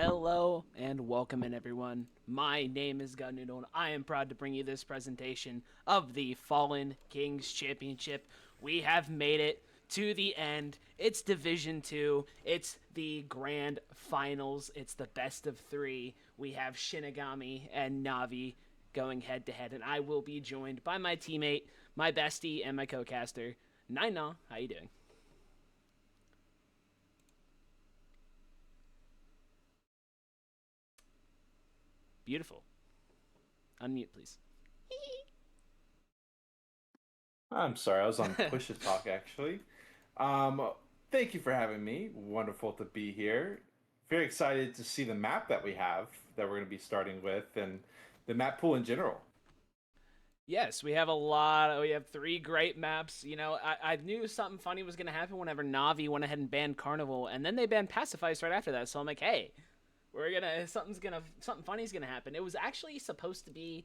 Hello and welcome in everyone. My name is Gunnoodle and I am proud to bring you this presentation of the Fallen Kings Championship. We have made it to the end. It's Division 2. It's the grand finals. It's the best of 3. We have Shinigami and Navi going head to head and I will be joined by my teammate, my bestie and my co-caster, Naina. How you doing? Beautiful. Unmute please. I'm sorry, I was on push to talk actually. Um, Thank you for having me. Wonderful to be here. Very excited to see the map that we have that we're going to be starting with and the map pool in general. Yes, we have a lot. We have 3 great maps. I knew something funny was going to happen whenever Navi went ahead and banned Carnival, and then they banned Pacifice right after that. So I'm like, hey, something funny's gonna happen. It was actually supposed to be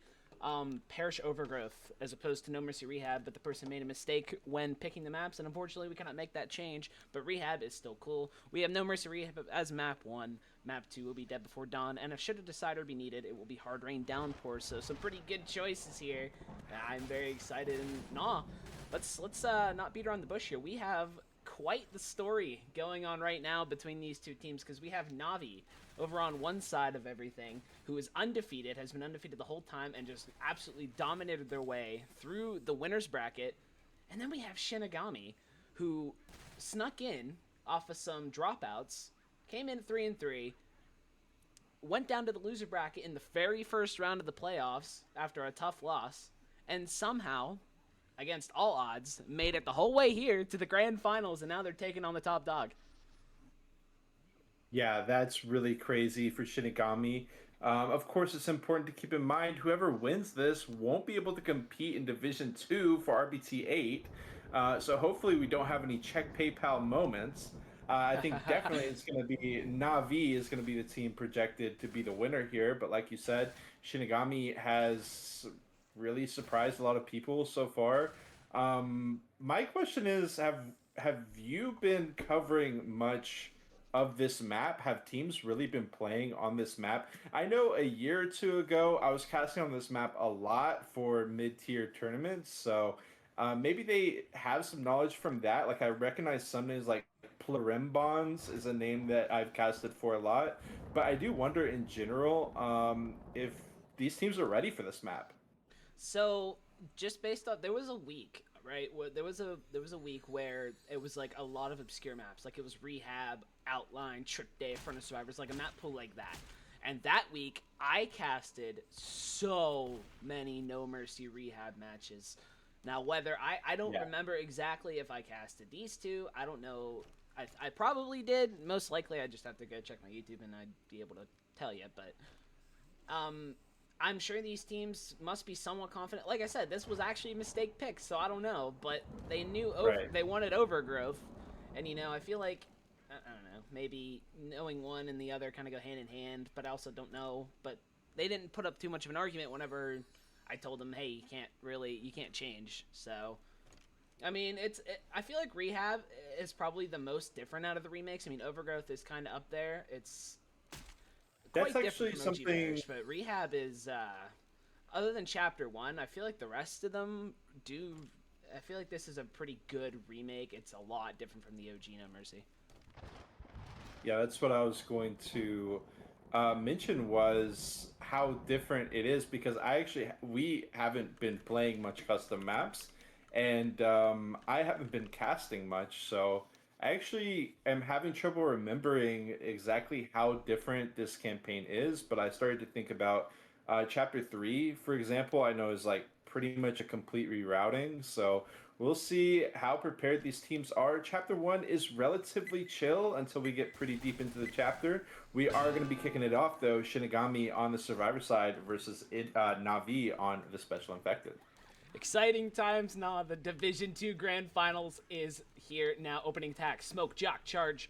Parish Overgrowth as opposed to No Mercy Rehab, but the person made a mistake when picking the maps, and unfortunately we cannot make that change. But Rehab is still cool. We have No Mercy Rehab as map 1. Map 2 will be Dead Before Dawn, and if should a decider be needed, it will be Hard Rain Downpour. So some pretty good choices here. I'm very excited, and let's not beat around the bush here. We have quite the story going on right now between these two teams because we have Navi over on one side of everything, who is undefeated, has been undefeated the whole time, and just absolutely dominated their way through the winner's bracket. And then we have Shinigami, who snuck in off of some dropouts, came in 3-3, went down to the loser bracket in the very first round of the playoffs after a tough loss, and somehow, against all odds, made it the whole way here to the grand finals, and now they're taking on the top dog. Yeah, that's really crazy for Shinigami. Of course, it's important to keep in mind whoever wins this won't be able to compete in Division 2 for RBT 8. So hopefully we don't have any check PayPal moments. I think definitely it's going to be Navi is going to be the team projected to be the winner here. But like you said, Shinigami has really surprised a lot of people so far. My question is, have you been covering much of this map? Have teams really been playing on this map? I know a year or two ago I was casting on this map a lot for mid-tier tournaments, so maybe they have some knowledge from that. Like I recognize some names like Plurimbons is a name that I've casted for a lot, but I do wonder in general if these teams are ready for this map. So just based on there was a week, right? Where there was a week where it was like a lot of obscure maps, like it was Rehab, Outline, Trick Day, Front of Survivors, like a map pool like that. And that week, I casted so many No Mercy Rehab matches. Now, whether I don't Yeah. remember exactly if I casted these two, I don't know. I probably did. Most likely, I just have to go check my YouTube and I'd be able to tell you. But um, I'm sure these teams must be somewhat confident. Like I said, this was actually a mistake pick, so I don't know. But they knew Right. they wanted overgrowth, and I feel like I don't know, maybe knowing one and the other kind of go hand in hand. But I also don't know. But they didn't put up too much of an argument whenever I told them, hey, you can't change. So I mean, I feel like Rehab is probably the most different out of the remakes. I mean, Overgrowth is kind of up there. It's That's quite different actually from OG something. Parish, but Rehab is other than Chapter 1, I feel like the rest of them do. I feel like this is a pretty good remake. It's a lot different from the OG No Mercy. Yeah, that's what I was going to mention was how different it is because we haven't been playing much custom maps, and I haven't been casting much, so I actually am having trouble remembering exactly how different this campaign is. But I started to think about Chapter 3, for example. I know is like pretty much a complete rerouting, so we'll see how prepared these teams are. Chapter 1 is relatively chill until we get pretty deep into the chapter. We are going to be kicking it off, though. Shinigami on the Survivor side versus Navi on the Special Infected. Exciting times now. The Division 2 Grand Finals is here now. Opening attack, Smoke, Jock, Charge,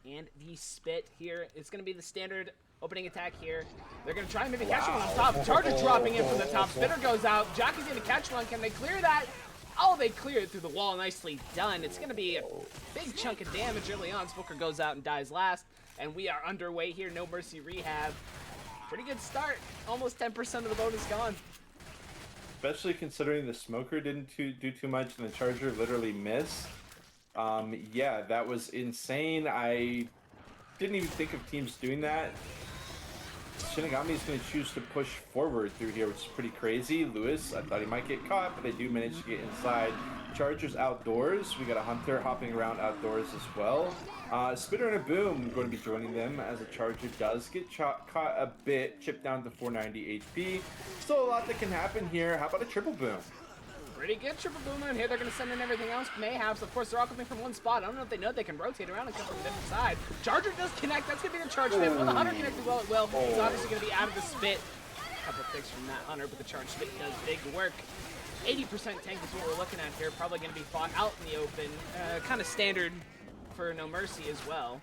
and the Spit here. It's going to be the standard opening attack here. They're going to try and maybe catch one on Wow. top. Charger dropping in from the top. Spitter goes out. Jockey's going to catch one. Can they clear that? Oh, they clear it through the wall. Nicely done. It's going to be a big chunk of damage early on. Smoker goes out and dies last. And we are underway here. No Mercy Rehab. Pretty good start. Almost 10% of the bonus gone. Especially considering the Smoker didn't do too much and the Charger literally missed. Yeah, that was insane. I didn't even think of teams doing that. Shinigami is going to choose to push forward through here, which is pretty crazy. Lewis, I thought he might get caught, but they do manage to get inside. Chargers outdoors. We got a Hunter hopping around outdoors as well. Spitter and a Boom going to be joining them as a Charger does get caught a bit, chipped down to 490 HP. Still a lot that can happen here. How about a Triple Boom? Pretty good Triple Boom in here. They're going to send in everything else. Mayhaps, of course, they're all coming from one spot. I don't know if they know they can rotate around and come from a different side. Charger does connect. That's going to be the charge hit. Will the Hunter connect as well? It will. He's obviously going to be out of the spit. A couple of picks from that Hunter, but the charge spit does big work. 80% tank is what we're looking at here. Probably going to be fought out in the open. Kind of standard for No Mercy as well.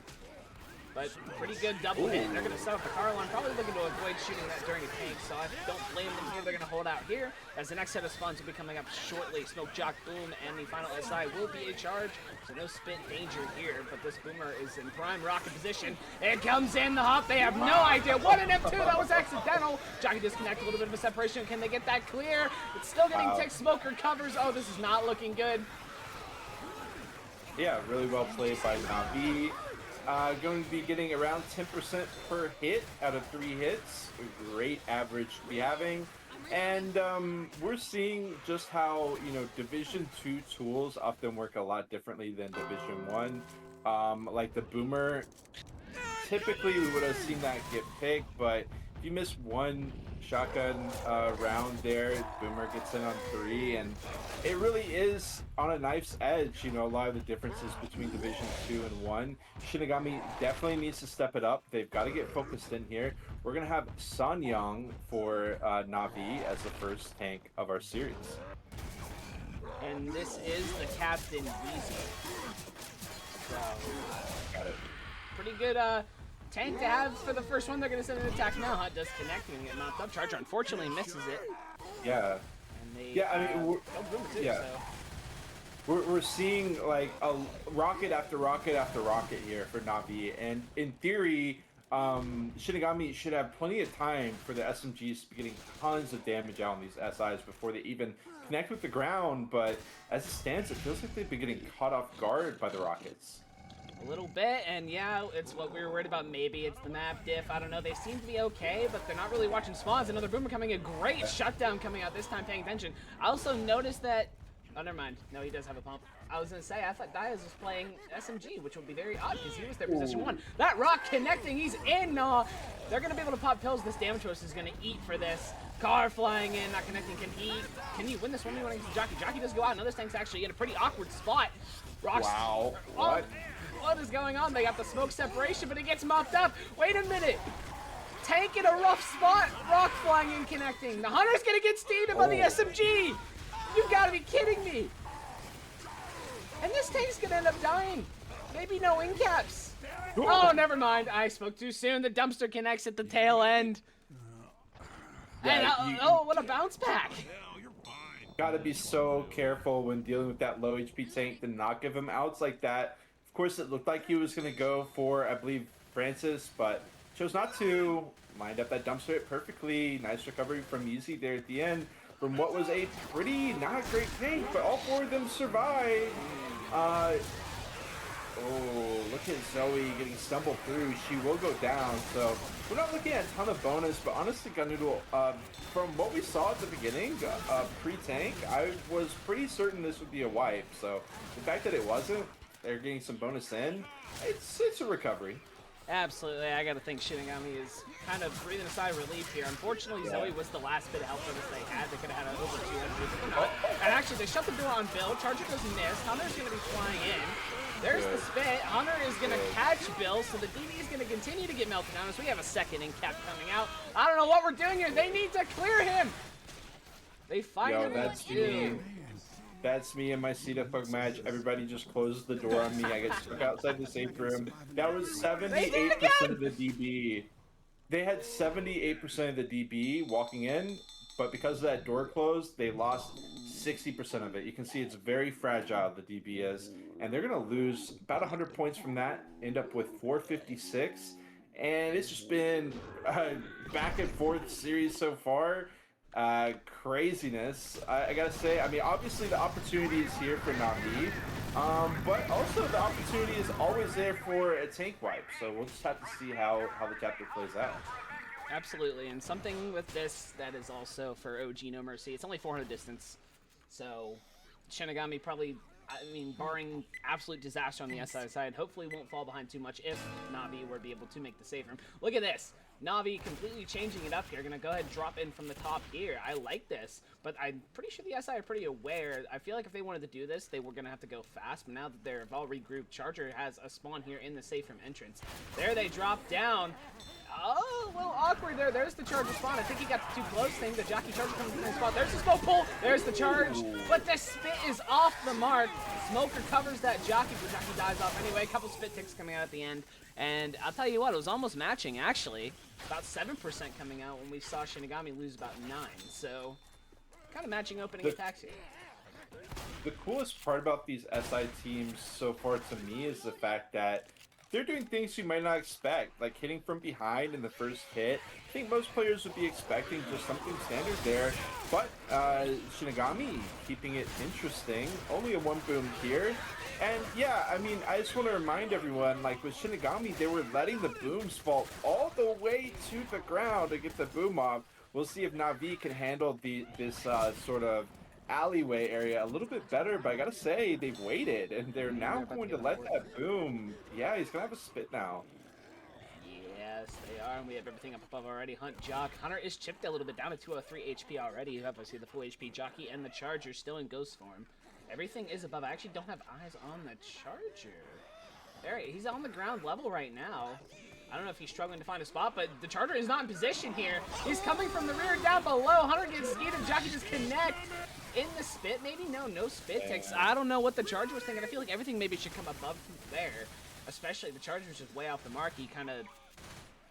But pretty good double hit. They're going to set up the car line, probably looking to avoid shooting that during a tank, so I don't blame them here. They're going to hold out here, as the next set of spawns will be coming up shortly. Smoke, Jock, Boom, and the final SI will be a charge, so no spit danger here, but this Boomer is in prime rocket position. It comes in the hop. They have no idea. What an F2. That was accidental. Jockey disconnect, a little bit of a separation. Can they get that clear? It's still getting ticked. Smoker covers. Oh, this is not looking good. Yeah, really well played by Navi. Going to be getting around 10% per hit out of 3 hits. A great average to be having. And we're seeing just how, Division 2 tools often work a lot differently than Division 1. Like the Boomer, typically we would have seen that get picked, but if you miss one shotgun round there, Boomer gets in on 3, and it really is on a knife's edge, a lot of the differences between Division 2 and 1. Shinigami definitely needs to step it up. They've got to get focused in here. We're going to have Sanyang for Navi as the first tank of our series. And this is the Captain Weezy. So, Got it. pretty good tank to have for the first one. They're going to send an attack now. Hot does connect and get knocked up. Charger unfortunately misses it. Yeah. And they, Yeah, I mean, too, yeah. so. We're seeing like a rocket after rocket after rocket here for Navi, and in theory, Shinigami should have plenty of time for the SMGs to be getting tons of damage out on these SIs before they even connect with the ground, but as it stands, it feels like they've been getting caught off guard by the rockets. A little bit, and yeah, it's what we were worried about. Maybe it's the map diff. I don't know. They seem to be okay, but they're not really watching spawns. Another Boomer coming in. Great shutdown coming out this time, paying attention. I also noticed that... Oh, never mind. No, he does have a pump. I was going to say, I thought Diaz was playing SMG, which would be very odd because he was their position 1. That rock connecting. He's in. They're going to be able to pop pills. This damage host is going to eat for this. Car flying in, not connecting. Can he win this one? Jockey. Jockey does go out. Another tank's actually in a pretty awkward spot. Rock's, Wow. What? What is going on? They got the smoke separation, but it gets mopped up. Wait a minute. Tank in a rough spot. Rock flying in, connecting. The Hunter's going to get steamed by the SMG. You've got to be kidding me. And this tank's going to end up dying. Maybe no in-caps. Oh, never mind. I spoke too soon. The dumpster connects at the tail end. Yeah, And, oh, what a bounce back. Gotta be so careful when dealing with that low HP tank to not give him outs like that. Of course, it looked like he was going to go for, I believe, Francis, but chose not to. Lined up that dumpster hit perfectly. Nice recovery from Yeezy there at the end from what was a pretty not great tank, but all 4 of them survived. Oh, look at Zoe getting stumbled through. She will go down, so we're not looking at a ton of bonus, but honestly, Gunnoodle, from what we saw at the beginning, pre-tank, I was pretty certain this would be a wipe, so the fact that it wasn't, they're getting some bonus in, it's a recovery. Absolutely, I gotta think Shinigami is kind of breathing a sigh of relief here. Unfortunately, Zoe was the last bit of help that they had. They could have had over 200, and actually, they shut the door on Bill. Charger does miss. Hunter's gonna be flying in. There's the spit. Hunter is gonna catch Bill, so the DB is gonna continue to get melted down as we have a second in cap coming out. I don't know what we're doing here. They need to clear him. They finally do. That's me in my C-Fuck match. Everybody just closes the door on me. I get stuck outside the safe room. That was 78% of the DB. They had 78% of the DB walking in. but because of that door closed, they lost 60% of it. You can see it's very fragile, the DB is, and they're going to lose about 100 points from that, end up with 456, and it's just been a back and forth series so far. Craziness. I gotta say, I mean, obviously the opportunity is here for Navi, but also the opportunity is always there for a tank wipe, so we'll just have to see how the chapter plays out. Absolutely, and something with this that is also for OG No Mercy, it's only 400 distance, so Shinigami probably, I mean, barring absolute disaster on the SI side, hopefully won't fall behind too much if Navi were to be able to make the save room. Look at this! Navi completely changing it up here. Gonna go ahead and drop in from the top here. I like this, but I'm pretty sure the SI are pretty aware. I feel like if they wanted to do this, they were gonna have to go fast, but now that they're all regrouped, Charger has a spawn here in the safe room entrance. There they drop down. Oh, a little awkward there. There's the Charger spawn. I think he got too close. Thing the Jockey Charger comes in the spot. There's the smoke pull. There's the charge. But the spit is off the mark. Smoke recovers that Jockey, but Jockey dies off anyway. A couple spit ticks coming out at the end. And I'll tell you what, it was almost matching, actually. About 7% coming out when we saw Shinigami lose about 9. So, kind of matching opening attacks here. The coolest part about these SI teams so far to me is the fact that they're doing things you might not expect, like hitting from behind in the first hit. I think most players would be expecting just something standard there, but Shinigami keeping it interesting. Only a 1 boom here. And yeah, I mean, I just want to remind everyone, like with Shinigami, they were letting the booms fall all the way to the ground to get the boom off. We'll see if Navi can handle this sort of alleyway area a little bit better, but I gotta say, they've waited, and they're now going to let that boom. Yeah, he's gonna have a spit now. Yes, they are, and we have everything up above already. Hunt Jock. Hunter is chipped a little bit down to 203 HP already. You have, I see, the full HP Jockey and the Charger still in ghost form. Everything is above. I actually don't have eyes on the Charger. There, he's on the ground level right now. I don't know if he's struggling to find a spot, but the Charger is not in position here. He's coming from the rear down below. Hunter gets skied and Jockey just connect. In the spit, maybe? No spit ticks. I don't know what the Charger was thinking. I feel like everything maybe should come above from there. Especially the Charger was just way off the mark. He kind of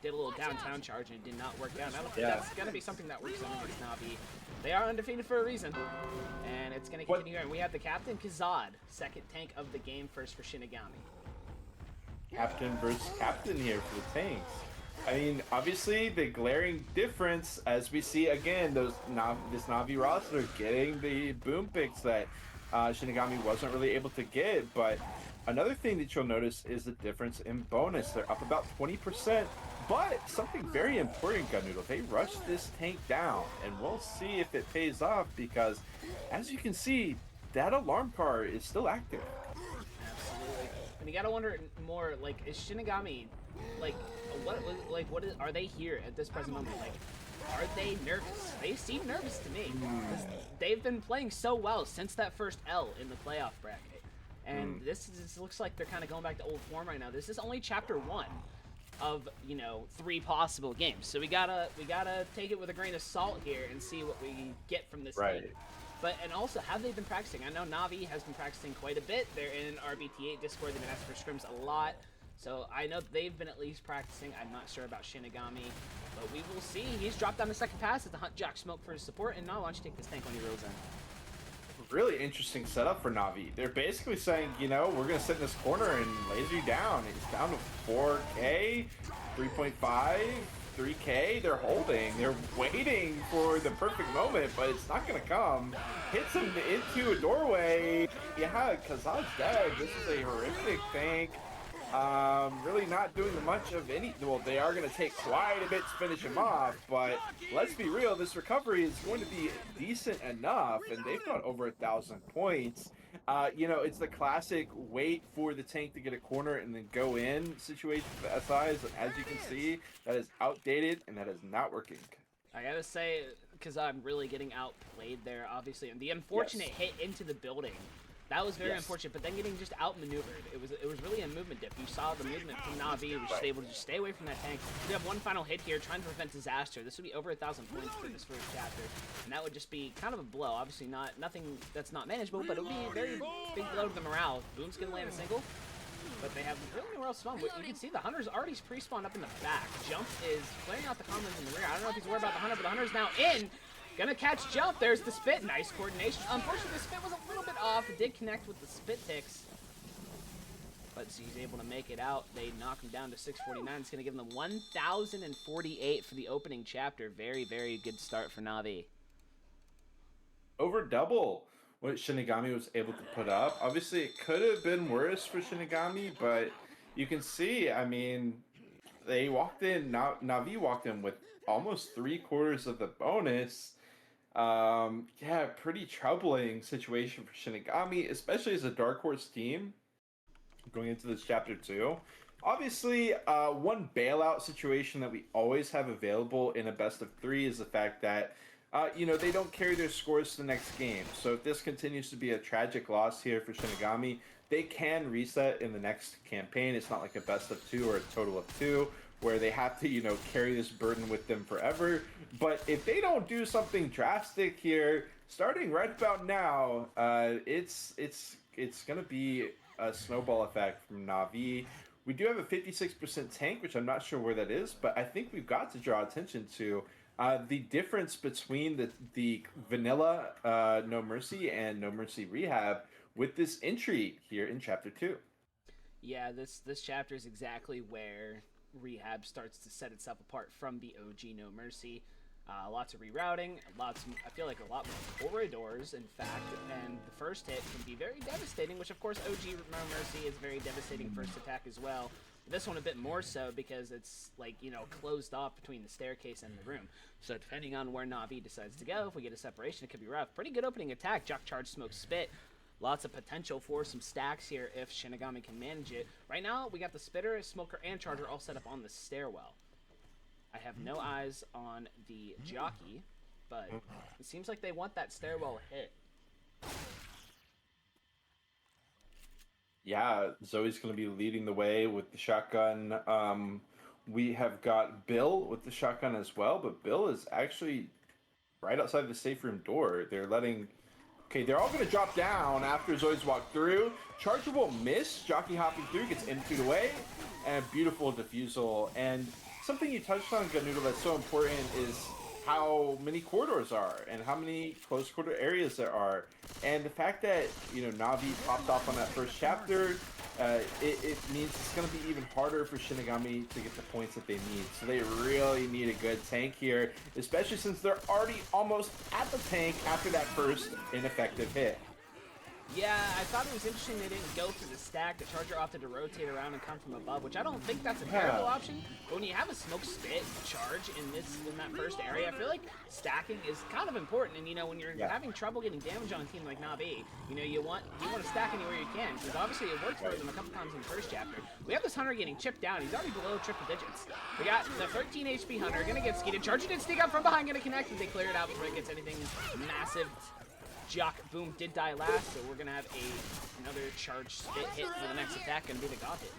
did a little downtown charge and it did not work out. I don't think that's going to be something that works on against Navi. They are undefeated for a reason. And it's going to continue here. And we have the Captain Kazad, second tank of the game, first for Shinigami. Captain versus Captain here for the tanks. I mean, obviously, the glaring difference, as we see again, this Navi roster getting the boom picks that Shinigami wasn't really able to get. But another thing that you'll notice is the difference in bonus. They're up about 20%. But something very important, Gunnoodle, they rushed this tank down, and we'll see if it pays off because, as you can see, that alarm car is still active. Absolutely. And you gotta wonder more, like, is Shinigami, like, what is, are they here at this present moment? Like, are they nervous? They seem nervous to me. They've been playing so well since that first L in the playoff bracket. And this looks like they're kind of going back to old form right now. This is only chapter 1 of, 3 possible games. So we gotta take it with a grain of salt here and see what we get from this team. But, and also, have they been practicing? I know Navi has been practicing quite a bit. They're in RBT8 Discord. They've been asking for scrims a lot. So I know they've been at least practicing. I'm not sure about Shinigami, but we will see. He's dropped down the second pass at the Hunt Jock Smoke for his support, and now why don't you take this tank when he rolls in? Really interesting setup for Navi. They're basically saying, we're going to sit in this corner and laser you down. It's down to 4K, 3.5, 3K. They're holding. They're waiting for the perfect moment, but it's not going to come. Hits him into a doorway. Yeah, Kazad's dead. This is a horrific tank. Really not doing much of any. Well, they are going to take quite a bit to finish him off, but let's be real, this recovery is going to be decent enough, and they've got over 1,000 points. It's the classic wait for the tank to get a corner and then go in situation for the SIs, and as you can see, that is outdated and that is not working. I gotta say, because I'm really getting outplayed there, obviously, and the unfortunate hit into the building. That was very unfortunate, but then getting just outmaneuvered. It was really a movement dip. You saw the movement from Navi, was just able to just stay away from that tank. We have one final hit here, trying to prevent disaster. This would be over 1,000 points for this first chapter, and that would just be kind of a blow. Obviously, nothing that's not manageable, but it would be a very big blow to the morale. Boom's gonna land a single, but they have really nowhere else to spawn. You can see the Hunter's already pre-spawned up in the back. Jump is clearing out the combos in the rear. I don't know if he's worried about the Hunter, but the Hunter's now in. Gonna catch jump. There's the spit. Nice coordination. Unfortunately, the spit was a little bit off. It did connect with the spit ticks. But he's able to make it out. They knock him down to 649. It's going to give them 1,048 for the opening chapter. Very, very good start for Navi. Over double what Shinigami was able to put up. Obviously, it could have been worse for Shinigami, but you can see, I mean, they walked in, Navi walked in with almost 3/4 of the bonus. Yeah, pretty troubling situation for Shinigami, especially as a Dark Horse team going into this chapter 2. Obviously, one bailout situation that we always have available in a best of 3 is the fact that they don't carry their scores to the next game. So if this continues to be a tragic loss here for Shinigami, they can reset in the next campaign. It's not like a best of 2 or a total of 2 where they have to, carry this burden with them forever. But if they don't do something drastic here, starting right about now, it's going to be a snowball effect from Navi. We do have a 56% tank, which I'm not sure where that is, but I think we've got to draw attention to the difference between the vanilla No Mercy and No Mercy Rehab with this entry here in Chapter 2. Yeah, this chapter is exactly where Rehab starts to set itself apart from the OG No Mercy. Lots of rerouting, I feel like a lot more corridors, in fact, and the first hit can be very devastating, which of course OG No Mercy is very devastating first attack as well. This one a bit more so because it's closed off between the staircase and the room. So depending on where Navi decides to go, if we get a separation, it could be rough. Pretty good opening attack, Jock Charge, Smoke, Spit. Lots of potential for some stacks here if Shinigami can manage it. Right now, we got the Spitter, Smoker, and Charger all set up on the stairwell. I have no eyes on the jockey, but it seems like they want that stairwell hit. Yeah, Zoe's going to be leading the way with the shotgun. We have got Bill with the shotgun as well, but Bill is actually right outside the safe room door. They're letting... Okay, they're all going to drop down after Zoe's walked through. Charger will miss. Jockey hopping through, gets M2'd away, and beautiful defusal. And something you touched on, Ganudo, that's so important is how many corridors are and how many close quarter areas there are. And the fact that, Navi popped off on that first chapter, it means it's going to be even harder for Shinigami to get the points that they need. So they really need a good tank here, especially since they're already almost at the tank after that first ineffective hit. Yeah, I thought it was interesting they didn't go for the stack. The Charger opted to rotate around and come from above, which I don't think that's a terrible option. But when you have a Smoke, Spit, Charge in that first area, I feel like stacking is kind of important. And when you're having trouble getting damage on a team like Navi, you want to stack anywhere you can, because obviously it worked for them a couple times in the first chapter. We have this Hunter getting chipped down. He's already below triple digits. We got the 13 HP Hunter gonna get skeeted. Charger did sneak up from behind, gonna connect, but they clear it out before it gets anything massive. Jock Boom did die last, so we're gonna have another charge spit hit for the next attack, gonna be the God hit.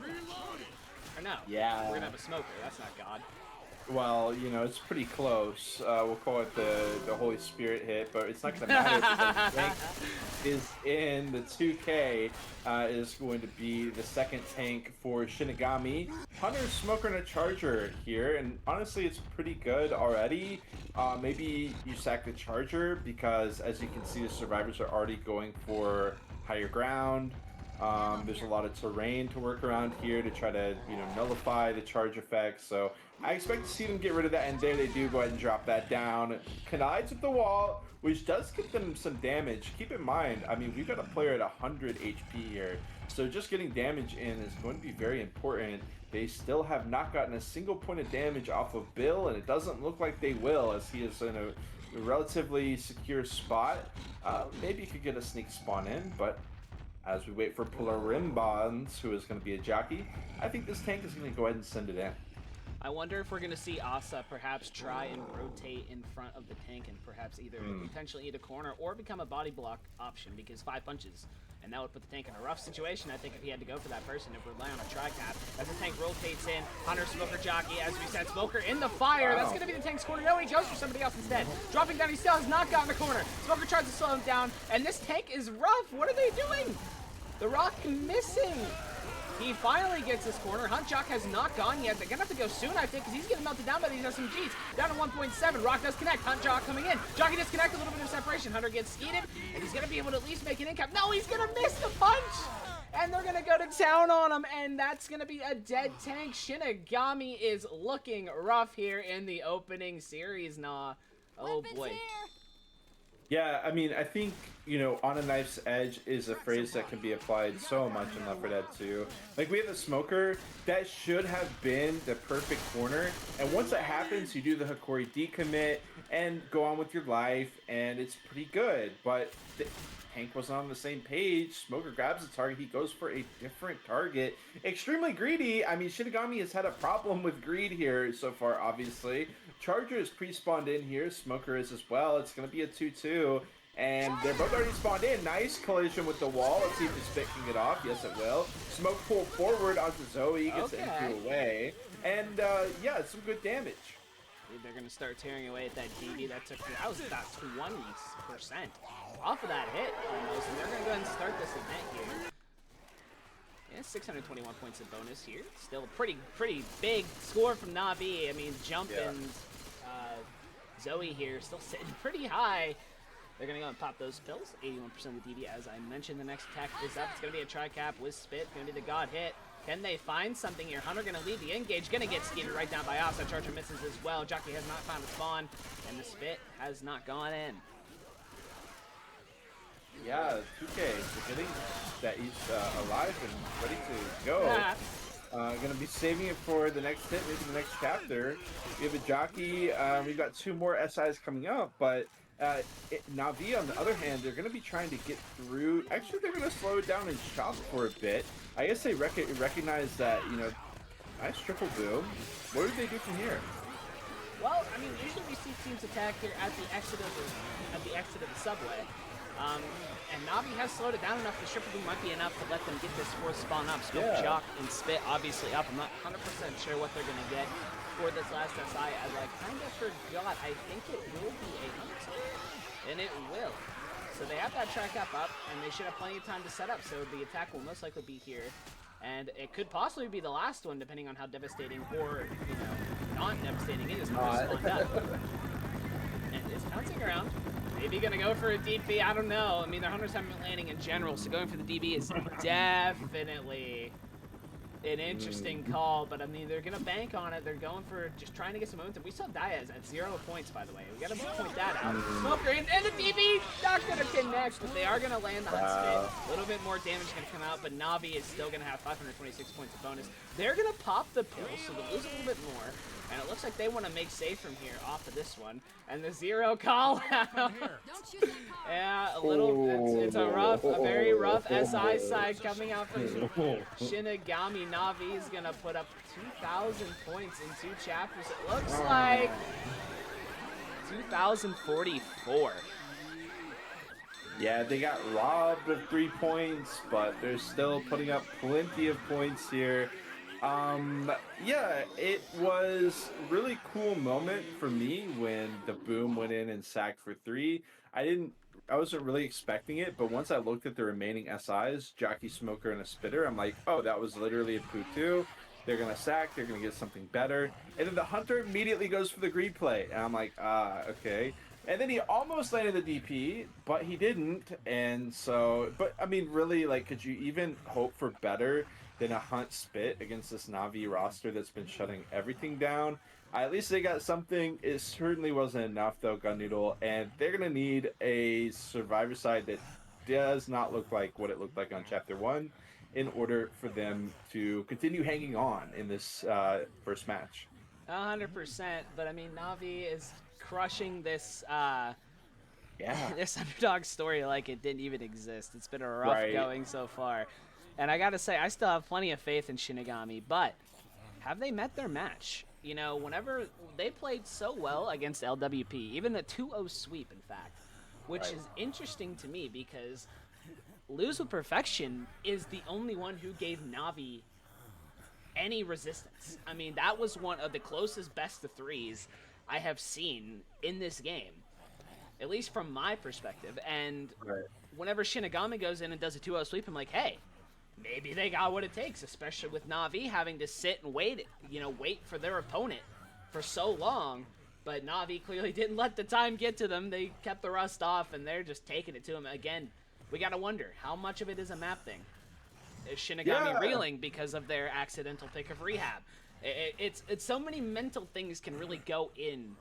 Or no? Yeah. We're gonna have a smoker. That's not God. Well, it's pretty close. We'll call it the Holy Spirit hit, but it's not going to matter because the tank is in the 2K. Is going to be the second tank for Shinigami. Hunter, Smoker, and a Charger here, and honestly, it's pretty good already. Maybe you sack the Charger because, as you can see, the survivors are already going for higher ground. There's a lot of terrain to work around here to try to, nullify the charge effect. So I expect to see them get rid of that, and there they do. Go ahead and drop that down. Connides with the wall, which does get them some damage. Keep in mind, we've got a player at 100 HP here, so just getting damage in is going to be very important. They still have not gotten a single point of damage off of Bill, and it doesn't look like they will, as he is in a relatively secure spot. Maybe he could get a sneak spawn in, but as we wait for Polarimbons, who is going to be a jockey, I think this tank is going to go ahead and send it in. I wonder if we're going to see Asa perhaps try and rotate in front of the tank and perhaps either potentially eat a corner or become a body block option, because 5 punches. And that would put the tank in a rough situation, I think, if he had to go for that person, if we rely on a tri-cap. As the tank rotates in, Hunter, Smoker, Jockey, as we said, Smoker in the fire. Wow. That's going to be the tank's corner. No, he goes for somebody else instead. Dropping down, he still has not gotten the corner. Smoker tries to slow him down, and this tank is rough. What are they doing? The rock missing. He finally gets his corner. Huntjock has not gone yet. They're going to have to go soon, I think, because he's getting melted down by these SMGs. Down to 1.7. Rock does connect. Huntjock coming in. Jockey disconnect, a little bit of separation. Hunter gets skeeted, and he's going to be able to at least make an in-cap. No, he's going to miss the punch! And they're going to go to town on him, and that's going to be a dead tank. Shinigami is looking rough here in the opening series, Nah. Oh, boy. Yeah, I mean, I think, you know, on a knife's edge is a phrase that can be applied so much in Left 4 Dead 2. Like, we have the smoker, that should have been the perfect corner, and once that happens, you do the Hikori decommit and go on with your life, and it's pretty good, but Hank wasn't on the same page. Smoker grabs the target, he goes for a different target. Extremely greedy. I mean, Shinigami has had a problem with greed here so far, obviously. Charger is pre-spawned in here. Smoker is as well. It's going to be a 2-2. And they're both already spawned in. Nice collision with the wall. Let's see if the spit can get off. Yes, it will. Smoke pull forward onto Zoe. Gets the M2 away. And, yeah, it's some good damage. They're going to start tearing away at that DB. That was about 20% off of that hit almost. And they're going to go ahead and start this event here. Yeah, 621 points of bonus here. Still a pretty big score from Navi. I mean, Jump and Zoe here still sitting pretty high. They're going to go and pop those pills. 81% of the DD, as I mentioned. The next attack is up. It's going to be a tri-cap with Spit. Going to be the God hit. Can they find something here? Hunter going to lead the engage. Going to get skidded right down by Ops. That Charger misses as well. Jockey has not found a spawn. And the Spit has not gone in. Yeah, 2K forgetting that he's alive and ready to go. Gonna be saving it for the next hit, maybe the next chapter. We have a Jockey. We've got 2 more SIs coming up, but Navi, on the other hand, they're gonna be trying to get through. Actually, they're gonna slow it down and shop for a bit. I guess they recognize that, you know, nice triple boom. What do they do from here? Well, I mean, usually we see teams attack here at the exit of the subway. And Navi has slowed it down enough. The triple boom might be enough to let them get this 4th spawn up. Smoke, Jock, and Spit obviously up. I'm not 100% sure what they're going to get for this last SI, as I kind of forgot. I think it will be a Hunter, and it will. So they have that track up, and they should have plenty of time to set up. So the attack will most likely be here. And it could possibly be the last one, depending on how devastating or, you know, non-devastating it is. And it's bouncing around. Maybe gonna go for a DP, I don't know. I mean, their Hunters haven't been landing in general, so going for the DB is definitely an interesting call. But I mean, they're gonna bank on it. They're going for just trying to get some momentum. We saw Diaz at 0 points, by the way. We gotta point that out. Smoker and the DB not gonna connect, but they are gonna land the Hunt Spit. A little bit more damage gonna come out, but Navi is still gonna have 526 points of bonus. They're gonna pop the pill, so they'll lose a little bit more. And it looks like they want to make safe from here off of this one. And the 0 call out. Yeah, a little, it's a very rough SI side coming out from Shinigami. Navi is going to put up 2,000 points in 2 chapters. It looks like 2,044. Yeah, they got robbed of 3 points, but they're still putting up plenty of points here. Yeah, it was a really cool moment for me when the boom went in and sacked for 3. I wasn't really expecting it, but once I looked at the remaining SIs, Jockey, Smoker, and a Spitter, I'm like, oh, that was literally a Poo-2. They're gonna sack, they're gonna get something better. And then the Hunter immediately goes for the greed play, and I'm like, okay. And then he almost landed the DP, but he didn't, and so, but I mean, really, like, could you even hope for better than a Hunt Spit against this Navi roster that's been shutting everything down? At least they got something. It certainly wasn't enough, though, Gun Noodle, and they're going to need a Survivor side that does not look like what it looked like on Chapter 1 in order for them to continue hanging on in this first match. 100%, but I mean, Navi is crushing this this underdog story like it didn't even exist. It's been a rough going so far. And I gotta say, I still have plenty of faith in Shinigami, but have they met their match? You know, whenever they played so well against LWP, even a 2-0 sweep, in fact, which is interesting to me because Lose with Perfection is the only one who gave Navi any resistance. I mean, that was one of the closest best of 3s I have seen in this game, at least from my perspective. And whenever Shinigami goes in and does a 2-0 sweep, I'm like, hey, maybe they got what it takes, especially with Navi having to sit and wait, wait for their opponent for so long. But Navi clearly didn't let the time get to them. They kept the rust off, and they're just taking it to them. Again, we got to wonder, how much of it is a map thing? Is Shinigami reeling because of their accidental pick of Rehab? It's so many mental things can really go in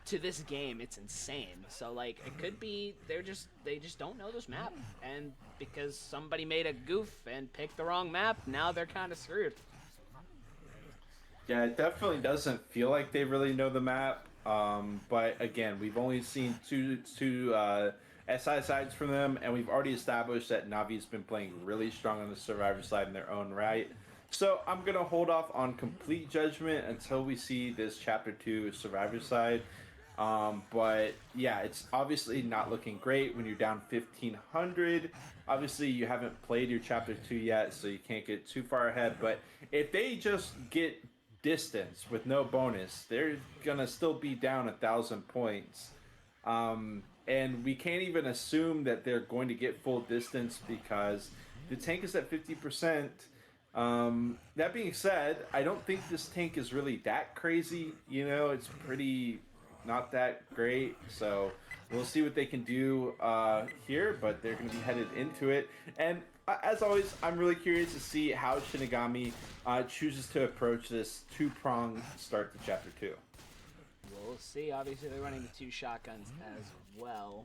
to this game. It's insane. So like, it could be they just don't know this map, and because somebody made a goof and picked the wrong map, now they're kind of screwed. Yeah, it definitely doesn't feel like they really know the map. But again, we've only seen two SI sides from them, and we've already established that Navi's been playing really strong on the Survivor side in their own right. So I'm going to hold off on complete judgment until we see this Chapter 2 Survivor side. But yeah, it's obviously not looking great when you're down 1,500. Obviously, you haven't played your Chapter 2 yet, so you can't get too far ahead. But if they just get distance with no bonus, they're going to still be down 1,000 points. And we can't even assume that they're going to get full distance because the tank is at 50%. That being said, I don't think this tank is really that crazy. It's pretty not that great. So we'll see what they can do here, but they're going to be headed into it. And as always, I'm really curious to see how Shinigami chooses to approach this two-pronged start to Chapter 2. We'll see. Obviously, they're running the 2 shotguns as well.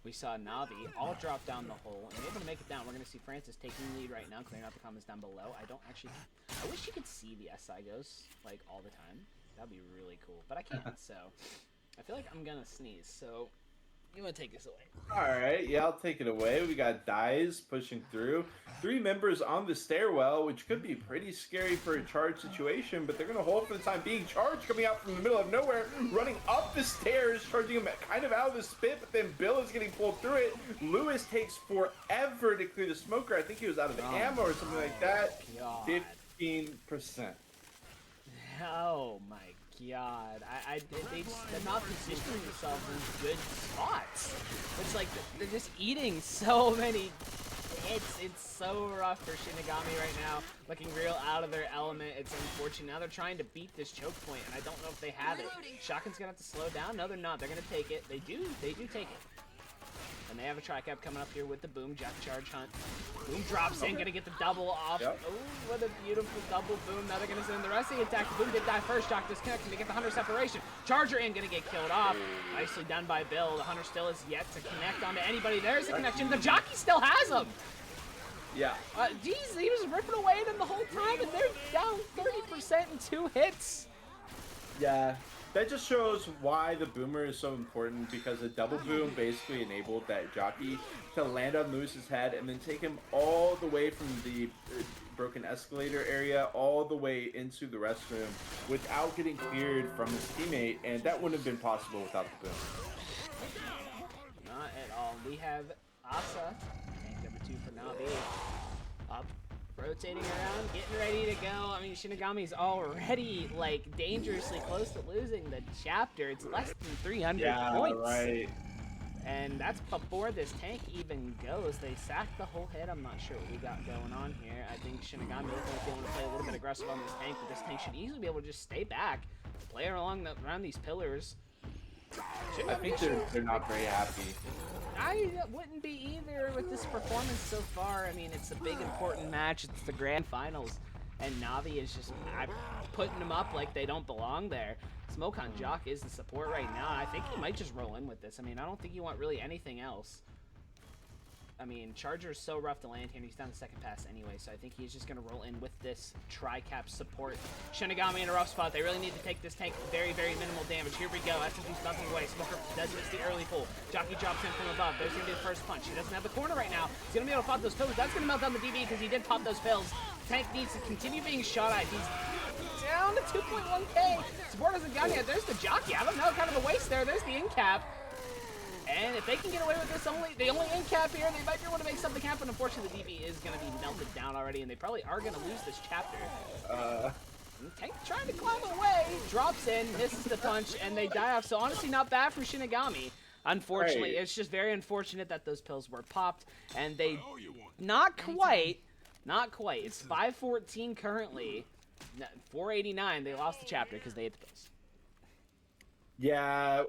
We saw Navi all drop down the hole and able to make it down. We're going to see Francis taking the lead right now, clearing out the comments down below. I wish you could see the SI ghosts, like, all the time. That'd be really cool, but I can't, so I feel like I'm going to sneeze, so you want to take this away. All right, yeah, I'll take it away. We got Dies pushing through. 3 members on the stairwell, which could be pretty scary for a charge situation, but they're going to hold for the time being. Charge coming out from the middle of nowhere, running up the stairs, charging him kind of out of the spit, but then Bill is getting pulled through it. Lewis takes forever to clear the smoker. I think he was out of ammo or something like that. God. 15%. Oh my God, they're not positioning themselves in good spots. It's like they're just eating so many hits. It's so rough for Shinigami right now, looking real out of their element. It's unfortunate. Now they're trying to beat this choke point, and I don't know if they have it. Shotgun's gonna have to slow down. No, they're not. They're gonna take it. They do take it. And they have a tri-cap coming up here with the Boom, Jack Charge Hunt. Boom drops in, gonna get the double off. Yep. Oh, what a beautiful double Boom. Now they're gonna send the rest of the attack. The Boom did die first. Jock disconnecting to get the Hunter separation. Charger in, gonna get killed off. Nicely done by Bill. The Hunter still is yet to connect onto anybody. There's the connection. The Jockey still has him. Yeah. Geez, he was ripping away at him the whole time, and they're down 30% in 2 hits. Yeah. That just shows why the boomer is so important, because a double boom basically enabled that jockey to land on Lewis's head and then take him all the way from the broken escalator area all the way into the restroom without getting cleared from his teammate, and that wouldn't have been possible without the boom. Not at all. We have Asa, tank number 2 for Navi, up. Rotating around, getting ready to go. I mean, Shinigami's already, like, dangerously close to losing the chapter. It's less than 300 points. Right. And that's before this tank even goes. They sacked the whole hit. I'm not sure what we got going on here. I think Shinigami is going to be able to play a little bit aggressive on this tank, but this tank should easily be able to just stay back, play around these pillars. I think they're not very happy. I wouldn't be either with this performance so far. I mean, it's a big, important match. It's the grand finals, and Navi is just putting them up like they don't belong there. Smoke on Jock is the support right now. I think he might just roll in with this. I mean, I don't think you want really anything else. I mean, Charger's so rough to land here, and he's down the second pass anyway, so I think he's just going to roll in with this tri-cap support. Shinigami in a rough spot. They really need to take this tank very, very minimal damage. Here we go. SMG's bouncing away. Smoker does miss the early pull. Jockey drops in from above. There's going to be the first punch. He doesn't have the corner right now. He's going to be able to pop those pills. That's going to melt down the DB because he did pop those pills. Tank needs to continue being shot at. He's down to 2.1k. Support hasn't gone yet. There's the Jockey. I don't know, kind of a waste there. There's the in cap. And if they can get away with this, the only in cap here, they might be able to make something happen. Unfortunately, the DB is going to be melted down already, and they probably are going to lose this chapter. Tank trying to climb away, drops in, misses the punch, and they die off. So honestly, not bad for Shinigami. Unfortunately, It's just very unfortunate that those pills were popped, and they not quite, Not quite. It's 514 currently. 489. They lost the chapter because they hit the post. Yeah,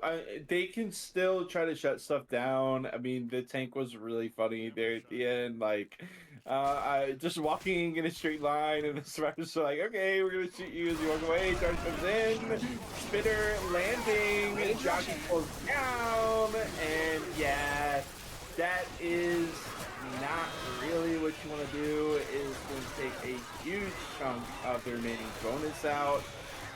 they can still try to shut stuff down. I mean, the tank was really funny there at the end. Like, I just walking in a straight line, and the survivors are like, "Okay, we're gonna shoot you as you walk away." Charge comes in, spitter landing, and Jockey pulls down, and yeah, that is not really what you want to do. Is going to take a huge chunk of the remaining bonus out.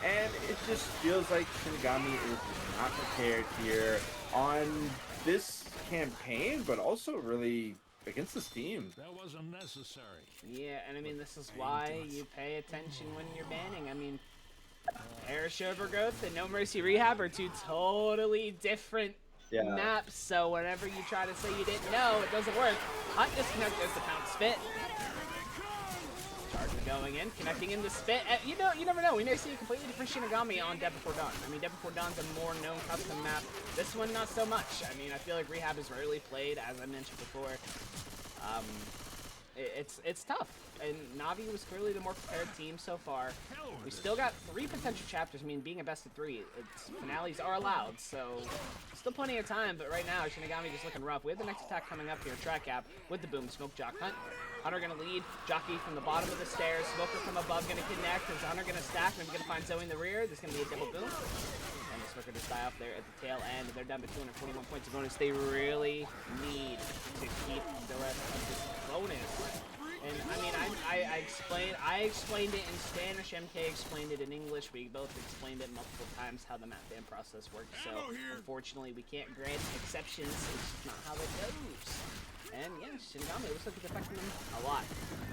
And it just feels like Shinigami is not prepared here on this campaign, but also really against this team. That wasn't necessary. Yeah, and I mean, this is why you pay attention when you're banning. I mean, Perish Overgrowth and No Mercy Rehab are two totally different maps, so whenever you try to say you didn't know, it doesn't work. Hot disconnect as the pound spit. Charger going in, connecting in the spit. You never know. We may see a completely different Shinigami on Dead Before Dawn. I mean, Dead Before Dawn's a more known custom map. This one, not so much. I mean, I feel like Rehab is rarely played, as I mentioned before. It's tough, and Navi was clearly the more prepared team so far. We still got 3 potential chapters. I mean, being a best of 3, finales are allowed, so still plenty of time. But right now, Shinigami just looking rough. We have the next attack coming up here, Track Cap with the Boom Smoke Jock Hunt. Hunter gonna lead, Jockey from the bottom of the stairs, Smoker from above gonna connect. Is Hunter gonna stack? Maybe gonna find Zoe in the rear. There's gonna be a double boom. And the Smoker just die off there at the tail end. They're down to 241 points of bonus. They really need to keep the rest of this bonus. And I mean, I explained it in Spanish. MK explained it in English. We both explained it multiple times how the map ban process works. So unfortunately, we can't grant exceptions. It's just not how it goes. And yeah, Shinigami looks like it's affecting them a lot.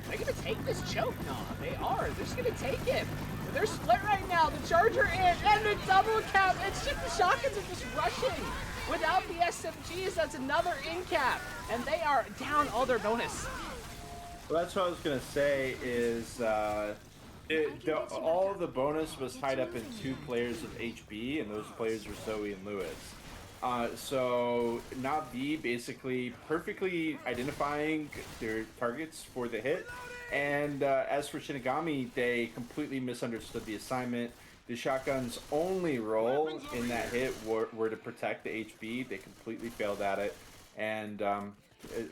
They're gonna take this choke, no? They are. They're just gonna take it. They're split right now. The Charger in and the double cap. It's just the shotguns are just rushing. Without the SMGs, that's another in cap, and they are down all their bonus. Well, that's what I was gonna say. Is all the bonus was tied up in 2 players of HB, and those players were Zoe and Lewis. So Navi basically perfectly identifying their targets for the hit, and as for Shinigami, they completely misunderstood the assignment. The shotgun's only role in that hit were to protect the HB. They completely failed at it, and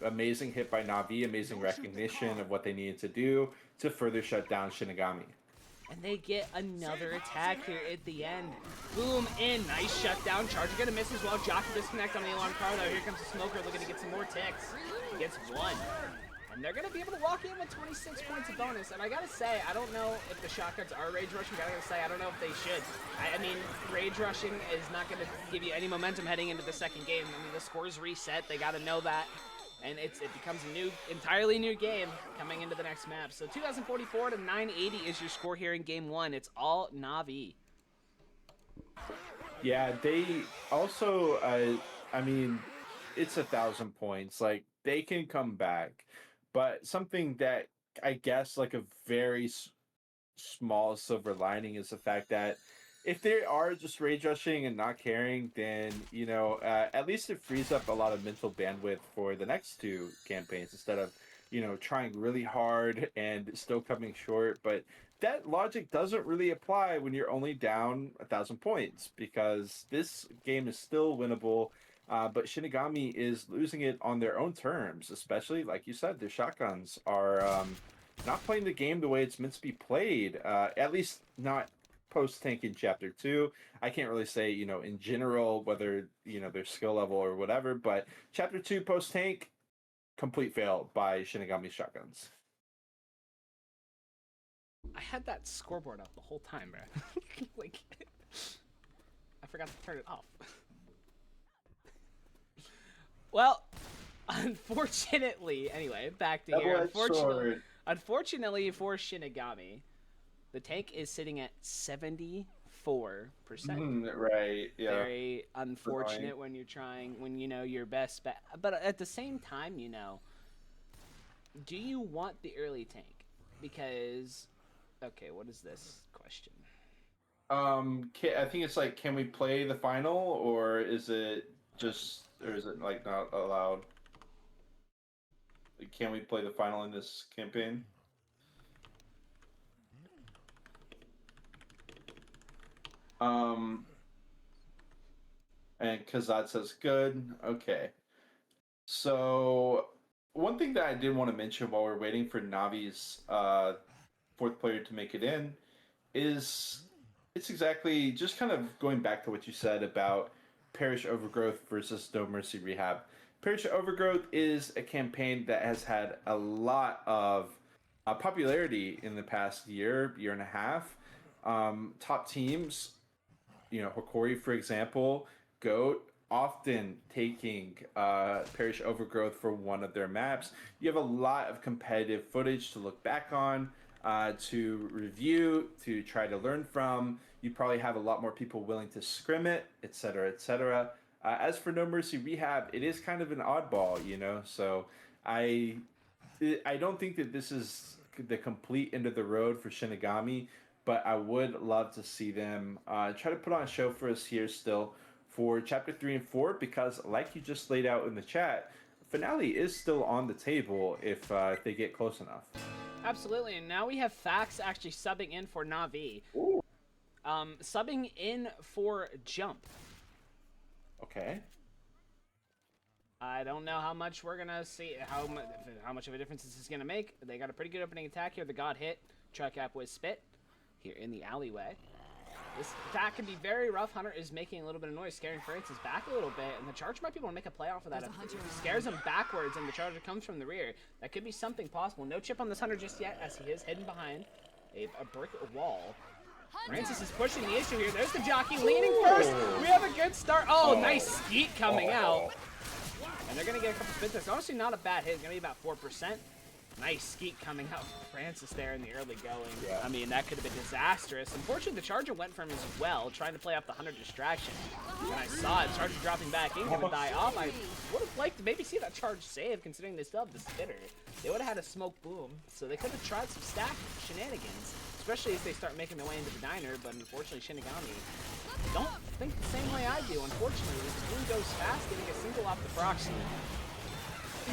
amazing hit by Navi, amazing recognition of what they needed to do to further shut down Shinigami. And they get another attack here at the end. Boom in, nice shutdown. Charger gonna miss as well. Jockey disconnect on the alarm car though. Here comes the Smoker looking to get some more ticks. He gets 1. And they're gonna be able to walk in with 26 points of bonus. And I gotta say, I don't know if the shotguns are rage rushing. I gotta say, I don't know if they should. I mean, rage rushing is not gonna give you any momentum heading into the second game. I mean, the score's reset. They gotta know that. And it becomes a entirely new game coming into the next map. So 2044 to 980 is your score here in game 1. It's all Navi. Yeah, they also, I mean, it's 1,000 points. Like, they can come back. But something that I guess like a very small silver lining is the fact that if they are just rage rushing and not caring, then, at least it frees up a lot of mental bandwidth for the next 2 campaigns instead of, trying really hard and still coming short. But that logic doesn't really apply when you're only down 1,000 points, because this game is still winnable. But Shinigami is losing it on their own terms, especially, like you said, their shotguns are not playing the game the way it's meant to be played, at least not post-tank in Chapter 2. I can't really say, in general, whether, their skill level or whatever, but Chapter 2 post-tank, complete fail by Shinigami shotguns. I had that scoreboard up the whole time, bro. Like, I forgot to turn it off. Well, unfortunately, anyway, back to here. Unfortunately for Shinigami, the tank is sitting at 74%. Right, yeah. Very unfortunate when you're trying, when your best bet. But at the same time, do you want the early tank? Because, okay, what is this question? I think it's like, can we play the final, or is it like not allowed? Like, can we play the final in this campaign? Um, and Kazad says good. Okay. So one thing that I did want to mention while we're waiting for Navi's fourth player to make it in is it's exactly just kind of going back to what you said about Parish Overgrowth versus No Mercy Rehab. Parish Overgrowth is a campaign that has had a lot of popularity in the past year and a half. Top teams, Hokori, for example, Goat, often taking Parish Overgrowth for one of their maps. You have a lot of competitive footage to look back on, to review, to try to learn from. You probably have a lot more people willing to scrim it, etc., etc. As for No Mercy Rehab, it is kind of an oddball. So I I don't think that this is the complete end of the road for Shinigami, but I would love to see them try to put on a show for us here still for chapter 3 and 4 because, like you just laid out in the chat, finale is still on the table if they get close enough. Absolutely, and now we have Fax actually subbing in for Navi. Ooh. Subbing in for Jump. Okay. I don't know how much we're gonna see, how much of a difference this is gonna make. They got a pretty good opening attack here. The God hit, truck up with Spit here in the alleyway. This attack can be very rough. Hunter is making a little bit of noise, scaring Francis back a little bit, and the Charger might be able to make a play off of that. If he scares him backwards and the Charger comes from the rear, that could be something possible. No chip on this Hunter just yet, as he is hidden behind a brick wall. Francis is pushing the issue here. There's the jockey leaning first. We have a good start. Oh, nice skeet coming out. And they're going to get a couple spits. It's honestly not a bad hit. It's going to be about 4%. Nice skeet coming out from Francis there in the early going. Yeah. I mean, that could have been disastrous. Unfortunately, the Charger went for him as well, trying to play off the Hunter distraction. When I saw it, Charger dropping back in, going to die off. I would have liked to maybe see that charge save, considering they still have the spitter. They would have had a smoke boom, so they could have tried some stack shenanigans, especially as they start making their way into the diner, but unfortunately, Shinigami don't think the same way I do. Unfortunately, the boom goes fast, getting a single off the proxy.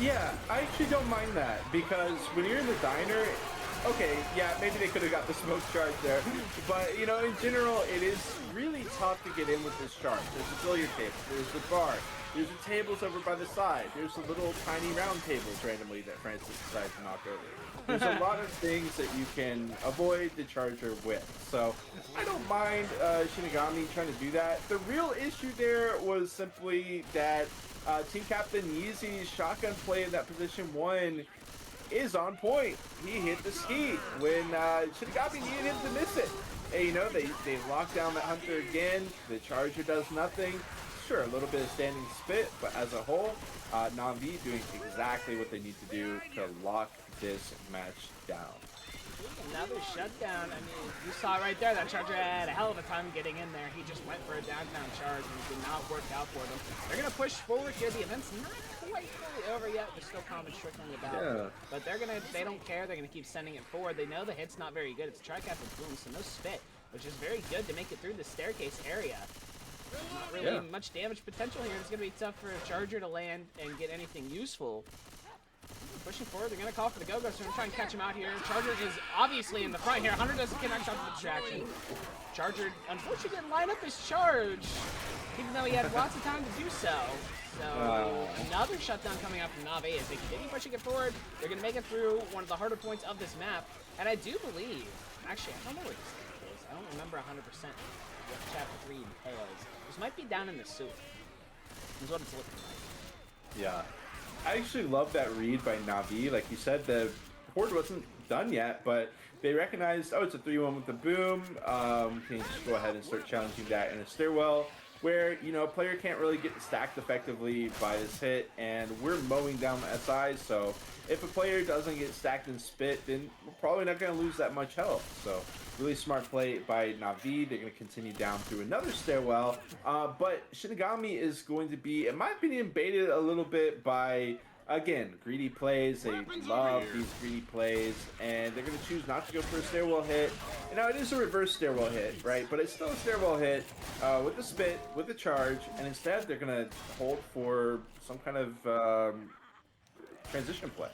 Yeah, I actually don't mind that because when you're in the diner, okay, yeah, maybe they could have got the smoke charge there, but in general, it is really tough to get in with this charge. There's the billiard table, there's the bar, there's the tables over by the side, there's the little tiny round tables randomly that Francis decides to knock over. There's a lot of things that you can avoid the Charger with, so I don't mind Shinigami trying to do that. The real issue there was simply that Team Captain Yeezy's shotgun play in that position 1 is on point. He hit the ski when Shinigami needed him to miss it. And, they lock down that Hunter again. The Charger does nothing. Sure, a little bit of standing spit, but as a whole, Navi doing exactly what they need to do to lock this match down. Another shutdown. I mean, you saw right there that Charger had a hell of a time getting in there. He just went for a downtown charge and it did not work out for them. They're going to push forward here. The event's not quite fully over yet. There's still common trickling about. Yeah. But they don't care. They're going to keep sending it forward. They know the hit's not very good. It's a tri-cap with boom, so no spit, which is very good to make it through the staircase area. Not really much damage potential here. It's going to be tough for a Charger to land and get anything useful. Pushing forward, they're going to call for the go-go, so we're going to try and catch him out here. Charger is obviously in the front here. Hunter doesn't connect on the distraction. Charger, unfortunately, didn't line up his charge, even though he had lots of time to do so. So, another shutdown coming out from Navi as they continue pushing it forward. They're going to make it through one of the harder points of this map. And I do believe, actually, I don't know where this is. I don't remember 100% what Chapter 3 entails. This might be down in the sewer, is what it's looking like. Yeah. I actually love that read by Navi. Like you said, the horde wasn't done yet, but they recognized, it's a 3-1 with the boom. Can you just go ahead and start challenging that in a stairwell where, a player can't really get stacked effectively by this hit, and we're mowing down the SI, so if a player doesn't get stacked and spit, then we're probably not going to lose that much health. So really smart play by Navi. They're going to continue down through another stairwell, but Shinigami is going to be, in my opinion, baited a little bit by, again, greedy plays. They love these greedy plays, and they're going to choose not to go for a stairwell hit. And now it is a reverse stairwell hit, right? But it's still a stairwell hit with the spit, with the charge, and instead they're going to hold for some kind of transition play.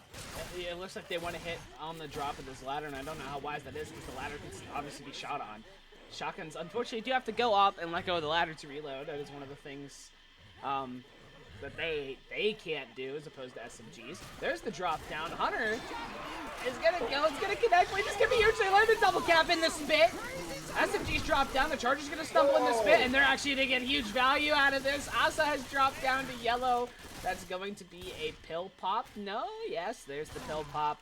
It looks like they want to hit on the drop of this ladder, and I don't know how wise that is because the ladder can obviously be shot on. Shotguns, unfortunately, do have to go up and let go of the ladder to reload. That is one of the things that they can't do as opposed to SMGs. There's the drop down. Hunter is gonna go. It's gonna connect. Wait, just give me huge. They land the double cap in the spit. SMG's dropped down. The Charger's gonna stumble in the spit, and they're actually gonna get huge value out of this. Asa has dropped down to yellow. That's going to be a pill pop. No, yes, there's the pill pop.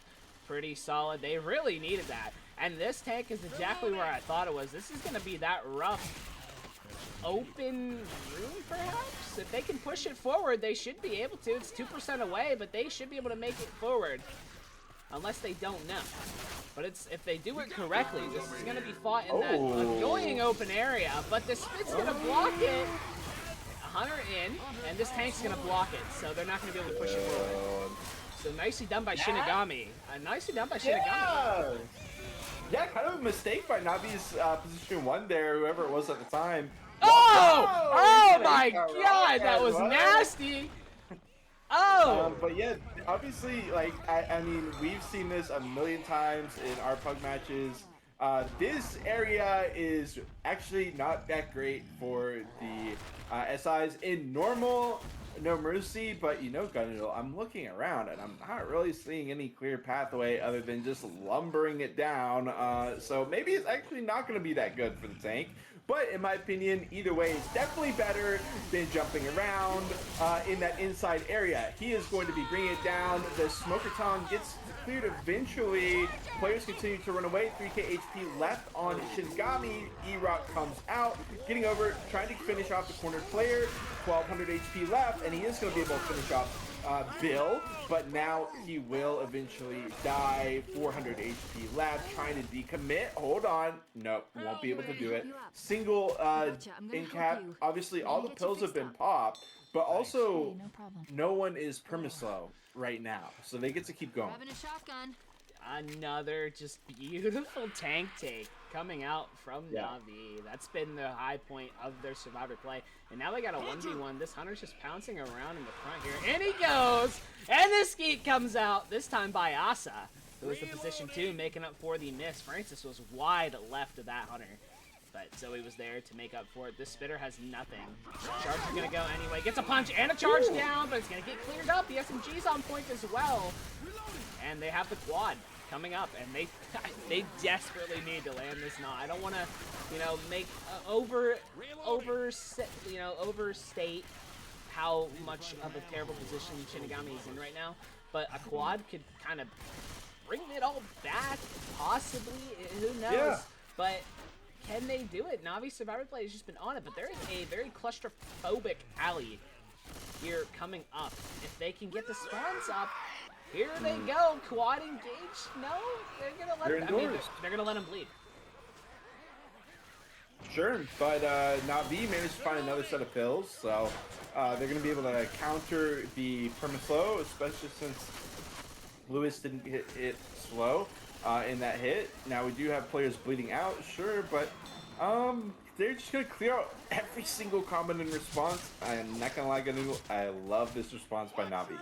Pretty solid. They really needed that. And this tank is exactly where I thought it was. This is gonna be that rough open room, perhaps? If they can push it forward, they should be able to. It's 2% away, but they should be able to make it forward. Unless they don't know. But it's if they do it correctly, this is going to be fought in that annoying open area. But the Spit's going to block it. Hunter in, and this tank's going to block it. So they're not going to be able to push it forward. So nicely done by Shinigami. Nicely done by Shinigami. Yeah, kind of a mistake by Navi's position 1 there, whoever it was at the time. Oh my god, that was nasty. But yeah, obviously, like, I mean, we've seen this a million times in our pug matches. This area is actually not that great for the SIs in normal No Mercy, but you know, Gunneal, I'm looking around and I'm not really seeing any clear pathway other than just lumbering it down. So maybe it's actually not going to be that good for the tank. But in my opinion, either way is definitely better than jumping around in that inside area. He is going to be bringing it down. The Smoker Tongue gets cleared eventually. Players continue to run away. 3k HP left on Shinigami. E-Rock comes out, getting over, trying to finish off the cornered player. 1200 HP left, and he is going to be able to finish off Bill, but now he will eventually die. 400 HP left, trying to decommit. Hold on. Nope, won't be able to do it. Single in cap. Obviously, all the pills have been popped, but also no one is perma-slow right now, so they get to keep going. Another just beautiful tank take coming out from Navi. That's been the high point of their Survivor play. And now they got a 1v1. This Hunter's just pouncing around in the front here. And he goes! And the skeet comes out, this time by Asa, who was the position 2, making up for the miss. Francis was wide left of that Hunter. But Zoe was there to make up for it. This Spitter has nothing. Charge is going to go anyway. Gets a punch and a charge down, but it's going to get cleared up. The SMG's on point as well. And they have the quad coming up, and they desperately need to land this knot. I don't want to, you know, make overstate how much of a terrible position Shinigami is in right now. But a quad could kind of bring it all back, possibly. Who knows? Yeah. But can they do it? Navi Survivor Play has just been on it, but there is a very claustrophobic alley here coming up. If they can get the spawns up, here they go. Quad engaged. No, they're gonna let him. I mean, they're gonna let him bleed. Sure, but Navi managed to find another set of pills, so they're gonna be able to counter the perma-slow, especially since Lewis didn't hit it slow in that hit. Now we do have players bleeding out, sure, but they're just gonna clear out every single comment in response. I'm not gonna lie, Gunneal, I love this response by Navi.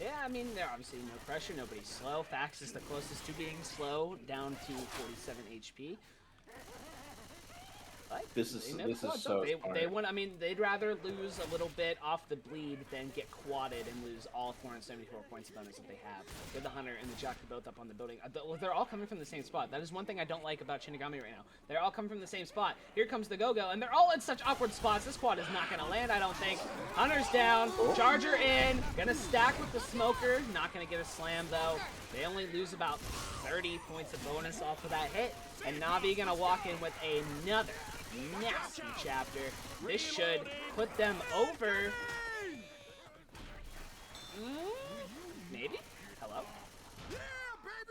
Yeah, I mean, they're obviously no pressure, nobody's slow. Fax is the closest to being slow, down to 47 HP. But This is so they want. I mean, they'd rather lose a little bit off the bleed than get quadded and lose all 474 points of bonus that they have. With the Hunter and the Jock both up on the building. They're all coming from the same spot. That is one thing I don't like about Shinigami right now. They're all coming from the same spot. Here comes the Go-Go, and they're all in such awkward spots. This quad is not going to land, I don't think. Hunter's down. Charger in. Gonna stack with the Smoker. Not going to get a slam, though. They only lose about 30 points of bonus off of that hit. And Navi gonna walk in with another nasty chapter. This should put them over. Maybe? Hello?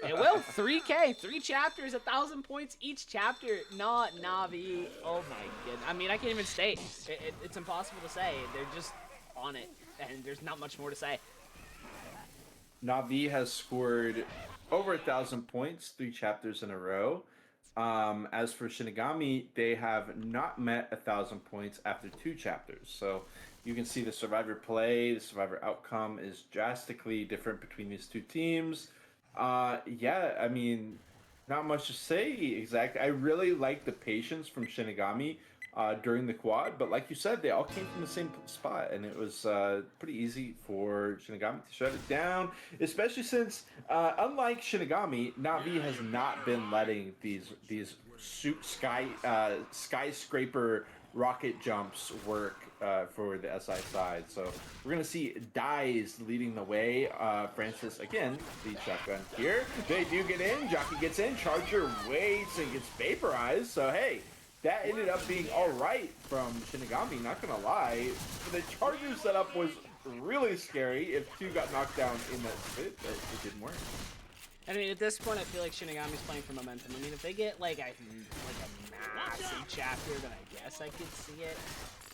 It will. 3K. 3 chapters, 1,000 points each chapter. Not Navi. Oh my goodness. I mean, I can't even state. It's impossible to say. They're just on it. And there's not much more to say. Navi has scored over 1,000 points 3 chapters in a row. As for Shinigami, they have not met 1,000 points after 2 chapters. So you can see the Survivor play, the Survivor outcome is drastically different between these two teams. Yeah, I mean, Not much to say exactly. I really like the patience from Shinigami during the quad, but like you said, they all came from the same spot, and it was pretty easy for Shinigami to shut it down. Especially since, unlike Shinigami, Navi has not been letting these skyscraper rocket jumps work for the SI side. So we're gonna see Dies leading the way. Francis again, the shotgun here. They do get in. Jockey gets in. Charger waits and gets vaporized. So hey, that ended up being all right from Shinigami. Not gonna lie, the Charger setup was really scary. If two got knocked down in that spit, but it didn't work. I mean, at this point, I feel like Shinigami's playing for momentum. I mean, if they get like a massive chapter, then I guess I could see it.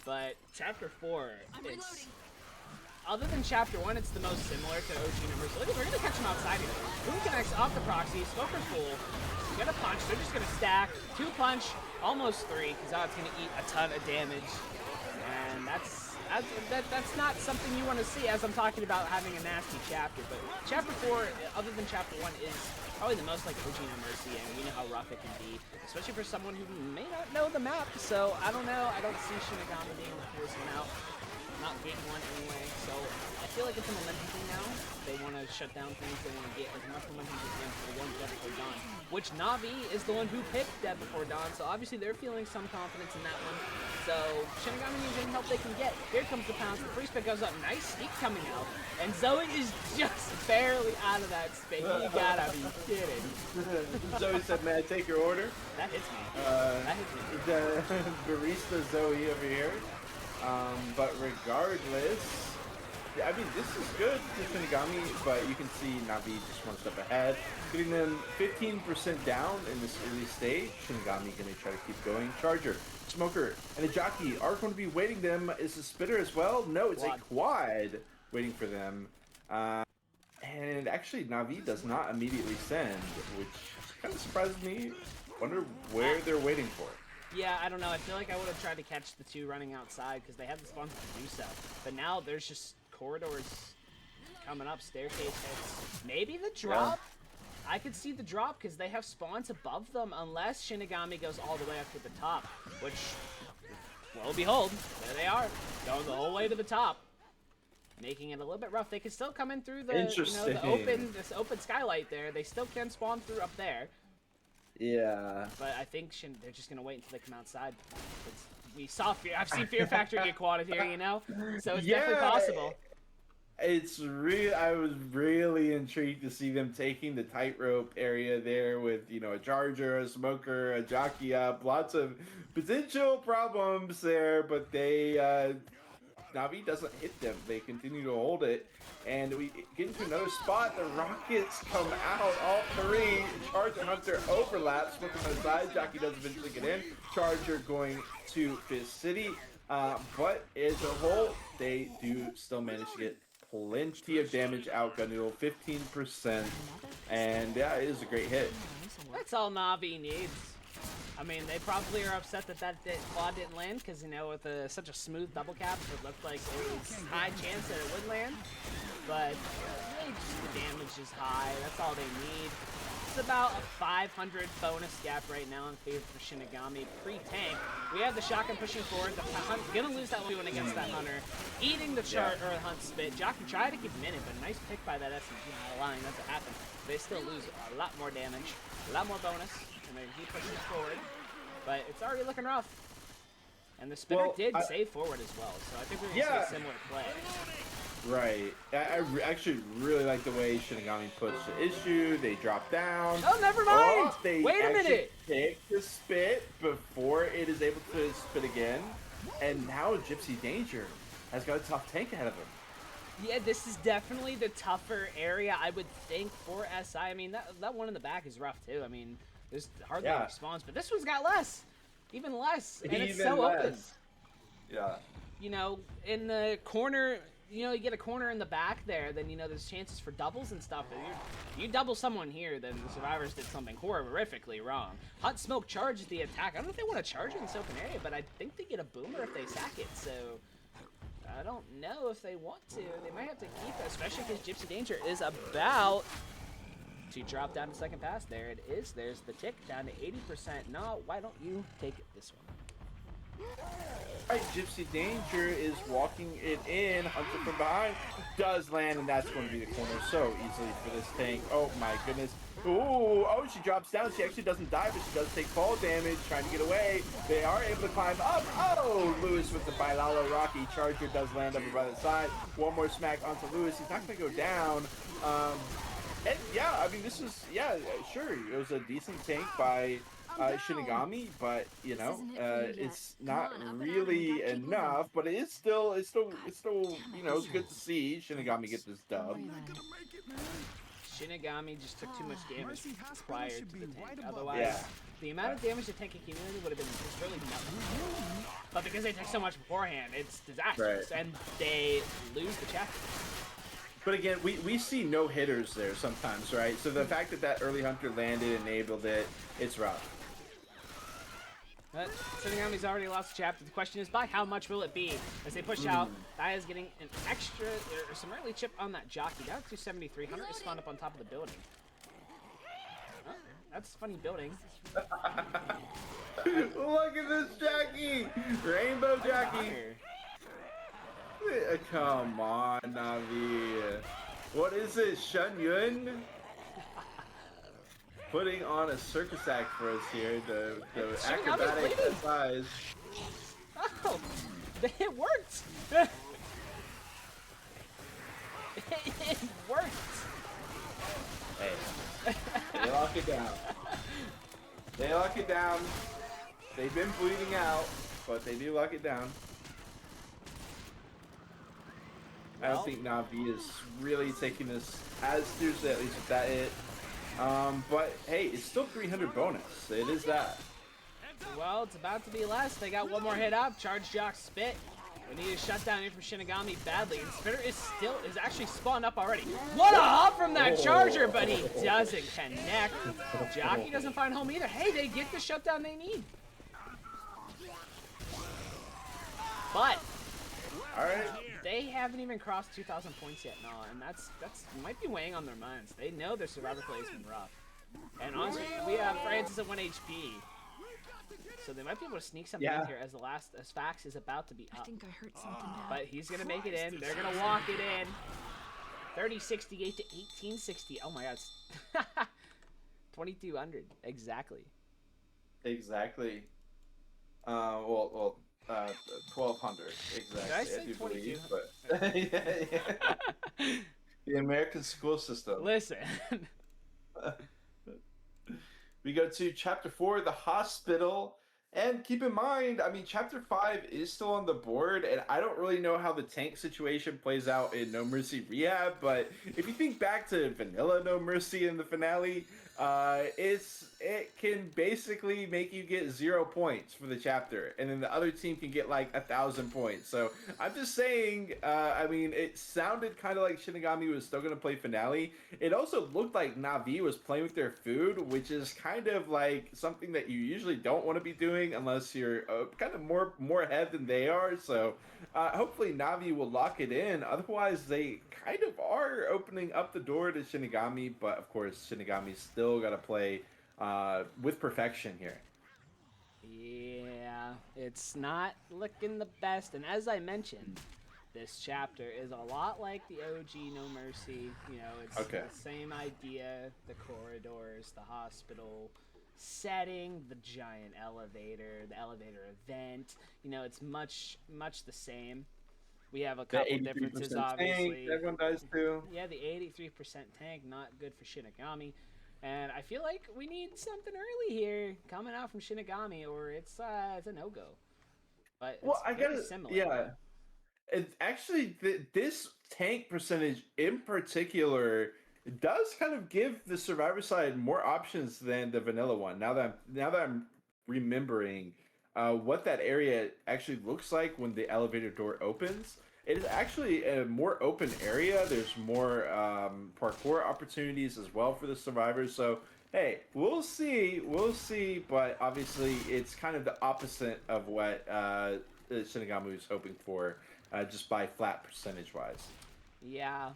But chapter 4, it's other than chapter 1, it's the most similar to OG numbers. Look, we're gonna catch him outside here. Boom connects off the proxy. Smoker's full. Get a punch. They're just gonna stack 2 punch, almost 3, because now it's gonna eat a ton of damage, and that's not something you want to see as I'm talking about having a nasty chapter. But chapter 4, other than chapter 1, is probably the most like OG No Mercy, and we know how rough it can be, especially for someone who may not know the map. So I don't know. I don't see Shinigami being able to force him out. Not getting one anyway. So I feel like it's a momentum thing now. They want to shut down things. They want to get as much momentum as they can for the one Dead Before Dawn, which Navi is the one who picked Dead Before Dawn. So obviously they're feeling some confidence in that one. So Shinigami needs any help they can get. Here comes the pounce. The free spit goes up. Nice sneak coming out. And Zoe is just barely out of that space. You gotta be kidding. Zoe said, "May I take your order?" That hits me. That hits me. The barista Zoe over here. But regardless, I mean, this is good for Shinigami, but you can see Navi just one step ahead, getting them 15% down in this early stage. Shinigami going to try to keep going. Charger, Smoker, and a Jockey are going to be waiting them. Is a Spitter as well? No, it's a quad waiting for them. And actually, Navi does not immediately send, which kind of surprises me. Wonder where they're waiting for. Yeah, I don't know. I feel like I would have tried to catch the 2 running outside because they had the spawns to do so. But now there's just corridors coming up, staircase hits. Maybe the drop? Yeah. I could see the drop because they have spawns above them unless Shinigami goes all the way up to the top, which, lo and behold, there they are, going the whole way to the top, making it a little bit rough. They can still come in through the, this open skylight there. They still can spawn through up there. Yeah. But I think they're just gonna wait until they come outside. We saw Fear. I've seen Fear Factory get quadded here, you know, so it's definitely possible. It's real. I was really intrigued to see them taking the tightrope area there with, you know, a Charger, a Smoker, a Jockey up, lots of potential problems there, but they Navi doesn't hit them. They continue to hold it. And we get into another spot. The Rockets come out, all 3. Charger Hunter overlaps. Smoker on the side. Jockey does eventually get in. Charger going to Fist City. But as a whole, they do still manage to get plenty of damage out. Gun Noodle, 15%. And yeah, it is a great hit. That's all Navi needs. I mean, they probably are upset that quad didn't land because, you know, with such a smooth double cap, it looked like it was high chance that it would land. But really just the damage is high. That's all they need. It's about a 500 bonus gap right now in favor for Shinigami. Pre-tank. We have the shotgun pushing forward. The Hunt gonna lose that one against that Hunter. Eating the chart or Hunt spit. Jockey tried to keep him in it, but nice pick by that SMG, not allowing that to happen. They still lose a lot more damage, a lot more bonus. And then he pushes forward, but it's already looking rough. And the Spitter did save forward as well, so I think we're going to see a similar play. Right. I actually really like the way Shinigami puts the issue. They drop down. Oh, never mind! Wait a minute! Pick the spit before it is able to spit again. And now Gypsy Danger has got a tough tank ahead of him. Yeah, this is definitely the tougher area, I would think, for SI. I mean, that one in the back is rough, too. I mean, there's hardly any spawns, but this one's got less. Even less. And it's so open. Yeah. You know, in the corner, you know, you get a corner in the back there, then, you know, there's chances for doubles and stuff. You double someone here, then the survivors did something horrifically wrong. Hunt Smoke charges the attack. I don't know if they want to charge it in this open area, but I think they get a boomer if they sack it, so I don't know if they want to. They might have to keep it, especially because Gypsy Danger is about to drop down to second pass. There it is. There's the tick down to 80%. No, why don't you take this one? All right, Gypsy Danger is walking it in. Hunter from behind does land, and that's going to be the corner so easily for this tank. Oh my goodness. Ooh, oh, she drops down. She actually doesn't die, but she does take fall damage, trying to get away. They are able to climb up. Oh, Lewis with the Bilala Rocky Charger does land over by the side. One more smack onto Lewis. He's not going to go down. And yeah, I mean, this is, yeah, sure. It was a decent tank by Shinigami, but you know, it's not really enough. But it's still, you know, it's good to see Shinigami get this dub. Shinigami just took too much damage prior to the tank. Otherwise, the amount of damage the tank accumulated would have been just really nothing. But because they took so much beforehand, it's disastrous, and they lose the chapter. But again, we see no hitters there sometimes, right? So the fact that that early hunter landed, enabled it, it's rough. But Shinigami's already lost the chapter. The question is, by how much will it be? As they push out, Daya's getting an extra, or some early chip on that jockey. Down to 273. Hunter is spawned up on top of the building. Oh, that's a funny building. Look at this jockey! Rainbow jockey! Come on, Navi. What is it, Shun Yun? Putting on a circus act for us here, the acrobatic exercise. Oh, it worked! It worked! Hey, they lock it down. They lock it down. They've been bleeding out, but they do lock it down. I don't think Navi is really taking this as seriously, at least with that hit. But hey, it's still 300 bonus. It is that. Well, it's about to be less. They got one more hit up. Charge Jock Spit. We need a shutdown here from Shinigami badly. And Spitter is actually spawned up already. What a hop from that charger, but he doesn't connect. Jockey doesn't find home either. Hey, they get the shutdown they need. But alright. They haven't even crossed 2,000 points yet, no, and that's might be weighing on their minds. They know their survivor play has been rough. And honestly, we have Francis at 1 HP. So they might be able to sneak something in here as Fax is about to be up. I think I heard something now. But he's gonna make it in. They're gonna walk it in. 3068 to 1860. Oh my god. 2200. Exactly. Exactly. 1200 exactly. Did I say I do 22? believe, but yeah. The American school system. Listen. We go to chapter 4, the hospital. And keep in mind, I mean, chapter 5 is still on the board, and I don't really know how the tank situation plays out in No Mercy Rehab, but if you think back to vanilla No Mercy in the finale, it can basically make you get 0 points for the chapter, and then the other team can get like 1,000 points. So I'm just saying, I mean, it sounded kind of like Shinigami was still going to play finale. It also looked like Navi was playing with their food, which is kind of like something that you usually don't want to be doing unless you're kind of more ahead than they are. So hopefully Navi will lock it in. Otherwise, they kind of are opening up the door to Shinigami, but of course, Shinigami's still got to play with perfection here. Yeah, it's not looking the best. And as I mentioned, this chapter is a lot like the OG No Mercy. You know, it's the same idea, the corridors, the hospital setting, the giant elevator, the elevator event. You know, it's much the same. We have a couple differences, obviously. Tank, everyone does too. Yeah, the 83% tank, not good for Shinigami. And I feel like we need something early here coming out from Shinigami, or it's a no-go. But it's very similar. Yeah. It's actually, this tank percentage in particular does kind of give the survivor side more options than the vanilla one. Now that I'm remembering what that area actually looks like when the elevator door opens, it is actually a more open area. There's more parkour opportunities as well for the survivors. So hey, we'll see, but obviously it's kind of the opposite of what Shinigami was hoping for, just by flat percentage wise. Yeah.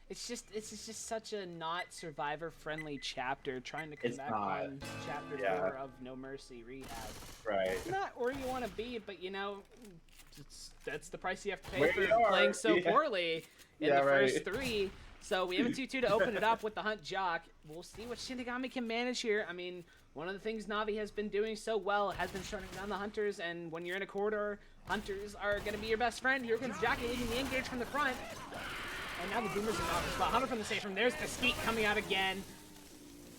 it's just such a not survivor friendly chapter trying to come It's back not. on chapter Yeah. 4 of No Mercy Rehab. Right. It's not where you want to be, but you know, that's the price you have to pay Where for you are, playing so yeah. poorly in Yeah, the right. first 3. So we have a 2-2 to open it up with the Hunt Jock. We'll see what Shinigami can manage here. I mean, one of the things Navi has been doing so well has been shutting down the Hunters, and when you're in a corridor, Hunters are going to be your best friend. Here comes Jockey leading the engage from the front. And now the Boomers are in the spot. Hunter from the safe room. There's the Skeet coming out again.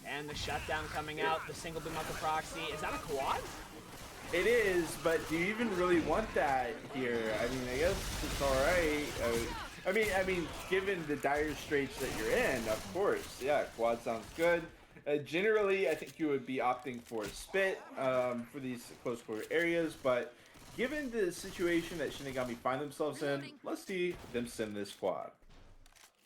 And the shutdown coming out. The single boom out the proxy. Is that a quad? It is, but do you even really want that here? I mean, I guess it's all right. I mean, given the dire straits that you're in, of course, yeah, quad sounds good. Generally, I think you would be opting for a spit for these close quarter areas, but given the situation that Shinigami find themselves in, let's see them send this quad.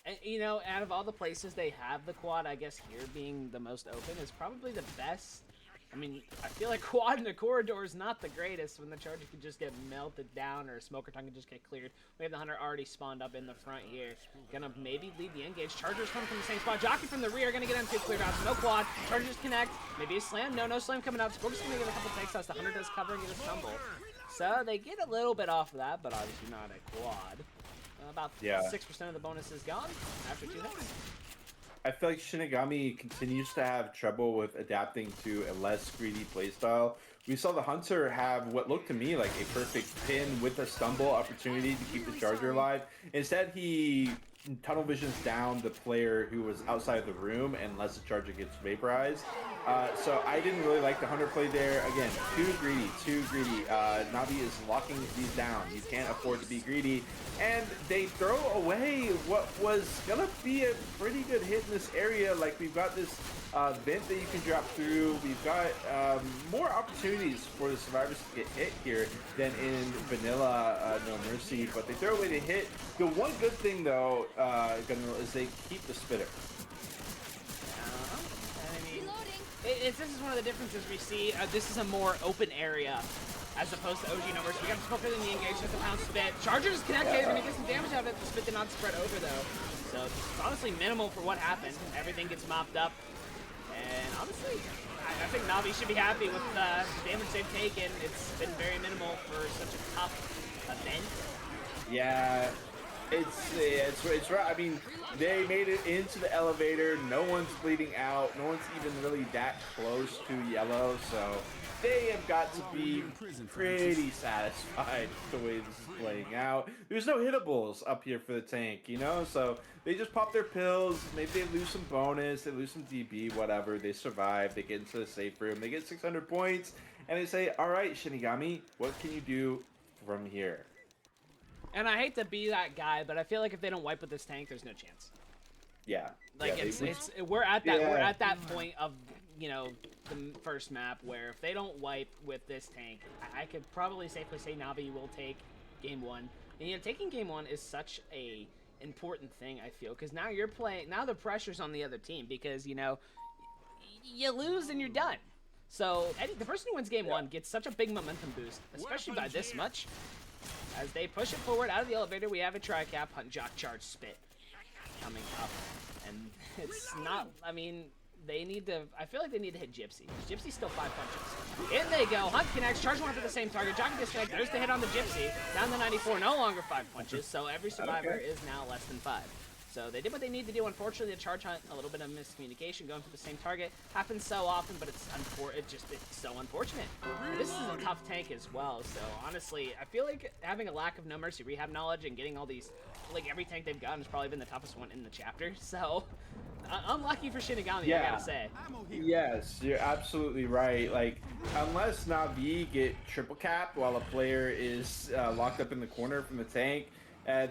And, you know, out of all the places they have the quad, I guess here being the most open is probably the best. I mean, I feel like quad in the corridor is not the greatest when the charger can just get melted down or a smoker tongue can just get cleared. We have the Hunter already spawned up in the front here. Gonna maybe lead the engage. Chargers come from the same spot. Jockey from the rear gonna get M2 cleared out. So no quad. Chargers connect. Maybe a slam. No slam coming out. Smoker's gonna get a couple takes out. The Hunter does cover and get a stumble. So they get a little bit off of that, but obviously not a quad. About 6% of the bonus is gone after 2 hits. I feel like Shinigami continues to have trouble with adapting to a less greedy playstyle. We saw the Hunter have what looked to me like a perfect pin with a stumble opportunity to keep the charger alive. Instead, he tunnel visions down the player who was outside of the room and lets the charger gets vaporized. So I didn't really like the Hunter play there. Again, too greedy, too greedy. Navi is locking these down. You can't afford to be greedy. And they throw away what was gonna be a pretty good hit in this area. Like, we've got this vent that you can drop through. We've got more opportunities for the survivors to get hit here than in vanilla No Mercy, but they throw away the hit. The one good thing though, is they keep the spitter. This is one of the differences we see. This is a more open area as opposed to OG No Mercy. We got the smoker in the engage with the pound spit. Chargers connected, gonna get some damage out of it. The spit did not spread over though. So it's honestly minimal for what happened. Everything gets mopped up. And honestly, I think Navi should be happy with the damage they've taken. It's been very minimal for such a tough event. Yeah, it's right. I mean, they made it into the elevator. No one's bleeding out. No one's even really that close to yellow. So they have got to be pretty satisfied with the way this is playing out. There's no hittables up here for the tank, you know? So they just pop their pills. Maybe they lose some bonus. They lose some DB, whatever. They survive. They get into the safe room. They get 600 points. And they say, all right, Shinigami, what can you do from here? And I hate to be that guy, but I feel like if they don't wipe with this tank, there's no chance. Yeah. Like, yeah, we're at that point of, you know, the first map where if they don't wipe with this tank, I could probably safely say Navi will take game 1. And you know, taking game 1 is such a important thing, I feel, because now you're playing. Now the pressure's on the other team because you know you lose and you're done. So the person who wins game 1 gets such a big momentum boost, especially by this much. As they push it forward out of the elevator, we have a tri-cap, Hunt, Jock, Charge, Spit coming up. And it's not, I mean, they need to, I feel like they need to hit Gypsy. Gypsy's still 5 punches. In they go, Hunt connects, Charge one for the same target, Jock disconnect, there's the hit on the Gypsy. Down to 94, no longer 5 punches, so every survivor is now less than 5. So they did what they need to do. Unfortunately, the Charge Hunt, a little bit of miscommunication going for the same target. Happens so often, but it's so unfortunate. This is a tough tank as well. So honestly, I feel like having a lack of No Mercy rehab knowledge and getting all these, like every tank they've gotten has probably been the toughest one in the chapter. So unlucky for Shinigami, I gotta say. Yes, you're absolutely right. Like, unless Navi get triple capped while a player is locked up in the corner from the tank,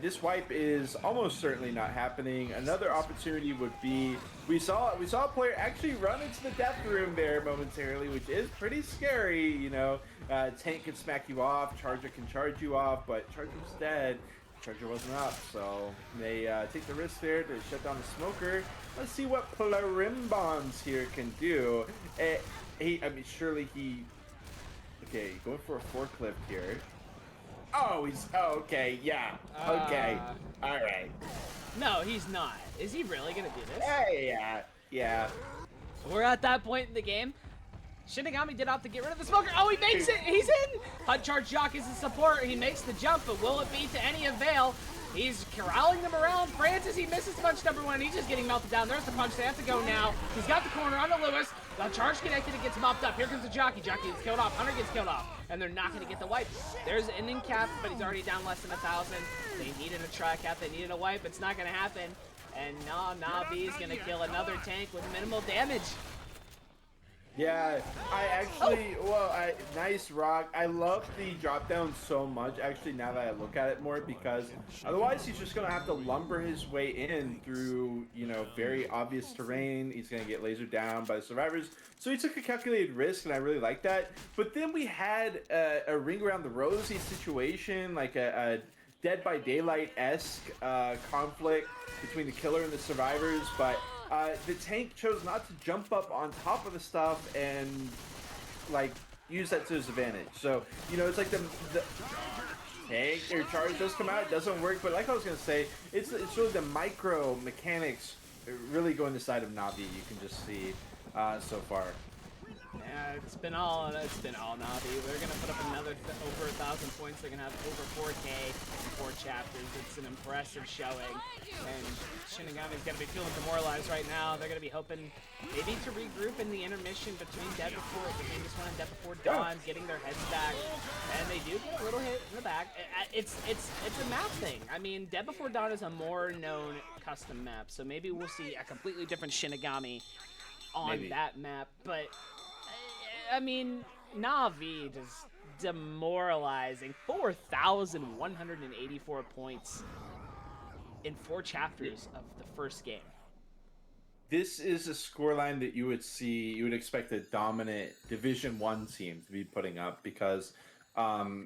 this wipe is almost certainly not happening. Another opportunity would be we saw a player actually run into the death room there momentarily, which is pretty scary. You know, tank can smack you off, Charger can charge you off, but Charger's dead. Charger wasn't up, so they take the risk there to shut down the smoker. Let's see what Plarimbons here can do. I mean, surely he. Okay, going for a forklift here. Oh, okay, yeah, okay, all right. No, he's not. Is he really gonna do this? Yeah. We're at that point in the game. Shinigami did opt to get rid of the smoker. Oh, he makes it. He's in. HUD charge Jock is in support. He makes the jump, but will it be to any avail? He's corralling them around. Francis, he misses punch number one. He's just getting melted down. There's the punch. They have to go now. He's got the corner onto Lewis. The charge connected. It gets mopped up. Here comes the Jockey. Jockey gets killed off. Hunter gets killed off. And they're not going to get the wipe. There's an ending cap, but he's already down less than 1,000. They needed a try cap. They needed a wipe. It's not going to happen. And now Navi is going to kill another tank with minimal damage. Yeah, nice rock. I love the drop down so much, actually, now that I look at it more, because otherwise he's just going to have to lumber his way in through, you know, very obvious terrain. He's going to get lasered down by the survivors. So he took a calculated risk, and I really like that. But then we had a ring around the rosy situation, like a Dead by Daylight-esque conflict between the killer and the survivors, but the tank chose not to jump up on top of the stuff and like use that to his advantage. So, you know, it's like the tank or charge does come out, it doesn't work, but like I was gonna say, it's really the micro mechanics really go in the side of Navi. You can just see so far. Yeah, it's been all Navi. They're gonna put up another over 1,000 points. They're gonna have over 4K in 4 chapters. It's an impressive showing, and Shinigami's gonna be feeling demoralized right now. They're gonna be hoping maybe to regroup in the intermission between this one and Dead Before Dawn, getting their heads back, and they do get a little hit in the back. It's a map thing. I mean, Dead Before Dawn is a more known custom map, so maybe we'll see a completely different Shinigami on that map, but. I mean, Navi just demoralizing. 4,184 points in 4 chapters of the first game. This is a scoreline that you would expect a dominant Division 1 team to be putting up, because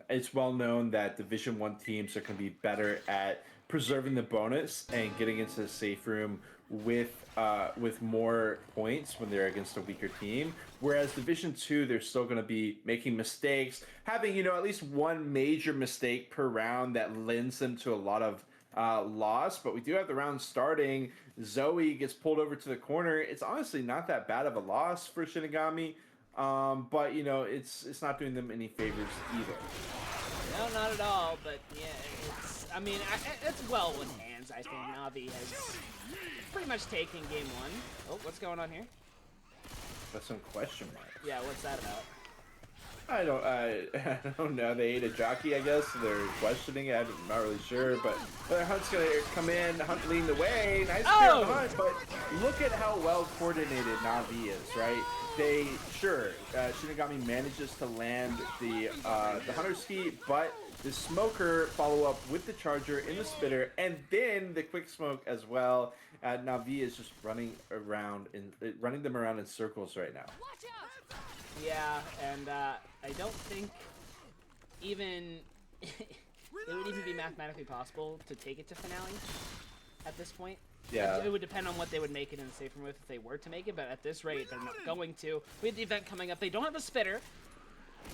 it's well known that Division 1 teams are going to be better at preserving the bonus and getting into the safe room with more points when they're against a weaker team, whereas Division 2, they're still going to be making mistakes, having, you know, at least one major mistake per round that lends them to a lot of loss. But we do have the round starting. Zoe gets pulled over to the corner. It's honestly not that bad of a loss for Shinigami, but you know, it's not doing them any favors either. No, not at all. But yeah, it's well with hands. I think Navi has pretty much taken game 1. Oh, what's going on here? That's some question marks. Yeah, what's that about? I don't know. They ate a jockey, I guess. They're questioning it. I'm not really sure, but Hunt's gonna come in. Hunt leading the way. Nice clear on Hunt, but look at how well coordinated Navi is, right? Shinigami manages to land the Hunter ski, but the smoker follow up with the charger in the spitter, and then the quick smoke as well. Navi is just running them around in circles right now. Yeah, and I don't think even it would even be mathematically possible to take it to finale at this point. Yeah. It would depend on what they would make it in the safe room with if they were to make it, but at this rate, they're not going to. We have the event coming up. They don't have a spitter,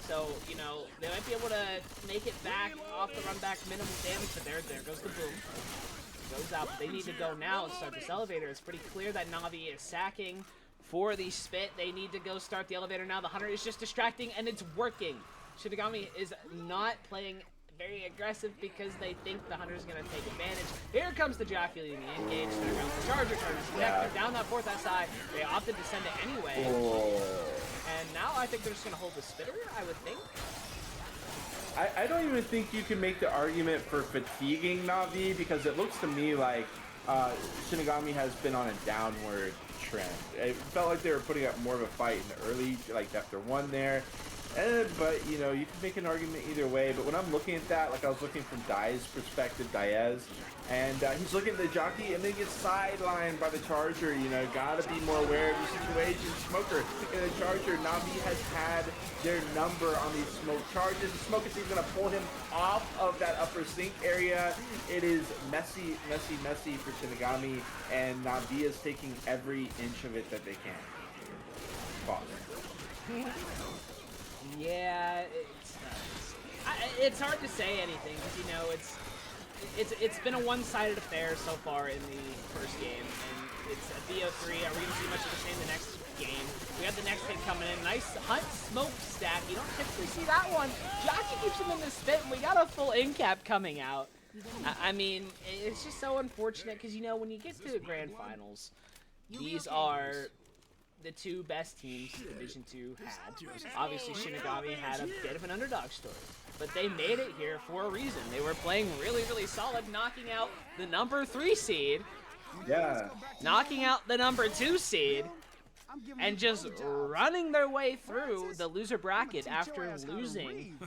so, you know, they might be able to make it back off the run back, minimal damage, but there goes the boom. Goes out, but they need to go now and start this elevator. It's pretty clear that Navi is sacking for the spit. They need to go start the elevator now. The Hunter is just distracting, and it's working. Shinigami is not playing very aggressive because they think the Hunter's going to take advantage. Here comes the jockey leading the engage. There goes the charger connector down that 4th side. They opted to send it anyway. And now I think they're just going to hold the spitter, I would think. I don't even think you can make the argument for fatiguing Navi, because it looks to me like Shinigami has been on a downward trend. It felt like they were putting up more of a fight in the early, like after 1 there. But, you know, you can make an argument either way. But when I'm looking at that, like I was looking from Dai's perspective, Diaz, and he's looking at the jockey and then gets sidelined by the charger. You know, gotta be more aware of the situation. Smoker in the charger. Navi has had their number on these smoke charges. The smoke is going to pull him off of that upper sink area. It is messy, messy, messy for Shinigami, and Navi is taking every inch of it that they can. Pause. Yeah, it's hard to say anything because, you know, it's been a one-sided affair so far in the first game, and it's a BO3. Are we gonna see much of the same the next game? We have the next hit coming in. Nice Hunt smoke stack. You don't typically see that one. Jockey keeps him in the spit, and we got a full in cap coming out. I mean, it's just so unfortunate because, you know, when you get to the grand finals, these are the two best teams Division 2 had. Obviously, Shinigami had a bit of an underdog story, but they made it here for a reason. They were playing really, really solid, knocking out the number 3 seed, knocking out the number 2 seed, and just running their way through the loser bracket after losing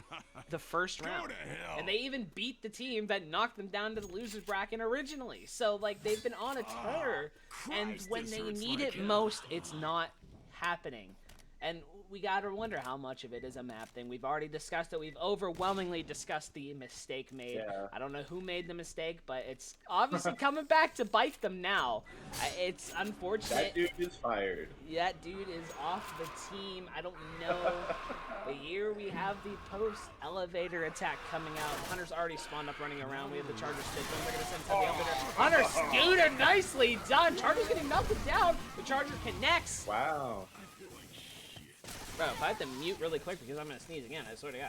the first round. And they even beat the team that knocked them down to the losers bracket originally. So, like, they've been on a tear, and when they need it most, it's not happening. And we gotta wonder how much of it is a map thing. We've already discussed it. We've overwhelmingly discussed the mistake made. Yeah. I don't know who made the mistake, but it's obviously coming back to bite them now. It's unfortunate. That dude is fired. That dude is off the team. I don't know. But here we have the post-elevator attack coming out. Hunter's already spawned up running around. We have the Charger stick. They're going to send to the elevator. Hunter scooter, nicely done. Charger's getting melted down. The Charger connects. Wow. Bro, if I have to mute really quick because I'm going to sneeze again, I swear to God.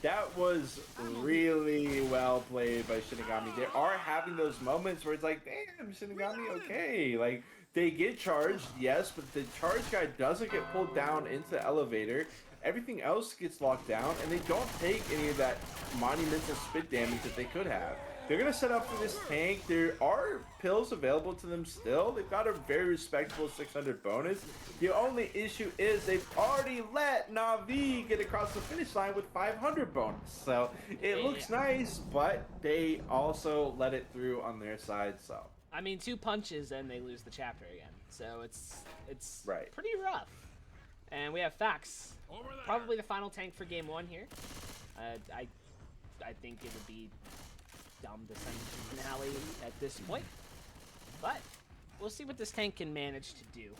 That was really well played by Shinigami. They are having those moments where it's like, damn, Shinigami, okay. Like, they get charged, yes, but the charge guy doesn't get pulled down into the elevator. Everything else gets locked down, and they don't take any of that monumental spit damage that they could have. They're going to set up for this tank. There are pills available to them still. They've got a very respectable 600 bonus. The only issue is they've already let Navi get across the finish line with 500 bonus. So it looks nice, but they also let it through on their side. So I mean, 2 punches and they lose the chapter again. So it's right. pretty rough. And we have Fax. Probably the final tank for game 1 here. I think it would be dumb to send to the finale at this point, but we'll see what this tank can manage to do.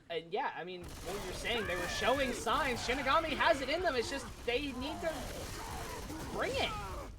And yeah, I mean, what you're saying, they were showing signs. Shinigami has it in them. It's just they need to bring it.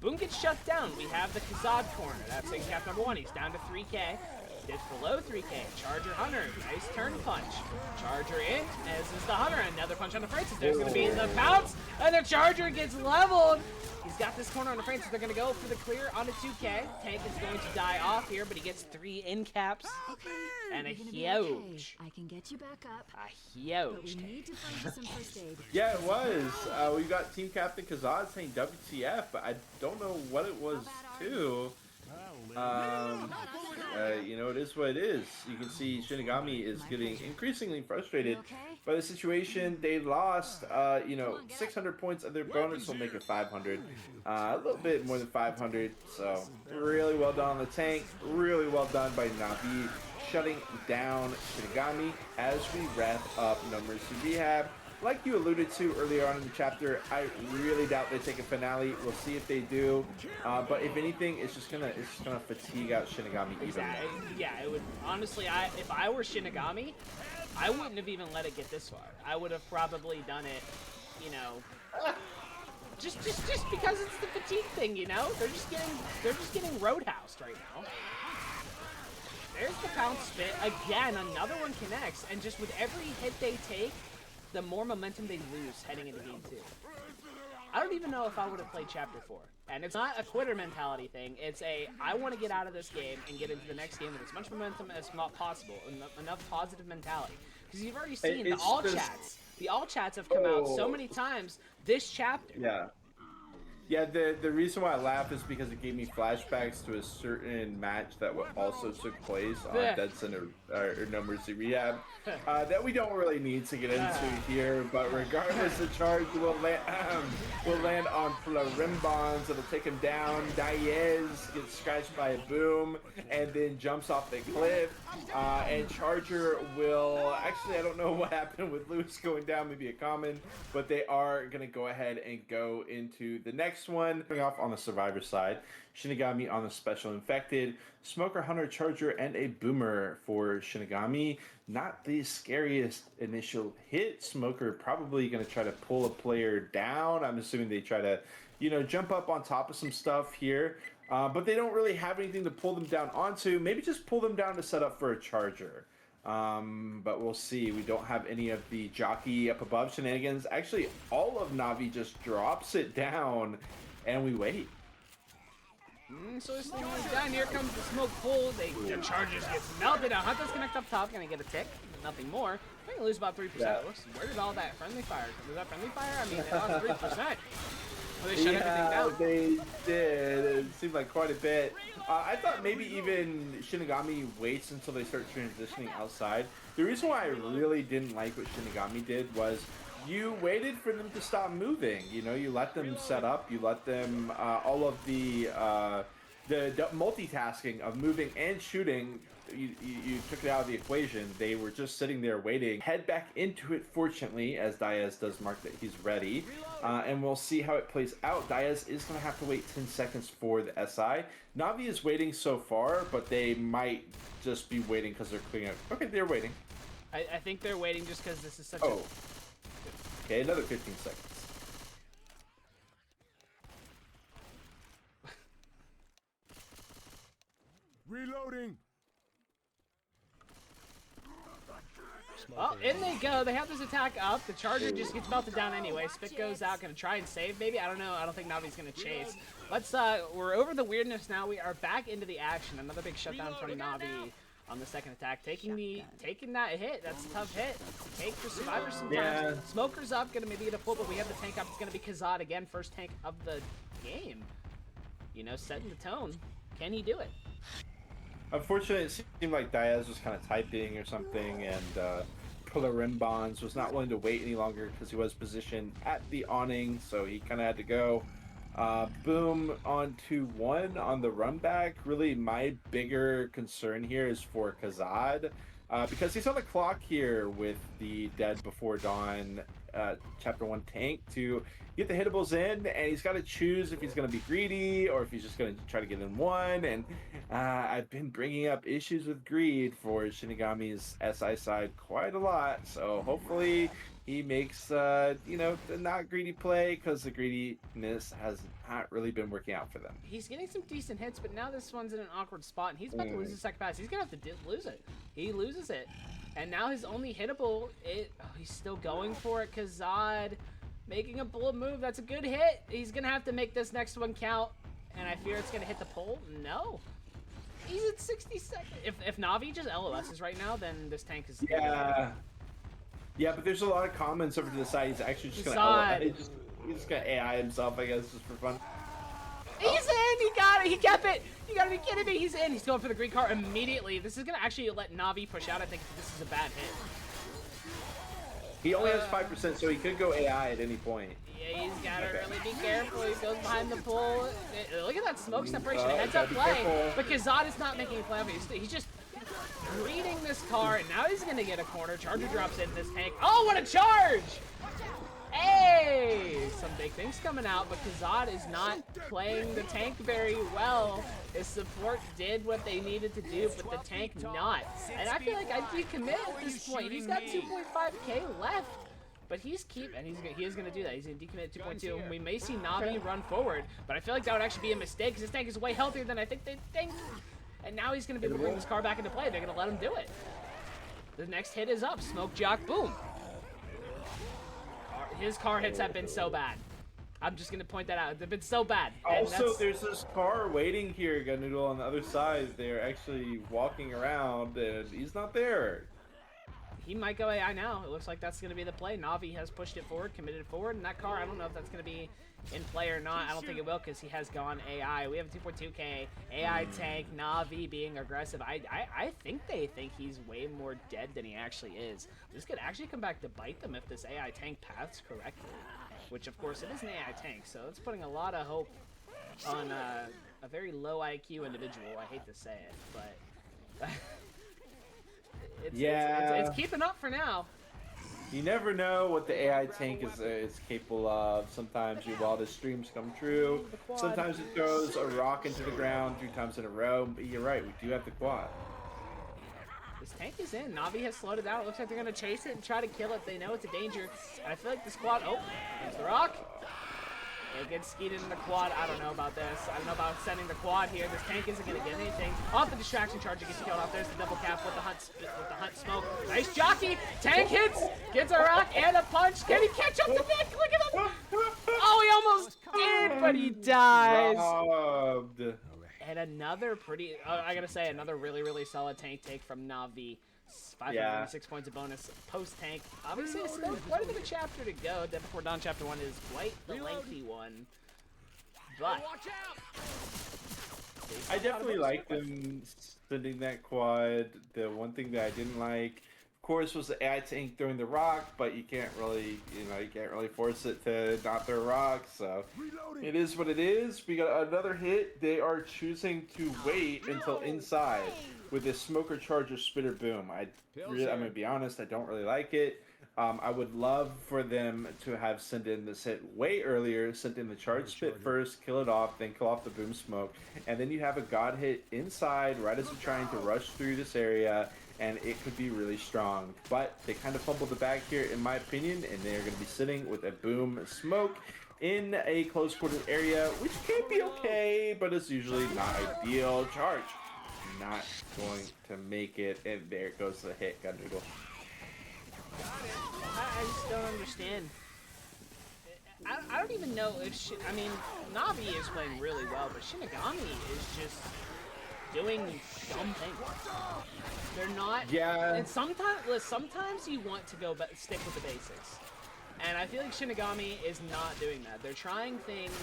Boom gets shut down. We have the Kazad corner. That's in cap number 1. He's down to 3K. Dips below 3K. Charger Hunter. Nice turn punch. Charger in, as is the Hunter. Another punch on the Francis. There's going to be the pounce, and the Charger gets leveled. He's got this corner on the Francis. They're going to go for the clear onto 2K. Tank is going to die off here, but he gets 3 in caps. Okay. And a You're huge. gonna be okay. I can get you back up. A But we huge. need to find you some first aid. Yeah, it was. We got Team Captain Kazad saying WTF, but I don't know what it was too. You know, it is what it is. You can see Shinigami is getting increasingly frustrated by the situation. They lost, you know, 600 points of their bonus will make it 500. A little bit more than 500. So, really well done on the tank. Really well done by Navi, shutting down Shinigami as we wrap up No Mercy Rehab. Like you alluded to earlier on in the chapter, I really doubt they take a finale. We'll see if they do. But if anything, it's just gonna fatigue out Shinigami even more. Yeah, it would. Honestly, if I were Shinigami, I wouldn't have even let it get this far. I would have probably done it, you know, just because it's the fatigue thing, you know. They're just getting roadhoused right now. There's the pounce spit again. Another one connects, and just with every hit they take, the more momentum they lose heading into game 2. I don't even know if I would have played Chapter 4. And it's not a quitter mentality thing. It's I want to get out of this game and get into the next game with as much momentum as not possible. Enough positive mentality. Because you've already seen the all chats. The all chats have come out so many times this chapter. Yeah. Yeah, the reason why I laugh is because it gave me flashbacks to a certain match that also took place on Dead Center or No Mercy Rehab that we don't really need to get into here. But regardless, the charge will land on Florimbons. It'll take him down. Diaz gets scratched by a boom and then jumps off the cliff. And Charger will actually, I don't know what happened with Lewis going down, maybe a common, but they are gonna go ahead and go into the next next one, coming off on the Survivor side, Shinigami on the Special Infected, Smoker, Hunter, Charger, and a Boomer for Shinigami. Not the scariest initial hit. Smoker probably going to try to pull a player down. I'm assuming they try to, jump up on top of some stuff here. But they don't really have anything to pull them down onto. Maybe just pull them down to set up for a Charger. But we'll see. We don't have any of the jockey up above shenanigans. Actually, all of Navi just drops it down, and we wait. So this thing is down. Here comes the smoke pull. The Chargers gets melted. Now Hunter's connect up top. Gonna get a tick. Nothing more. We're gonna lose about 3%. Yeah. Where did all that friendly fire come? Was that friendly fire? I mean, they lost 3%. Well, they shut everything down. They did. It seemed like quite a bit. I thought maybe even Shinigami waits until they start transitioning outside. The reason why I really didn't like what Shinigami did was you waited for them to stop moving. You let them set up. You let them all of the multitasking of moving and shooting. You took it out of the equation. They were just sitting there waiting. Head back into it, fortunately, as Diaz does mark that he's ready. And we'll see how it plays out. Diaz is going to have to wait 10 seconds for the SI. Navi is waiting so far, but they might just be waiting because they're cleaning up. Okay, they're waiting. I think they're waiting just because this is such a... Okay, another 15 seconds. Reloading. Well, in they go. They have this attack up. The Charger just gets melted down anyway. Spit goes out. Gonna try and save, maybe? I don't know. I don't think Navi's gonna chase. We're over the weirdness now. We are back into the action. Another big shutdown from Navi on the second attack. Taking that hit. That's a tough hit. Take for Survivor sometimes. Yeah. Smoker's up. Gonna maybe get a full, but we have the tank up. It's gonna be Kazad again. First tank of the game. Setting the tone. Can he do it? Unfortunately, it seemed like Diaz was kind of typing or something, and Bonds was not willing to wait any longer because he was positioned at the awning, so he kind of had to go. Boom on 2-1 on the run back. Really, my bigger concern here is for Kazad, because he's on the clock here with the Dead Before Dawn Chapter 1 tank to get the hittables in, and he's got to choose if he's going to be greedy or if he's just going to try to get in one. And I've been bringing up issues with greed for Shinigami's SI side quite a lot, so hopefully he makes the not greedy play, because the greediness has not really been working out for them. He's getting some decent hits, but now this one's in an awkward spot, and he's about to lose his second pass. He's gonna have to lose it. He loses it, and now his only hittable. He's still going for it. Kazad making a bullet move. That's a good hit. He's gonna have to make this next one count, and I fear it's gonna hit the pole. No. He's at 60 seconds. If Navi just LOSs right now, then this tank is... Yeah, but there's a lot of comments over to the side. He's actually just gonna he's just gonna AI himself, I guess, just for fun. He's in! He got it! He kept it! You gotta be kidding me! He's in! He's going for the green card immediately. This is gonna actually let Navi push out. I think this is a bad hit. He only has 5%, so he could go AI at any point. Yeah, he's gotta really be careful. He goes behind the pole. Look at that smoke separation. Heads up play. But Kazad is not making a play. He's just reading this car, and now he's gonna get a corner. Charger drops in this tank. Oh, what a charge! Hey! Some big things coming out, but Kazad is not playing the tank very well. His support did what they needed to do, but the tank not. And I feel like I'd decommit at this point. He's got 2.5k left. But he is going to do that. He's going to decommit at 2.2. And we may see Navi run forward, but I feel like that would actually be a mistake because this tank is way healthier than I think they think. And now he's going to be able to bring this car back into play. They're going to let him do it. The next hit is up. Smoke Jock, boom. His car hits have been so bad. I'm just going to point that out. They've been so bad. Also, there's this car waiting here, Ganoodle, on the other side. They're actually walking around, and he's not there. He might go AI now. It looks like that's going to be the play. Navi has pushed it forward, committed it forward, and that car, I don't know if that's going to be in play or not. I don't think it will because he has gone AI. We have a 2.2k AI tank, Navi being aggressive. I think they think he's way more dead than he actually is. This could actually come back to bite them if this AI tank paths correctly, which of course it is an AI tank, so it's putting a lot of hope on a very low IQ individual. I hate to say it, but... It's keeping up for now. You never know what the AI tank is capable of. Sometimes your wildest dreams come true. The quad. Sometimes it throws a rock into the ground 3 times in a row. But you're right, we do have the quad. This tank is in. Navi has slowed it down. It looks like they're going to chase it and try to kill it. They know it's a danger. And I feel like the squad... Oh, there's the rock. It gets skied into the quad. I don't know about this. I don't know about sending the quad here. This tank isn't going to get anything. Off the distraction charge, it gets killed off. There's the double cap with the hunt smoke. Nice jockey. Tank hits. Gets a rock and a punch. Can he catch up to Nick? Look at him. Oh, he almost did, but he dies. Robbed. And another pretty, I gotta say, another really, really solid tank take from Navi. 536 points of bonus post-tank. Obviously, it's still quite a bit of chapter to go. Dead Before Dawn Chapter 1 is quite the lengthy one. But... I definitely like them sending that quad. The one thing that I didn't like, of course, was the AI tank throwing the rock, but you can't really, you can't really force it to not throw rocks, so it is what it is. We got another hit. They are choosing to wait until inside with this smoker charger spitter boom. I'm gonna be honest, I don't really like it. I would love for them to have sent in this hit way earlier, sent in the charge spit first, kill it off, then kill off the boom smoke, and then you have a god hit inside right as they're trying to rush through this area, and it could be really strong. But they kind of fumbled the bag here, in my opinion, and they're going to be sitting with a boom smoke in a close quarters area, which can be okay, but it's usually not ideal. Charge, not going to make it, and there goes the hit. Got noodle. I just don't understand. I don't even know if I mean, Navi is playing really well, but Shinigami is just doing dumb things. They're not. Yeah. And sometimes you want to stick with the basics, and I feel like Shinigami is not doing that. They're trying things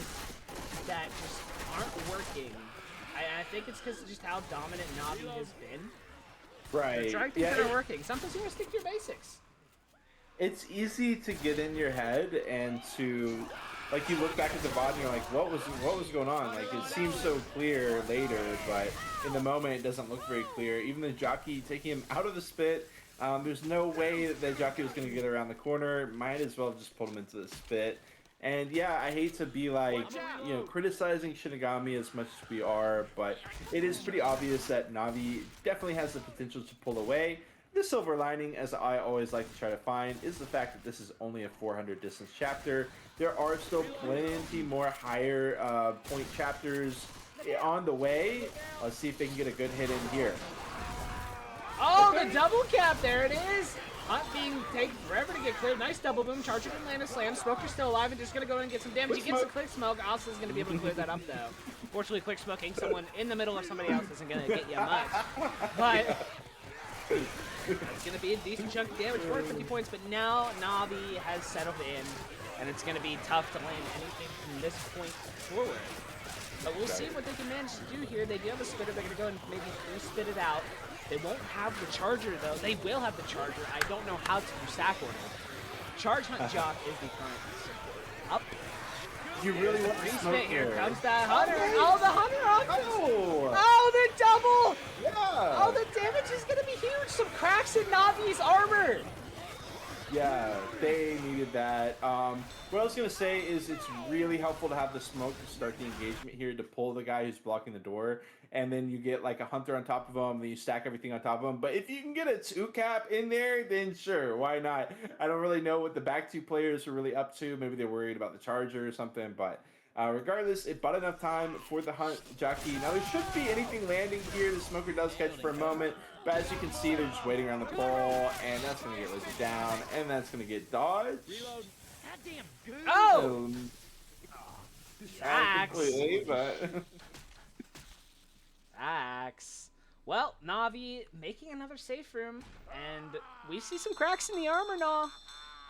that just aren't working. I think it's because of just how dominant Navi has been. Right. They're trying things that are working. Sometimes you want to stick to your basics. It's easy to get in your head and to, like, you look back at the VOD and you're like, what was going on? Like, it seems so clear later, but in the moment it doesn't look very clear. Even the jockey taking him out of the spit, there's no way that the jockey was going to get around the corner. Might as well have just pulled him into the spit. And yeah, I hate to be like, criticizing Shinigami as much as we are, but it is pretty obvious that Navi definitely has the potential to pull away. The silver lining, as I always like to try to find, is the fact that this is only a 400 distance chapter. There are still plenty more higher point chapters on the way. Let's see if they can get a good hit in here. Oh, the double cap, there it is! Hunt being taken forever to get cleared. Nice double boom. Charger didn't land a slam. Smoker's still alive and just going to go in and get some damage. He gets a quick smoke. Alsa's going to be able to clear that up, though. Fortunately, quick smoking someone in the middle of somebody else isn't going to get you much. But it's going to be a decent chunk of damage, 450 points, but now Navi has settled in, and it's going to be tough to land anything from this point forward. But we'll see what they can manage to do here. They do have a spitter. They're going to go and maybe spit it out. They won't have the charger, though. They will have the charger. I don't know how to do sack order. Charge Hunt Jock is the current support. Up. You really want to smoke Here here. comes that Hunter. Oh, the Hunter up. Oh! Oh, the double. Yeah! Oh, the damage is going to be huge. Some cracks in Navi's armor. Yeah, they needed that. What I was going to say is it's really helpful to have the smoke to start the engagement here to pull the guy who's blocking the door. And then you get like a Hunter on top of him, then you stack everything on top of him. But if you can get a 2-cap in there, then sure, why not? I don't really know what the back two players are really up to. Maybe they're worried about the charger or something, but regardless, it bought enough time for the Hunt jockey. Now there shouldn't be anything landing here. The smoker does catch for a moment, but as you can see, they're just waiting around the pole, and that's going to get lasered down, and that's going to get dodged. Oh! Not completely, but... Axe. Well, Navi making another safe room, and we see some cracks in the armor now.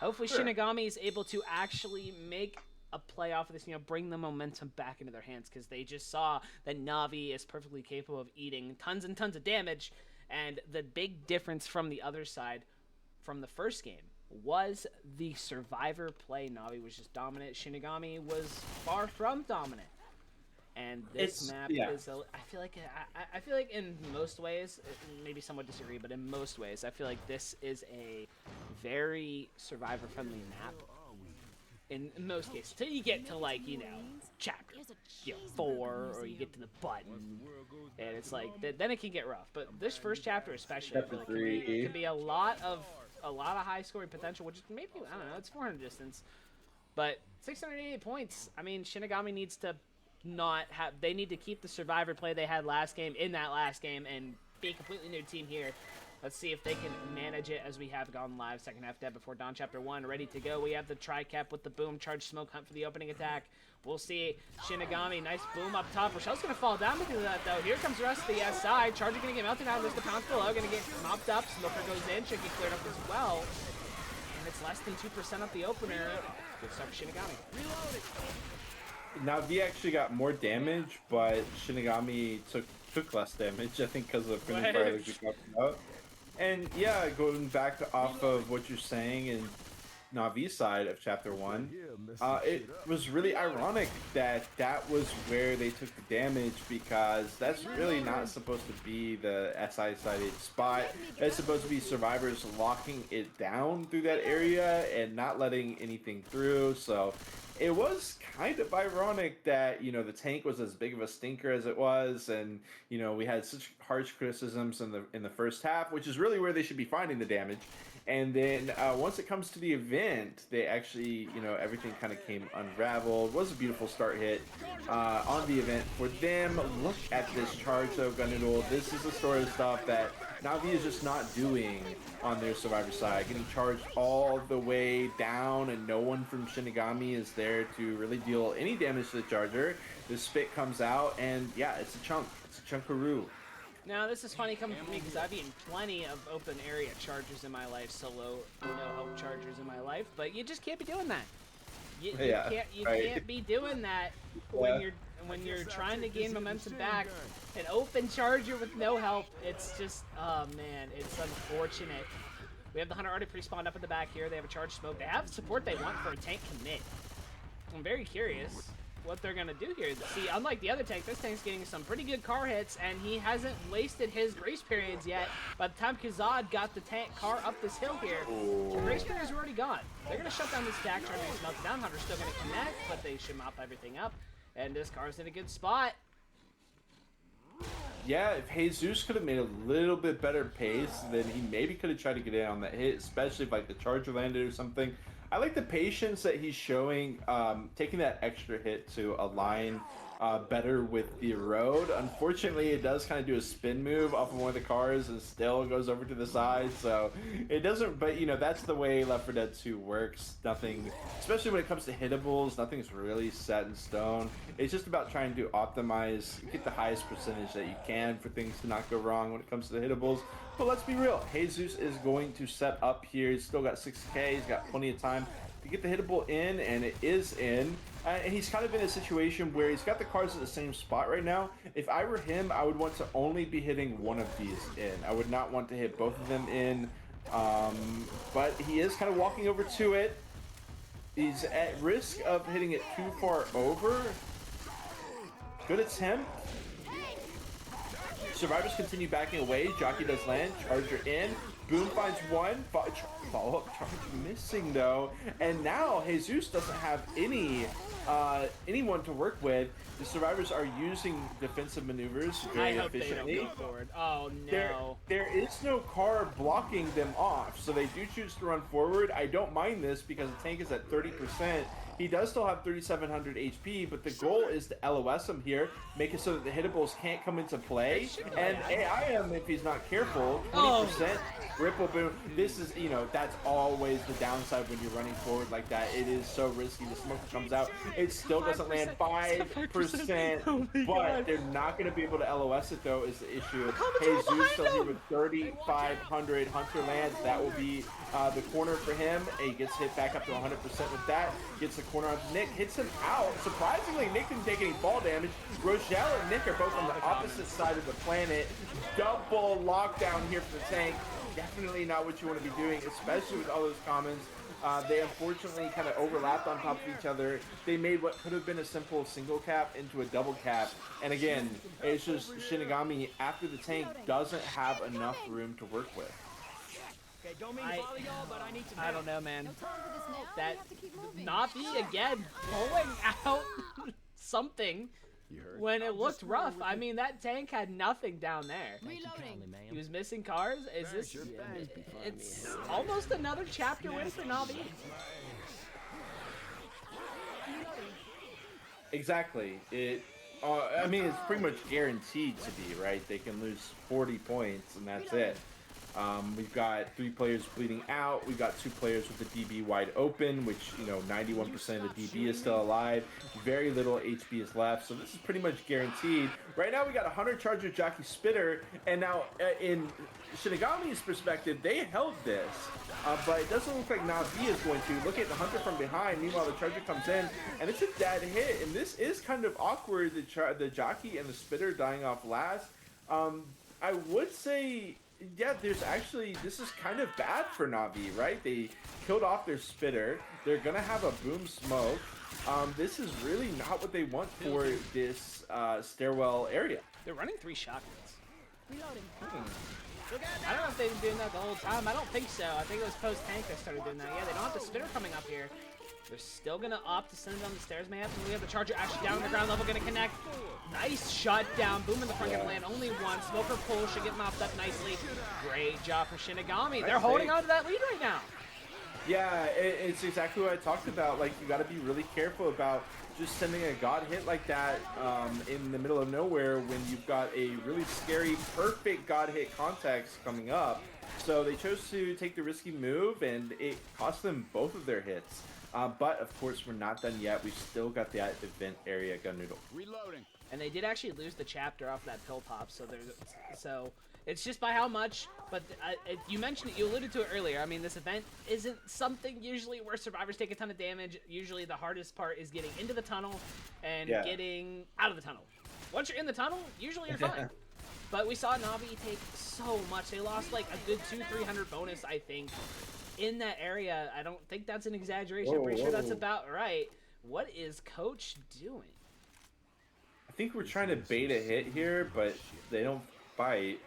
Hopefully Shinigami is able to actually make a play off of this, bring the momentum back into their hands, because they just saw that Navi is perfectly capable of eating tons and tons of damage, and the big difference from the other side from the first game was the survivor play. Navi was just dominant. Shinigami was far from dominant. And this map is I feel like in most ways, maybe someone disagree, but in most ways, I feel like this is a very survivor-friendly map. In most cases, till you get to like chapter 4, or you get to the button, and it's like then it can get rough. But this first chapter especially, I feel like can be a lot of high scoring potential, which is maybe, I don't know, it's 400 distance, but 688 points. I mean, Shinigami needs to they need to keep the survivor play they had last game in that last game and be a completely new team here. Let's see if they can manage it as we have gone live. Second half dead before dawn, chapter 1 ready to go. We have the tri-cap with the boom charge smoke hunt for the opening attack. We'll see Shinigami, nice boom up top. Rochelle's gonna fall down because of that though. Here comes the rest of the SI. Charger gonna get melted down. There's the pounce below, gonna get mopped up. Smoker goes in, should get cleared up as well. And it's less than 2% up the opener. Good stuff for Shinigami. Reloading. Navi actually got more damage, but Shinigami took less damage, I think, because of the friendly fire that we talked about. And yeah, going back off of what you're saying in Navi's side of chapter 1, it was really ironic that was where they took the damage, because that's really not supposed to be the SI-sided spot. It's supposed to be survivors locking it down through that area and not letting anything through. So it was kind of ironic that, the tank was as big of a stinker as it was, and, we had such harsh criticisms in the first half, which is really where they should be finding the damage. And then once it comes to the event, they actually, everything kind of came unraveled. It was a beautiful start hit on the event for them. Look at this charge, though, Gunnoodle. This is the sort of stuff that Navi is just not doing on their survivor side. Getting charged all the way down, and no one from Shinigami is there to really deal any damage to the charger. The spit comes out, and yeah, it's a chunk. It's a chunkaroo. Now, this is funny coming from me because I've eaten plenty of open area chargers in my life, solo no-help chargers in my life, but you just can't be doing that. You can't be doing that when you're trying to gain momentum back. An open charger with no help, it's just, oh man, it's unfortunate. We have the Hunter already pre-spawned up in the back here. They have a charge smoke. They have the support they want for a tank commit. I'm very curious what they're gonna do here. See, unlike the other tank, this tank's getting some pretty good car hits, and he hasn't wasted his grace periods yet. By the time Kazad got the tank car up this hill here, the grace periods are already gone. They're gonna shut down this stack, trying to melt it down. Hunter's still gonna connect, but they should mop everything up, and this car's in a good spot. Yeah, if Jesus could have made a little bit better pace, then he maybe could have tried to get in on that hit, especially if like the charger landed or something. I like the patience that he's showing, taking that extra hit to align better with the road. Unfortunately, it does kind of do a spin move off of one of the cars and still goes over to the side, so it doesn't, but that's the way Left 4 Dead 2 works. Nothing, especially when it comes to hittables, nothing's really set in stone. It's just about trying to optimize, get the highest percentage that you can for things to not go wrong when it comes to the hittables. But let's be real, Jesus is going to set up here. He's still got 6K, he's got plenty of time to get the hittable in, and it is in. And he's kind of in a situation where he's got the cars at the same spot right now. If I were him, I would want to only be hitting one of these in. I would not want to hit both of them in. But he is kind of walking over to it. He's at risk of hitting it too far over. Good attempt. Survivors continue backing away. Jockey does land. Charger in. Boom finds one. Follow-up charge missing, though. And now Jesus doesn't have anyone to work with. The survivors are using defensive maneuvers very efficiently. They don't go forward. Oh, no. There is no car blocking them off, so they do choose to run forward. I don't mind this because the tank is at 30%. He does still have 3,700 HP, but the goal is to LOS him here, make it so that the hittables can't come into play. And AI him if he's not careful. 20%, ripple boom. This is, that's always the downside when you're running forward like that. It is so risky. The smoke comes out. It still doesn't land 5%, but they're not going to be able to LOS it, though, is the issue. Jesus still here with 3,500. Hunter lands. That will be the corner for him. He gets hit back up to 100% with that. Gets the corner on Nick, hits him out. Surprisingly, Nick didn't take any fall damage. Rochelle and Nick are both on the opposite side of the planet. Double lockdown here for the tank. Definitely not what you want to be doing, especially with all those commons. They unfortunately kind of overlapped on top of each other. They made what could have been a simple single cap into a double cap. And again, it's just Shinigami, after the tank, doesn't have enough room to work with. Okay, don't mean to bother y'all, but I need some I don't know, man. No time for this now. That We have to keep moving. Navi again pulling out something when it looked rough. I mean, that tank had nothing down there. Reloading. He was missing cars. Is this? It's almost another chapter win for Navi. Exactly. I mean, it's pretty much guaranteed to be, right? They can lose 40 points, and that's it. We've got 3 players bleeding out. We've got 2 players with the DB wide open, which, 91% of the DB is still alive. Very little HP is left, so this is pretty much guaranteed. Right now, we got a Hunter Charger Jockey Spitter, and now in Shinigami's perspective, they held this, but it doesn't look like Navi is going to. Look at the Hunter from behind. Meanwhile, the Charger comes in, and it's a dead hit, and this is kind of awkward, the Jockey and the Spitter dying off last. I would say... yeah, this is kind of bad for Navi, right? They killed off their Spitter. They're going to have a boom smoke. This is really not what they want for this stairwell area. They're running 3 shotguns. Reloading. I don't know if they've been doing that the whole time. I don't think so. I think it was post-tank they started doing that. Yeah, they don't have the Spitter coming up here. They're still going to opt to send it down the stairs, maybe. And we have the Charger actually down on the ground level, going to connect. Nice shot down. Boom in the front, going to land only one. Smoker pull should get mopped up nicely. Great job for Shinigami. They're holding on to that lead right now. Yeah, it's exactly what I talked about. Like, you got to be really careful about just sending a God hit like that in the middle of nowhere when you've got a really scary, perfect God hit context coming up. So they chose to take the risky move, and it cost them both of their hits. But, of course, we're not done yet. We've still got that event area gun noodle. Reloading. And they did actually lose the chapter off that pill pop, so it's just by how much. But you mentioned it, you alluded to it earlier. I mean, this event isn't something usually where survivors take a ton of damage. Usually the hardest part is getting into the tunnel and getting out of the tunnel. Once you're in the tunnel, usually you're fine. But we saw Navi take so much. They lost like a good 200-300 bonus, I think, in that area. I don't think that's an exaggeration. I'm pretty sure that's about right. What is Coach doing? I think we're trying to bait a hit here, but they don't bite.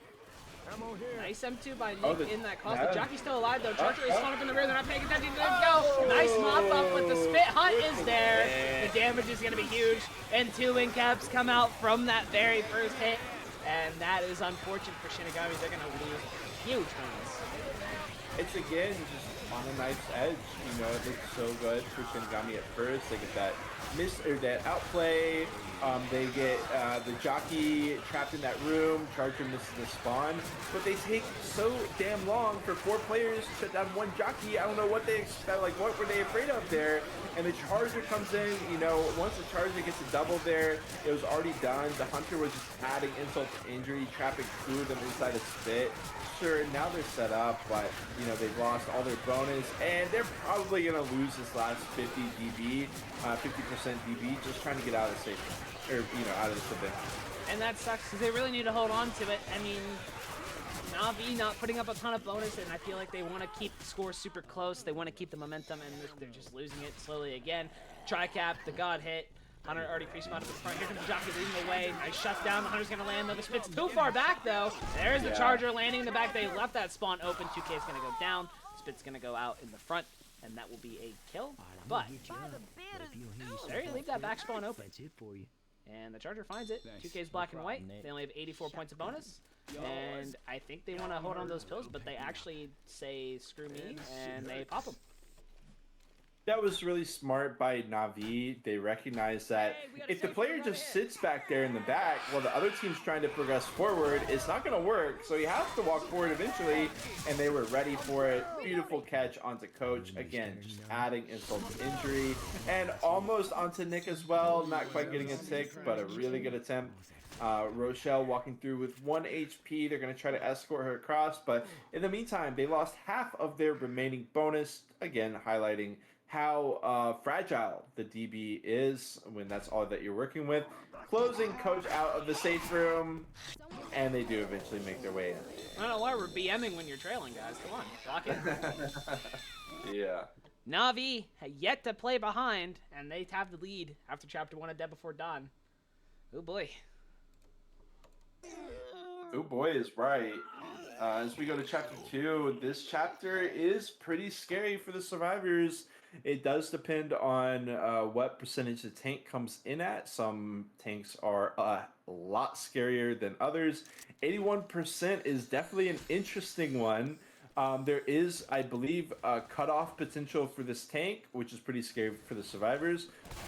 Ammo here. Nice M2 by Nick in that cost. yeah. The Jockey's still alive though. Charger is spun up in the rear. They're not paying attention. Let's go. Nice mop up, but the spit hunt is there. The damage is going to be huge. And 2 wing caps come out from that very first hit. And that is unfortunate for Shinigami. They're going to lose huge bonus. It's again just on a knife's edge. It looks so good for Shinigami at first. They get that that outplay. They get the Jockey trapped in that room. Charger misses the spawn, but they take so damn long for 4 players to shut down 1 Jockey. I don't know what they expect. Like, what were they afraid of there? And the Charger comes in. Once the Charger gets a double there, it was already done. The Hunter was just adding insult to injury, trapping 2 of them inside a spit. Sure, now they're set up, but they've lost all their bonus, and they're probably gonna lose this last 50 DB, 50% DB, just trying to get out of safe, out of this event. And that sucks because they really need to hold on to it. I mean, Navi not putting up a ton of bonus, and I feel like they want to keep the score super close. They want to keep the momentum, and they're just losing it slowly again. Tri-cap, the God hit. Hunter already pre-spawned at the front. Here comes the Jockey leading the way. Nice shut down. The Hunter's going to land, though. The spit's too far back, though. There's the Charger landing in the back. They left that spawn open. 2K is going to go down. Spit's going to go out in the front, and that will be a kill. But there you leave that back spawn open. And the Charger finds it. 2K's black and white. They only have 84 points of bonus. And I think they want to hold on to those pills, but they actually say, screw me, and they pop them. That was really smart by Navi. They recognize that if the player just sits back there in the back while the other team's trying to progress forward, it's not going to work. So he has to walk forward eventually, and they were ready for it. Beautiful catch onto Coach. Again, just adding insult to injury. And almost onto Nick as well. Not quite getting a tick, but a really good attempt. Rochelle walking through with 1 HP. They're going to try to escort her across, but in the meantime, they lost half of their remaining bonus. Again, highlighting how fragile the DB is when that's all that you're working with. Closing Coach out of the safe room, and they do eventually make their way in. I don't know why we're BMing when you're trailing, guys. Come on, block it. Yeah. Navi yet to play behind, and they have the lead after Chapter 1 of Dead Before Dawn. Oh boy. Oh boy is right. As we go to chapter 2, this chapter is pretty scary for the survivors. It does depend on what percentage the tank comes in at. Some tanks are a lot scarier than others. 81% is definitely an interesting one. There is, I believe, a cutoff potential for this tank, which is pretty scary for the survivors.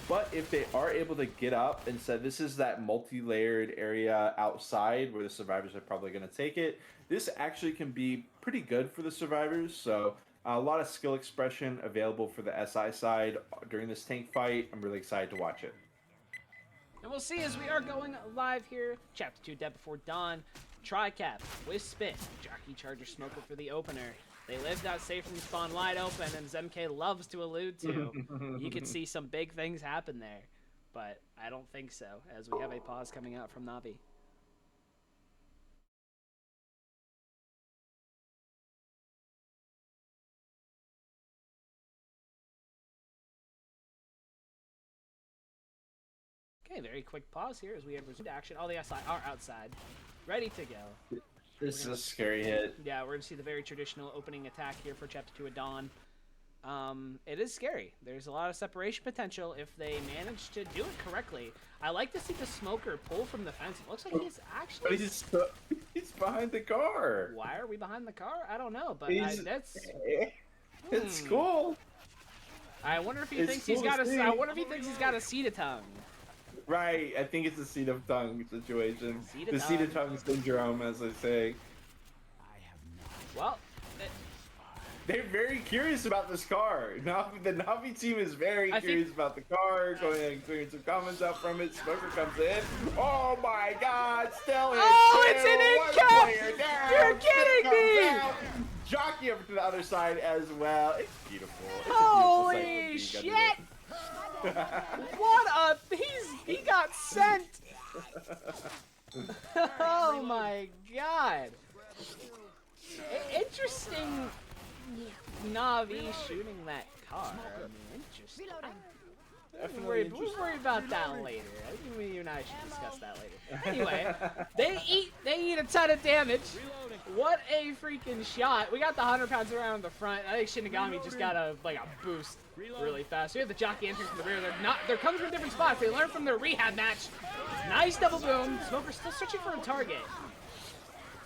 But if they are able to get up and say this is that multi-layered area outside where the survivors are probably going to take it, this actually can be pretty good for the survivors. So a lot of skill expression available for the SI side during this tank fight. I'm really excited to watch it. And we'll see as we are going live here. Chapter 2, Dead Before Dawn. Tri-Cap with Spit. Jockey, Charger, Smoker for the opener. They lived out safe from the spawn wide open, and as MK loves to allude to, you could see some big things happen there. But I don't think so, as we have a pause coming out from Navi. Okay, very quick pause here as we have resumed action. All the SI are outside, ready to go. This is a scary hit. Yeah, we're going to see the very traditional opening attack here for Chapter 2 of Dawn. It is scary. There's a lot of separation potential if they manage to do it correctly. I like to see the Smoker pull from the fence. It looks like he's actually... He's behind the car. Why are we behind the car? I don't know, but that's... It's cool. I wonder if he thinks he's got a... I wonder if he thinks he's got a seat of tongue. Right, I think it's a seat of tongue situation. The seat of tongue syndrome, as they say. Well, they're very curious about this car. The Navi team is very curious about the car, going and clearing some comments out from it. Smoker comes in. Oh my god, still in. Oh, it's an in-cap! You're kidding me! Jockey over to the other side as well. It's beautiful. It's Holy shit! What a... He got sent! Oh my god. Interesting Navi shooting that car. I mean, interesting. We'll worry about that later. I think you and I should discuss that later. Anyway, they eat a ton of damage. What a freaking shot. We got the 100 pounds around in the front. I think Shinigami just got a boost really fast. We have the jockey entering from the rear. They're coming from different spots. They learned from their rehab match. Nice double boom. Smoker's still searching for a target.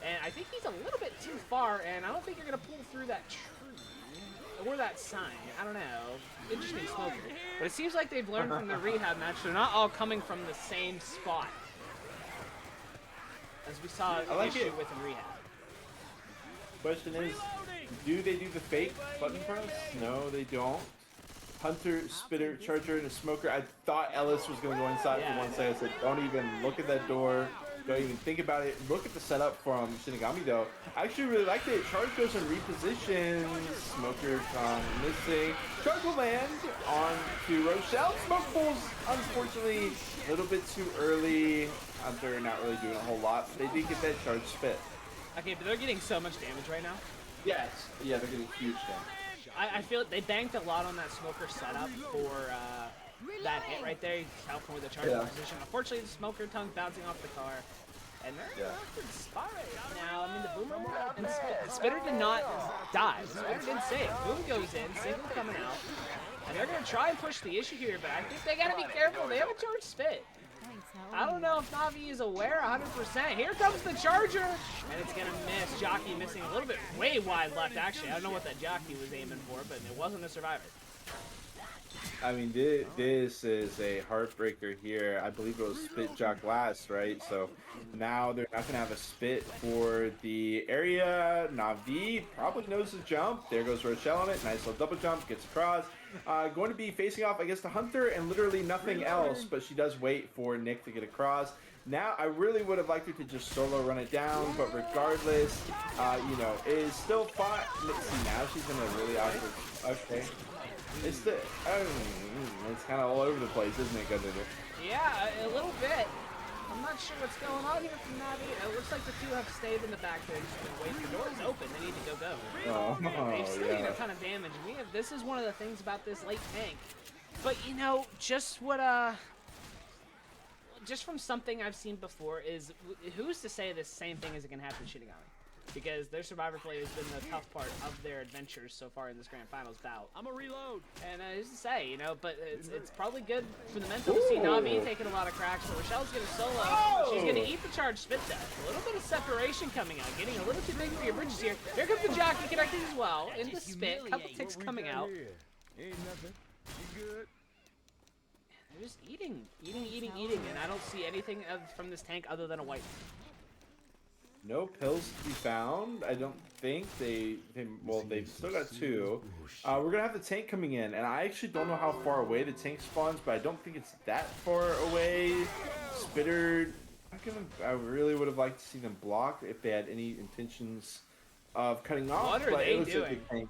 And I think he's a little bit too far, and I don't think you're going to pull through that tree. Or that sign. I don't know. Interesting Smoker. But it seems like they've learned from the rehab match. They're not all coming from the same spot. As we saw an issue with in rehab. Question is, do they do the fake button press? No, they don't. Hunter, Spitter, Charger, and a Smoker. I thought Ellis was going to go inside for one second. I said, don't even look at that door. Don't even think about it. Look at the setup from Shinigami, though. I actually really liked it. Charge goes and repositions. Smoker missing. Charge will land on to Rochelle. Smoke pulls, unfortunately, a little bit too early. Hunter not really doing a whole lot. But they did get that charge spit. Okay, but they're getting so much damage right now. Yes. Yeah, they're getting huge damage. I feel they banked a lot on that Smoker setup for that hit right there. He's helping with the charging position. Unfortunately, the Smoker tongue bouncing off the car. And they're in an awkward spot right now. I mean, the Boomer and Spitter did not die. Spitter did save. Boom goes in, single coming out. And they're going to try and push the issue here, but I think they got to be careful. They have a charge spit. I don't know if Navi is aware 100%. Here comes the Charger, and it's going to miss. Jockey missing a little bit way wide left, actually. I don't know what that Jockey was aiming for, but it wasn't a survivor. I mean, this is a heartbreaker here. I believe it was Spit Jock last, right? So now they're not going to have a spit for the area. Navi probably knows the jump. There goes Rochelle on it. Nice little double jump. Gets across. Going to be facing off against the Hunter and literally nothing else, but she does wait for Nick to get across. Now, I really would have liked her to just solo run it down, but regardless, you know, it is still fine. Let's see, now she's in a really awkward... Okay. It's kind of all over the place, isn't it, Gunnar? Yeah, a little bit. I'm not not sure what's going on here from Navi. It looks like the two have stayed in the back there, just been waiting. The door is open. They need to go. They've still taken a ton of damage. This is one of the things about this late tank. But you know, just from something I've seen before is, who's to say this same thing isn't gonna happen to Shinigami? Because their survivor play has been the tough part of their adventures so far in this grand finals bout. I'm a reload. And who's to say, you know, but it's probably good for the mental to see Navi taking a lot of cracks. So Rochelle's gonna solo. She's gonna eat the charge spit death. A little bit of separation coming out, getting a little too big for your bridges here. Here comes the jockey connecting as well. In the spit, couple ticks coming out. Ain't nothing. You good? They're just eating, and I don't see anything from this tank other than a wipe. No pills to be found. I don't think they've still got 2. We're gonna have the tank coming in, and I actually don't know how far away the tank spawns, but I don't think it's that far away. Spitter, I really would have liked to see them block if they had any intentions of cutting off. What are they doing?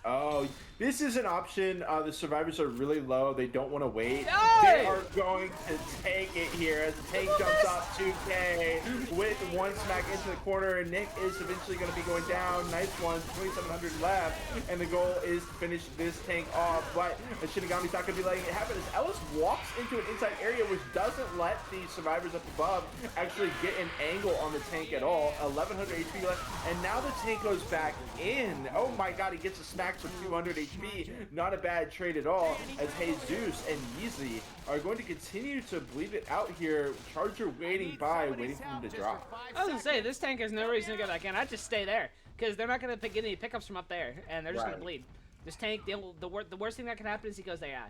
Oh, this is an option. The survivors are really low. They don't want to wait. Hey! They are going to take it here as the tank jumps off 2K with 1 smack into the corner. And Nick is eventually going to be going down. Nice one. 2,700 left. And the goal is to finish this tank off. But Shinigami's not going to be letting it happen as Ellis walks into an inside area which doesn't let the survivors up above actually get an angle on the tank at all. 1,100 HP left. And now the tank goes back in. Oh my god, he gets a smack for 200 HP. Not a bad trade at all, as Jesus and Yeezy are going to continue to bleed it out here. Charger waiting for him to drop. I was gonna say, this tank has no reason to go back in. I'd just stay there, because they're not gonna get any pickups from up there, and they're just gonna bleed. This tank, the worst thing that can happen is he goes AI.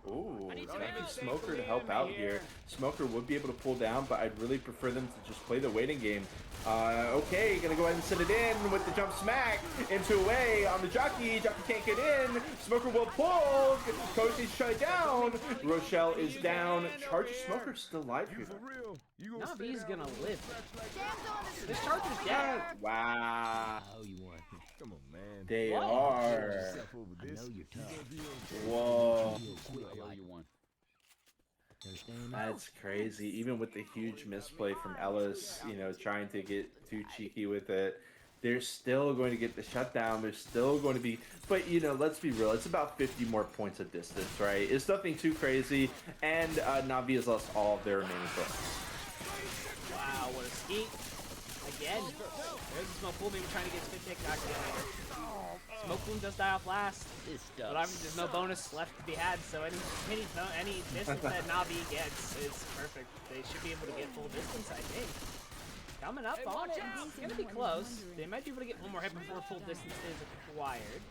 Ooh, Smoker to help out here. Smoker would be able to pull down, but I'd really prefer them to just play the waiting game. Okay, gonna go ahead and send it in with the jump smack into away on the jockey. Jockey can't get in. Smoker will pull. Coach needs to shut it down. Rochelle is down. Charger Smoker still alive here. Navi's gonna live. This Charger's dead. Wow. Oh, you won. Come on, man. They What? are. I know you're tough. Whoa. You won. That's crazy. Even with the huge misplay from Ellis, you know, trying to get too cheeky with it, they're still going to get the shutdown. They're still going to be, but you know, let's be real. It's about 50 more points of distance, right? It's nothing too crazy, and Navi has lost all of their remaining points. Wow, what a skeet. Again. There's the Smoke Boom, maybe trying to get spit pick back together. Smoke Boom does die off last. But obviously there's no bonus left to be had, so any distance that Navi gets is perfect. They should be able to get full distance, I think. Coming up on it. It's going to be close. They might be able to get one more hit before full distance is required.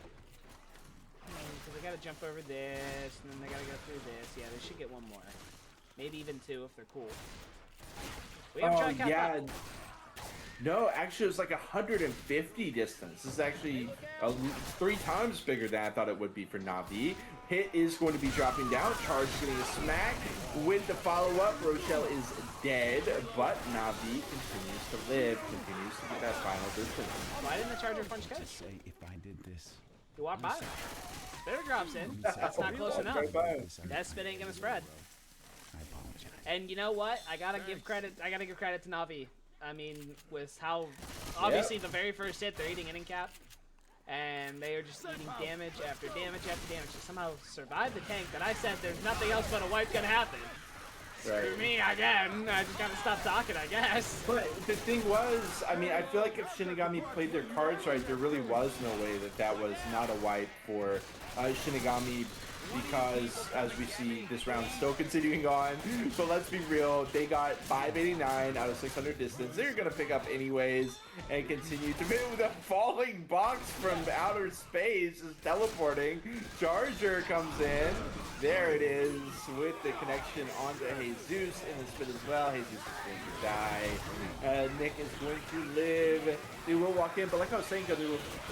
So they got to jump over this, and then they got to go through this. Yeah, they should get one more. Maybe even 2 if they're cool. We haven't tried to count up. No, actually, it was like 150 distance. This is actually 3 times bigger than I thought it would be for Navi. Hit is going to be dropping down. Charge getting a smack with the follow-up. Rochelle is dead, but Navi continues to live, continues to get that final distance. Why didn't the Charger punch Coach? Say if I did this. You walk by him. Spitter drops in. That's not close enough. That spit ain't gonna spread. I apologize. And you know what? I gotta give credit to Navi. I mean, with how obviously the very first hit they're eating inning cap, and they are just eating damage after damage after damage to somehow survive the tank. That I said there's nothing else but a wipe gonna happen. Right. For me, again, I just gotta stop talking, I guess. But the thing was, I mean, I feel like if Shinigami played their cards right, there really was no way that was not a wipe for Shinigami, because as we see this round still continuing on. So let's be real, they got 589 out of 600 distance. They're gonna pick up anyways and continue to with a falling box from outer space is teleporting. Charger comes in. There it is with the connection onto Jesus in the spin as well. Jesus is going to die. Nick is going to live. They will walk in, but like I was saying,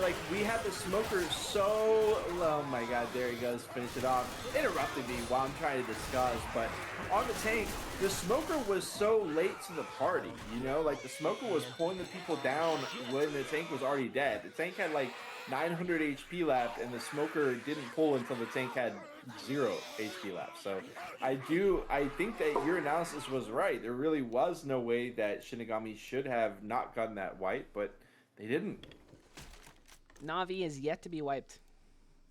like we had the Smoker so, oh my god, there he goes, finish it off. Interrupted me while I'm trying to discuss, but on the tank, the Smoker was so late to the party, you know, like the Smoker was pulling the people down when the tank was already dead. The tank had like 900 HP left, and the Smoker didn't pull until the tank had 0 HP left. So I think that your analysis was right. There really was no way that Shinigami should have not gotten that wipe, but they didn't. Navi is yet to be wiped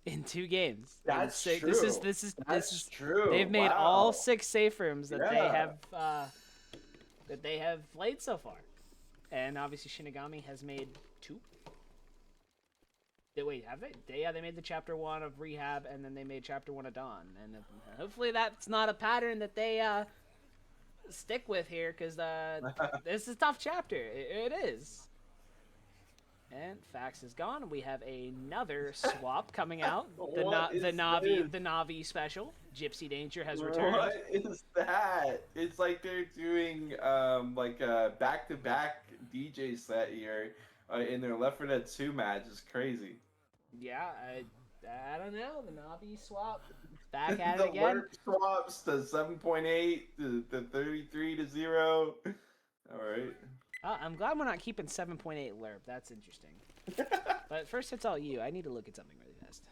in 2 games. That's true. This is true. They've made Wow. all 6 safe rooms that Yeah. they have played so far, and obviously Shinigami has made 2. Wait, have they? They made the chapter 1 of Rehab, and then they made chapter 1 of Dawn, and hopefully that's not a pattern that they stick with here, because this is a tough chapter. It is. And Fax is gone. We have another swap coming out. The Navi special. Gypsy Danger has returned. What is that? It's like they're doing like a back-to-back DJ set here in their Left 4 Dead 2 match. It's crazy. Yeah, I don't know. The Navi swap back at The it again. work swaps to 7.8 to 33 to 0. All right. I'm glad we're not keeping 7.8 lerp. That's interesting. But first, it's all you. I need to look at something really fast.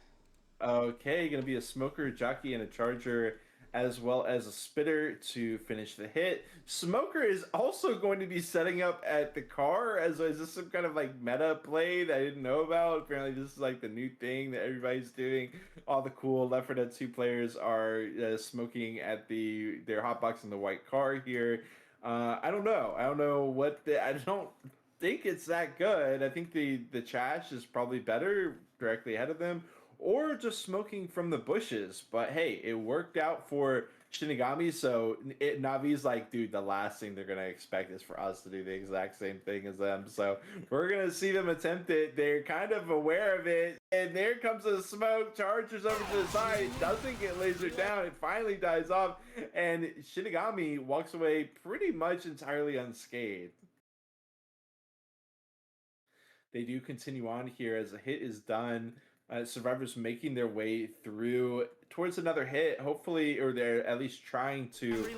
Okay, gonna be a smoker, a jockey, and a charger, as well as a spitter to finish the hit. Smoker is also going to be setting up at the car. Is this some kind of like meta play that I didn't know about? Apparently, this is like the new thing that everybody's doing. All the cool Left 4 Dead 2 players are smoking at their hotbox in the white car here. I don't know. I don't think it's that good. I think the Chash is probably better directly ahead of them, or just smoking from the bushes. But hey, it worked out for Shinigami, so Navi's like, dude, the last thing they're gonna expect is for us to do the exact same thing as them. So we're gonna see them attempt it. They're kind of aware of it, and there comes the smoke. Chargers over to the side, doesn't get lasered down. It finally dies off, and Shinigami walks away pretty much entirely unscathed. They do continue on here as the hit is done. Survivors making their way through towards another hit, hopefully, or they're at least trying to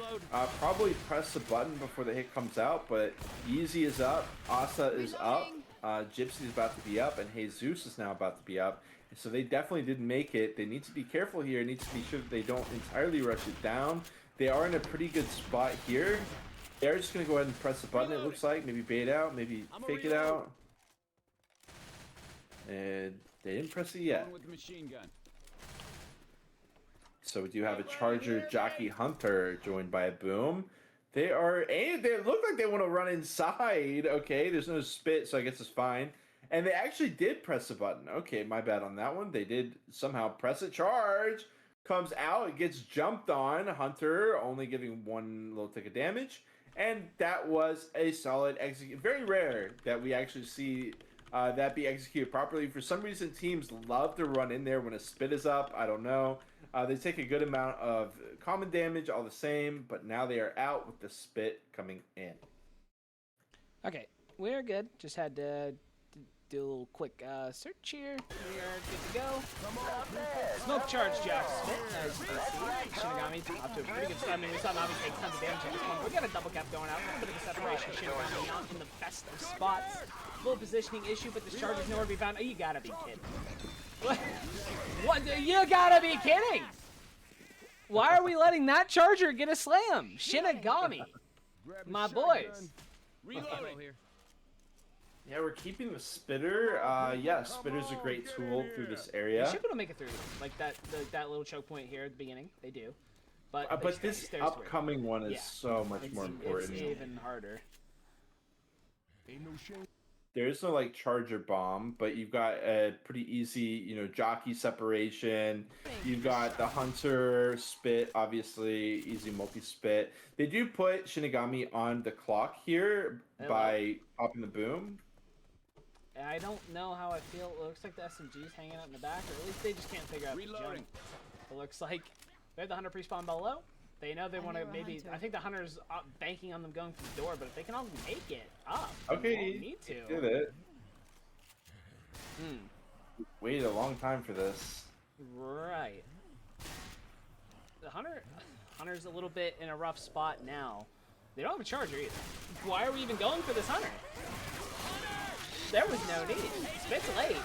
probably press the button before the hit comes out. But Easy is up, Asa is up, Gypsy is about to be up, and Jesus is now about to be up. So they definitely didn't make it. They need to be careful here. Need to be sure that they don't entirely rush it down. They are in a pretty good spot here. They're just going to go ahead and press the button, it looks like. Maybe bait out, maybe fake it out. And they didn't press it yet. With the machine gun. So we do have a Charger Jockey Hunter joined by a Boom. They look like they want to run inside. Okay, there's no spit, so I guess it's fine. And they actually did press the button. Okay, my bad on that one. They did somehow press it. Charge comes out. It gets jumped on. Hunter only giving 1 little tick of damage. And that was a solid execute. Very rare that we actually see that be executed properly. For some reason, teams love to run in there when a spit is up. I don't know. They take a good amount of common damage all the same, but now they are out with the spit coming in. Okay, we're good. Just had to do a little quick search here. We are good to go. Smoke charge Jack Spit, as you can see. Shinigami up to a pretty good start. I mean, we saw Navi take tons of damage at this one. We got a double cap going out. A little bit of a separation. Shinigami not in the best of spots. Little positioning issue, but this charge is nowhere to be found. Oh, you gotta be kidding. What? You gotta be kidding! Why are we letting that charger get a slam? Shinigami, my boys. Reloading here. Yeah, we're keeping the spitter. Yeah, spitter's a great tool through this area. They should be able to make it through, like that little choke point here at the beginning. They do, but this upcoming one is so much more important. It's even harder. Ain't no shame. There is no like charger bomb, but you've got a pretty easy, jockey separation. You've got the hunter spit, obviously easy multi spit. They do put Shinigami on the clock here by popping the boom. I don't know how I feel. It looks like the SMG's hanging out in the back, or at least they just can't figure out the jump. It looks like they have the hunter pre-spawn below. They know they want to maybe. I think the hunter's banking on them going for the door, but if they can all make it up, okay, they need to. Did it. Waited a long time for this. Right. The hunter's a little bit in a rough spot now. They don't have a charger either. Why are we even going for this hunter? There was no need. Spit's late.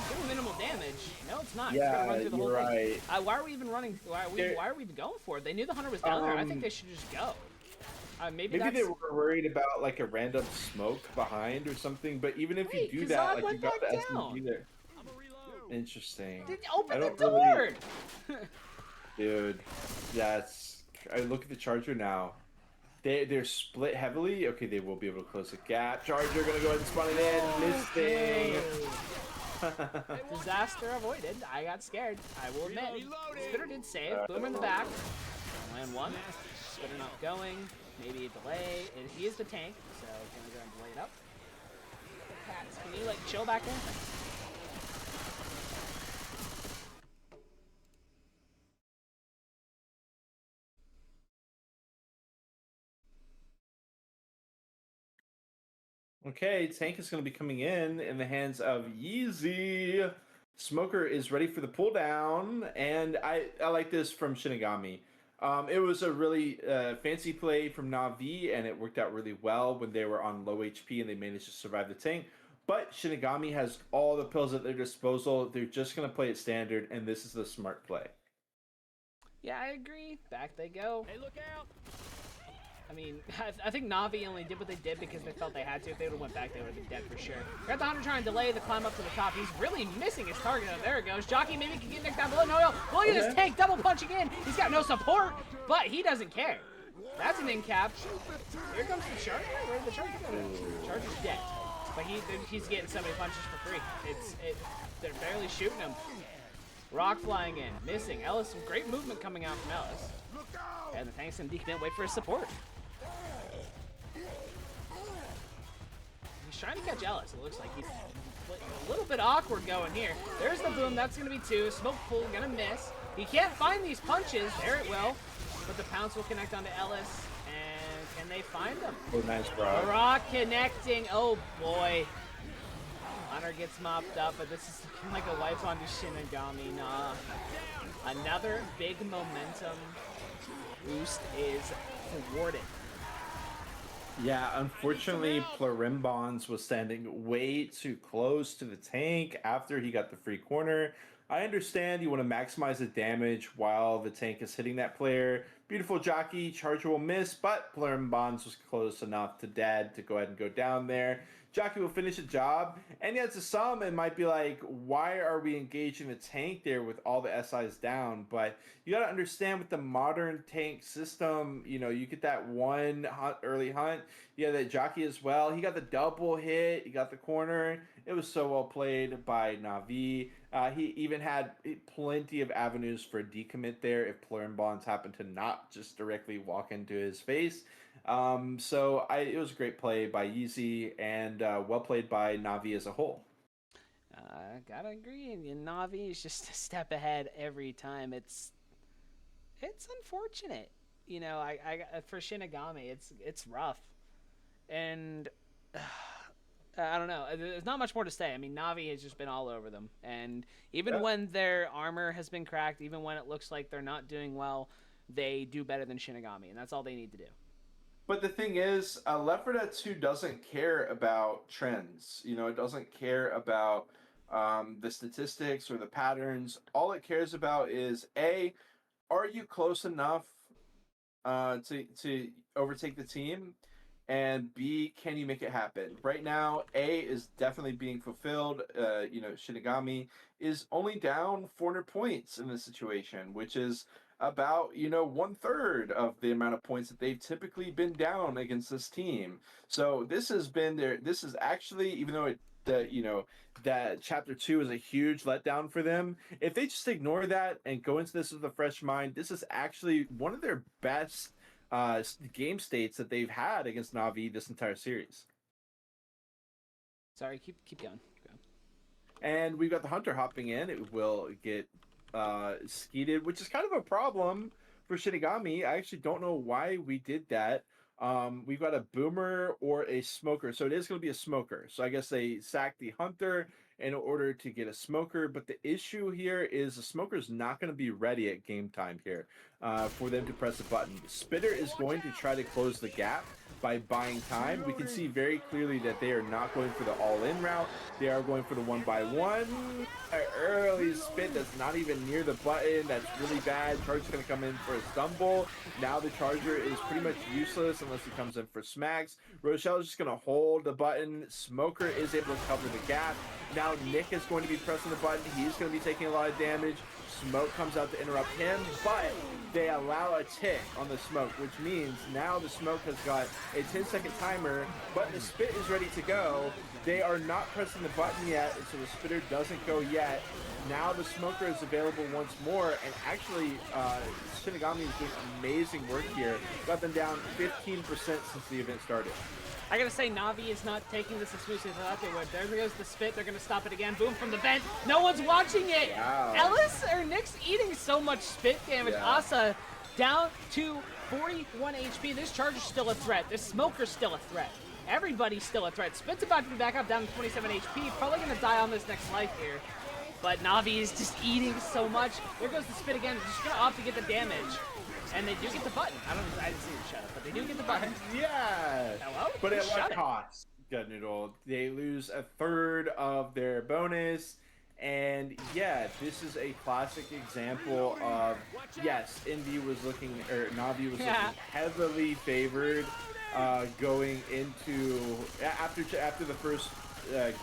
Doing minimal damage. No, it's not. It's Yeah, gonna run through the whole you're thing. right. Why are we even running? Why are we even going for it? They knew the hunter was down there. I think they should just go. Maybe Maybe that's... they were worried about like a random smoke behind or something. But even if Wait, you do Kazad that, like went you got the back SMG down. there. Interesting. Did open I the don't door. really- Dude, that's. I look at the Charger now. They're split heavily. Okay, they will be able to close the gap. Charger gonna go ahead and spawn it in. Missing. Disaster avoided. I got scared. I will admit. Spitter did save. Boomer in the back. Land one. Spitter not going. Maybe a delay. He is the tank, so gonna go and delay it up. Cats, can you like chill back there? Okay, tank is going to be coming in the hands of Yeezy. Smoker is ready for the pull down, and I like this from Shinigami. It was a really fancy play from Navi, and it worked out really well when they were on low HP and they managed to survive the tank. But Shinigami has all the pills at their disposal. They're just going to play it standard, and this is the smart play. Yeah, I agree. Back they go. Hey, look out! I mean, I think Navi only did what they did because they felt they had to. If they would have went back, they would have been dead for sure. Got the Hunter trying to delay the climb up to the top. He's really missing his target. Oh, there it goes. Jockey maybe can get Nick down below. No. Look at this tank double punching in. He's got no support, but he doesn't care. That's an in cap. Here comes the Charger. Where did the Charger go? Charger's dead. But he's getting so many punches for free. They're barely shooting him. Rock flying in, missing. Ellis, some great movement coming out from Ellis. And the tank's gonna decommit, wait for his support. He's trying to catch Ellis. It looks like he's a little bit awkward going here. There's the boom. That's going to be two. Smoke pool gonna miss. He can't find these punches. There it will. But the pounce will connect onto Ellis. And can they find him? Oh, nice, bro. Rock connecting. Oh, boy. Hunter gets mopped up, but this is looking like a wipe onto Shinigami. Nah. Another big momentum boost is thwarted. Yeah, unfortunately, Plurimbons was standing way too close to the tank after he got the free corner. I understand you want to maximize the damage while the tank is hitting that player. Beautiful jockey, Charger will miss, but Plurimbons was close enough to Dad to go ahead and go down there. Jockey will finish the job, and yet to some it might be like, why are we engaging the tank there with all the SIs down? But you got to understand with the modern tank system, you know, you get that one early hunt. Yeah, that jockey as well. He got the double hit. He got the corner. It was so well played by Navi. He even had plenty of avenues for a decommit there if Plurimbons happened to not just directly walk into his face. It was a great play by Yeezy and well played by Navi as a whole. Gotta agree. And Navi is just a step ahead every time. It's unfortunate, you know. I for Shinigami, it's rough, and I don't know. There's not much more to say. I mean, Navi has just been all over them, and even when their armor has been cracked, even when it looks like they're not doing well, they do better than Shinigami, and that's all they need to do. But the thing is, Left 4 Dead 2 doesn't care about trends. You know, it doesn't care about the statistics or the patterns. All it cares about is, A, are you close enough to overtake the team? And B, can you make it happen? Right now, A is definitely being fulfilled. Shinigami is only down 400 points in this situation, which is about 1/3 of the amount of points that they've typically been down against this team. So this has been this is actually, even though that chapter 2 is a huge letdown for them, if they just ignore that and go into this with a fresh mind, this is actually one of their best game states that they've had against Navi this entire series. Sorry, keep going. And we've got the Hunter hopping in. It will get skeeted, which is kind of a problem for Shinigami. I actually don't know why we did that. We've got a Boomer or a Smoker, so it is going to be a Smoker. So I guess they sacked the Hunter in order to get a Smoker, but the issue here is the Smoker is not going to be ready at game time here for them to press a button. Spitter is going to try to close the gap by buying time. We can see very clearly that they are not going for the all-in route. They are going for the 1x1. An early spit that's not even near the button. That's really bad. Charger's going to come in for a stumble. Now the Charger is pretty much useless unless he comes in for smacks. Rochelle is just going to hold the button. Smoker is able to cover the gap. Now Nick is going to be pressing the button. He's going to be taking a lot of damage. Smoke comes out to interrupt him, but they allow a tick on the Smoke, which means now the Smoke has got a 10-second timer, but the spit is ready to go. They are not pressing the button yet, so the spitter doesn't go yet. Now the Smoker is available once more, and actually Shinigami is doing amazing work here. Got them down 15% since the event started. I gotta say, Navi is not taking this as smoothly as I thought they would. There goes the spit. They're gonna stop it again. Boom from the vent. No one's watching it. Wow. Ellis or Nick's eating so much spit damage. Yeah. Asa down to 41 HP. This Charger's still a threat. This Smoker's still a threat. Everybody's still a threat. Spit's about to be back up down to 27 HP. Probably gonna die on this next life here. But Navi is just eating so much. There goes the spit again. Just gonna opt to get the damage. And they do get the button. I didn't see the shut up, but they do get the button. Yeah. Hello? But at Shut what it. cost? Gut Noodle. They lose a third of their bonus. And yeah, this is a classic example of, yes, Navi was looking heavily favored going into after the first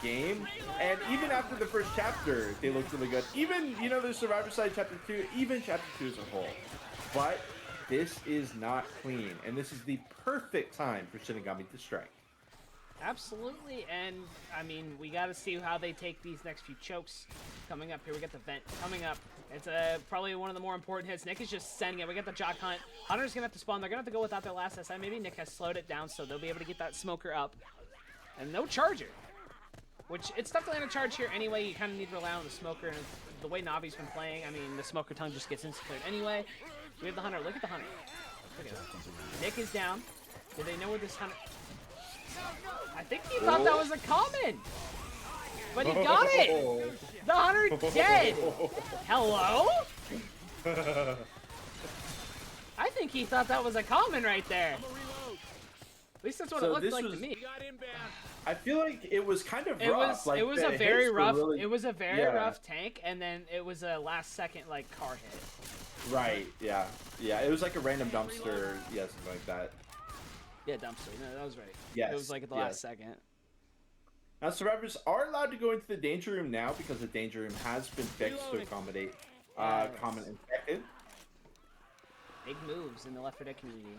game, and even after the first chapter, they looked really good. Even the Survivor Side chapter 2, even chapter 2 as a whole. But this is not clean, and this is the perfect time for Shinigami to strike. Absolutely, and I mean, we got to see how they take these next few chokes coming up here. We got the vent coming up. It's probably one of the more important hits. Nick is just sending it. We got the Jock Hunt. Hunter's gonna have to spawn. They're gonna have to go without their last SI. Maybe Nick has slowed it down, so they'll be able to get that Smoker up. And no Charger, which it's tough to land a charge here anyway. You kind of need to rely on the Smoker, and the way Navi's been playing, I mean, the Smoker tongue just gets insta-cleared anyway. We have the Hunter. Look at the Hunter. Look at it. Nick is down. Do they know where this Hunter... I think he thought that was a common, but he got it. The Hunter dead. Hello? I think he thought that was a common right there. At least that's what So it looked this like was- to me. I feel like it was kind of It rough. was like, it was the a very hits were rough really- it was a very yeah. rough tank, and then it was a last second like car hit. Right. Yeah. Yeah. It was like a random dumpster. Yeah, something like that. Yeah, dumpster. No, that was right. Yes, It was like at the yes. last second. Now, survivors are allowed to go into the danger room now because the danger room has been fixed to accommodate Yes. common infected. Big moves in the Left 4 Dead community.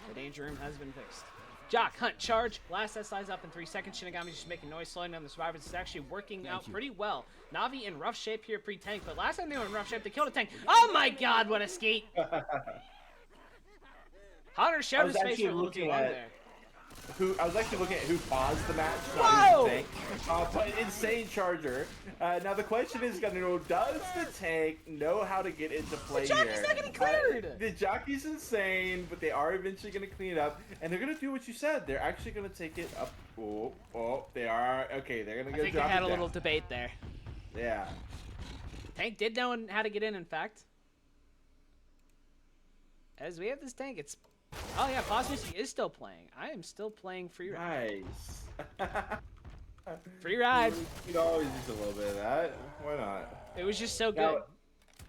The danger room has been fixed. Jock, Hunt, charge. Last SI's up in 3 seconds. Shinigami's just making noise, slowing down the survivors. It's actually working out pretty well. Navi in rough shape here pre-tank, but last time they were in rough shape, they killed a tank. Oh my god, what a skate! Hunter showed his face actually for a little looking too long at- there. I was actually looking at who paused the match. Whoa! Not who's the tank. But insane Charger. Now the question is, does the tank know how to get into play The jockey's here? not getting cleared! The jockey's insane, but they are eventually going to clean it up, and they're going to do what you said. They're actually going to take it up. Oh, they are. Okay, they're going to I go think they drop had it a little down. debate there. Yeah. Tank did know how to get in fact. As we have this tank, it's... Oh yeah, Boss Music is still playing. I am still playing Free Ride. Nice. Free Ride. You'd always use a little bit of that. Why not? It was just so good. Now,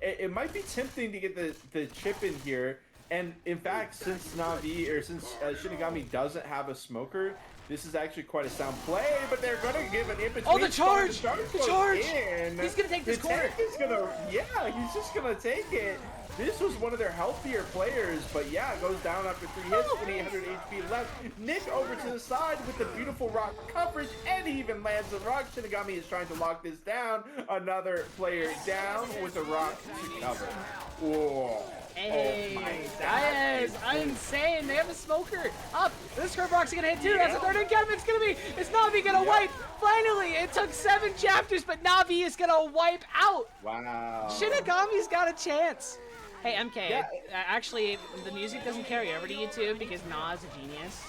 it might be tempting to get the chip in here, and in fact, since Shinigami doesn't have a smoker, this is actually quite a sound play. But they're gonna give an in-between. Oh, the charge! spot. The goes charge! in. He's gonna take this The corner. tank is gonna, yeah, he's just gonna take it. This was one of their healthier players, but yeah, it goes down after 3 hits, 2800 HP left. Nick over to the side with the beautiful rock coverage, and he even lands the rock. Shinigami is trying to lock this down. Another player down with a rock to cover. Whoa. Hey, Oh my that is insane. They have a smoker up. This curve rock's gonna hit too. That's a third encampment. It's Navi gonna wipe. Finally, it took 7 chapters, but Navi is gonna wipe out. Wow. Shinigami's got a chance. Hey, MK, Yeah. actually, the music doesn't carry over to YouTube because Nas is a genius.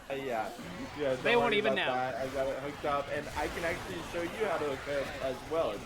Yeah. Don't They won't worry even about know. that. I got it hooked up, and I can actually show you how to hook up as well as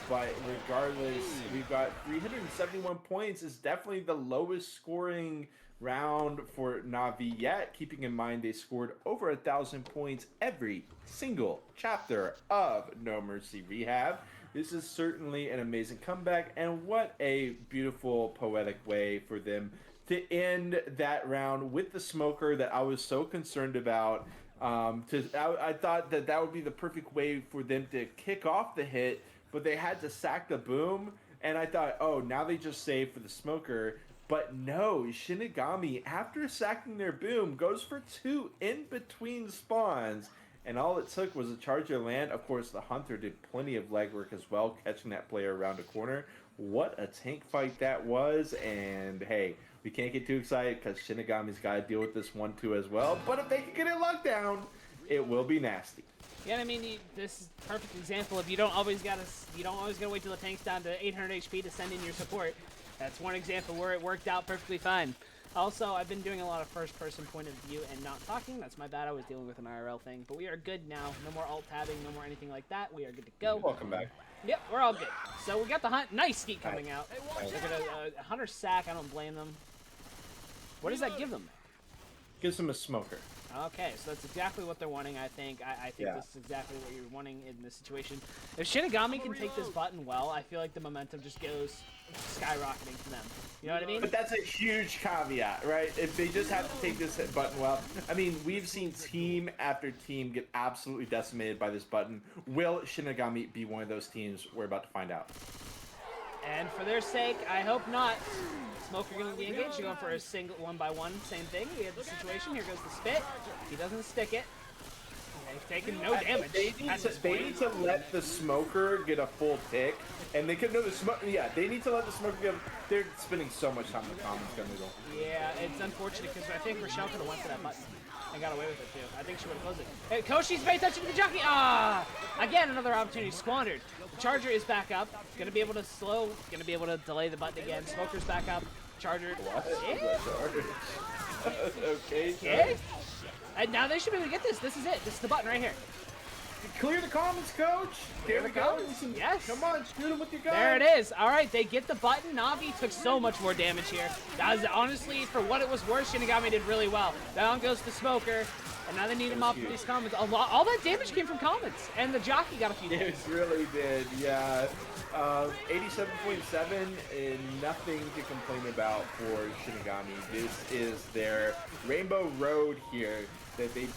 But regardless, we've got 371 points. Is definitely the lowest scoring round for Navi yet, keeping in mind they scored over 1,000 points every single chapter of No Mercy Rehab. This is certainly an amazing comeback, and what a beautiful poetic way for them to end that round with the smoker that I was so concerned about. I thought that would be the perfect way for them to kick off the hit, but they had to sack the boom, and I thought, oh, now they just save for the smoker. But no, Shinigami, after sacking their boom, goes for 2 in between spawns. And all it took was a charger land. Of course, the Hunter did plenty of legwork as well, catching that player around a corner. What a tank fight that was. And hey, we can't get too excited because Shinigami's got to deal with this 1-2 as well. But if they can get it locked down, it will be nasty. Yeah, I mean, this is a perfect example of you don't always gotta wait till the tank's down to 800 HP to send in your support. That's one example where it worked out perfectly fine. Also, I've been doing a lot of first-person point of view and not talking. That's my bad. I was dealing with an IRL thing. But we are good now. No more alt-tabbing, no more anything like that. We are good to go. Welcome back. Yep, we're all good. So we got the hunt. Nice skeet coming out. Look at a Hunter sack. I don't blame them. What does that give them? Gives them a smoker. Okay, so that's exactly what they're wanting, I think. I think Yeah. this is exactly what you're wanting in this situation. If Shinigami can take this button well, I feel like the momentum just goes skyrocketing for them. You know what I mean? But that's a huge caveat, right? If they just have to take this button well. I mean, we've seen team after team get absolutely decimated by this button. Will Shinigami be one of those teams? We're about to find out. And for their sake, I hope not. Smoker going to be engaged. You're going for a single 1-by-1. Same thing. We have the situation. Here goes the spit. He doesn't stick it. They've taken no damage. They need to let the smoker get a full tick, and they could know the smoke. Yeah, they need to let the smoker get. They're spending so much time in the comments, Gunnoodle. Yeah, it's unfortunate because I think Rochelle could have went for that button and got away with it too. I think she would have closed it. Hey, Koshi's paying attention to the jockey. Ah! Again, another opportunity squandered. The Charger is back up. Gonna be able to slow. Gonna be able to delay the button again. Smoker's back up. Charger. Yeah. Okay. Okay. And now they should be able to get this. This is it. This is the button right here. Clear the comments, coach. There we go. Yes. Come on, shoot him with your gun. There it is. All right, they get the button. Navi took so much more damage here. That was honestly, for what it was worth, Shinigami did really well. Down goes the smoker, and now they need him off of these comments. All that damage came from comments, and the jockey got a few It damage. really did, yeah. 87.7, and nothing to complain about for Shinigami. This is their Rainbow Road here that they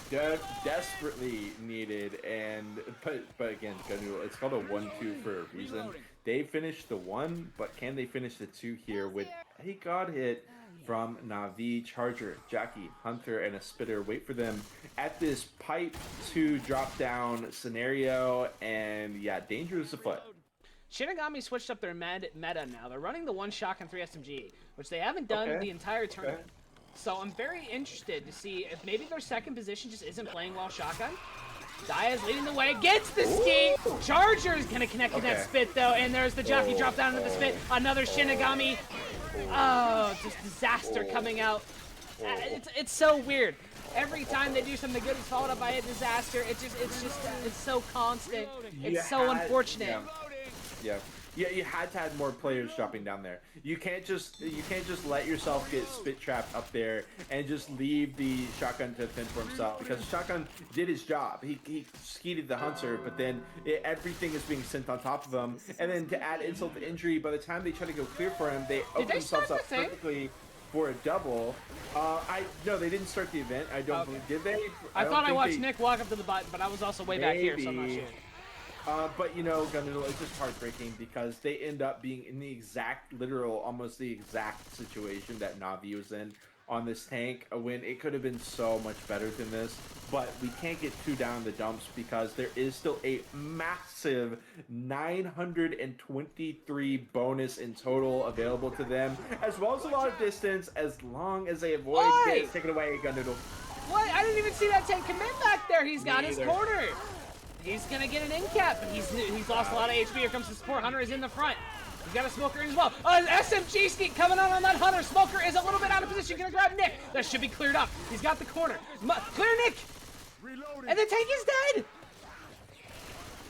desperately needed, and but again, it's called a 1-2 for a reason. They finished the 1, but can they finish the 2 here with a god hit from Navi? Charger, Jackie, Hunter, and a Spitter wait for them at this pipe to drop down scenario, and yeah, danger is afoot. Shinigami switched up their meta now. They're running the 1 shotgun 3 SMG, which they haven't done the entire tournament. So I'm very interested to see if maybe their second position just isn't playing well shotgun. Daya's leading the way, gets the ski. Charger is gonna connect with that spit though, and there's the jockey drop down into the spit. Another Shinigami. Oh, just disaster coming out. It's so weird. Every time they do something good, it's followed up by a disaster. It's so constant. It's so unfortunate. Yeah, you had to have more players dropping down there. You can't just let yourself get spit trapped up there and just leave the shotgun to fend for himself, because the shotgun did his job. He skeeted the Hunter, but then everything is being sent on top of him. And then to add insult to injury, by the time they try to go clear for him, they open themselves up perfectly for a double. No, they didn't start the event. I don't believe. Did they? I thought I watched Nick walk up to the button, but I was also way back here, so I'm not sure. But you know, Gunnoodle, it's just heartbreaking because they end up being in the exact, almost the exact situation that Navi was in on this tank, when it could have been so much better than this. But we can't get too down in the dumps because there is still a massive 923 bonus in total available to them, as well as a lot of distance, as long as they avoid getting taken away, Gunnoodle. What? I didn't even see that tank come in back there. He's got his corner. He's gonna get an end cap, but he's lost a lot of HP. Here comes the support. Hunter is in the front. He's got a smoker in as well. An SMG ski coming out on that Hunter. Smoker is a little bit out of position. Gonna grab Nick. That should be cleared up. He's got the corner. Clear Nick. And the tank is dead.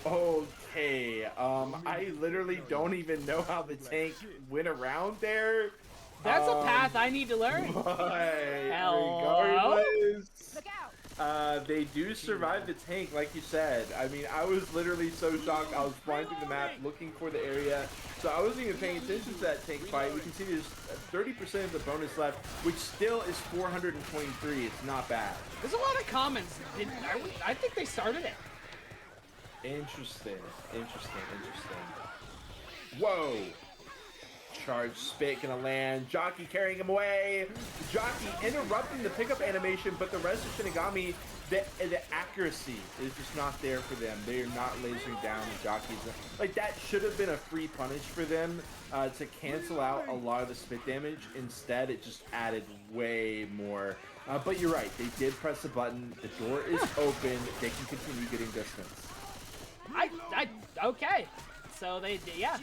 Oh, Okay, I literally don't even know how the tank went around there. That's a path I need to learn. But Hello? regardless, Look out! they do survive the tank, like you said. I mean, I was literally so shocked. I was flying through the map looking for the area, so I wasn't even paying attention to that tank fight. We can see there's 30% of the bonus left, which still is 423. It's not bad. There's a lot of comments. I think they started it. Interesting. Whoa! Charge spit gonna land. Jockey carrying him away. Jockey interrupting the pickup animation, but the rest of Shinigami, the accuracy is just not there for them. They are not lasering down the jockeys. Like, that should have been a free punish for them to cancel out a lot of the spit damage. Instead, it just added way more. But you're right. They did press the button. The door is open. They can continue getting distance. Okay. So yeah.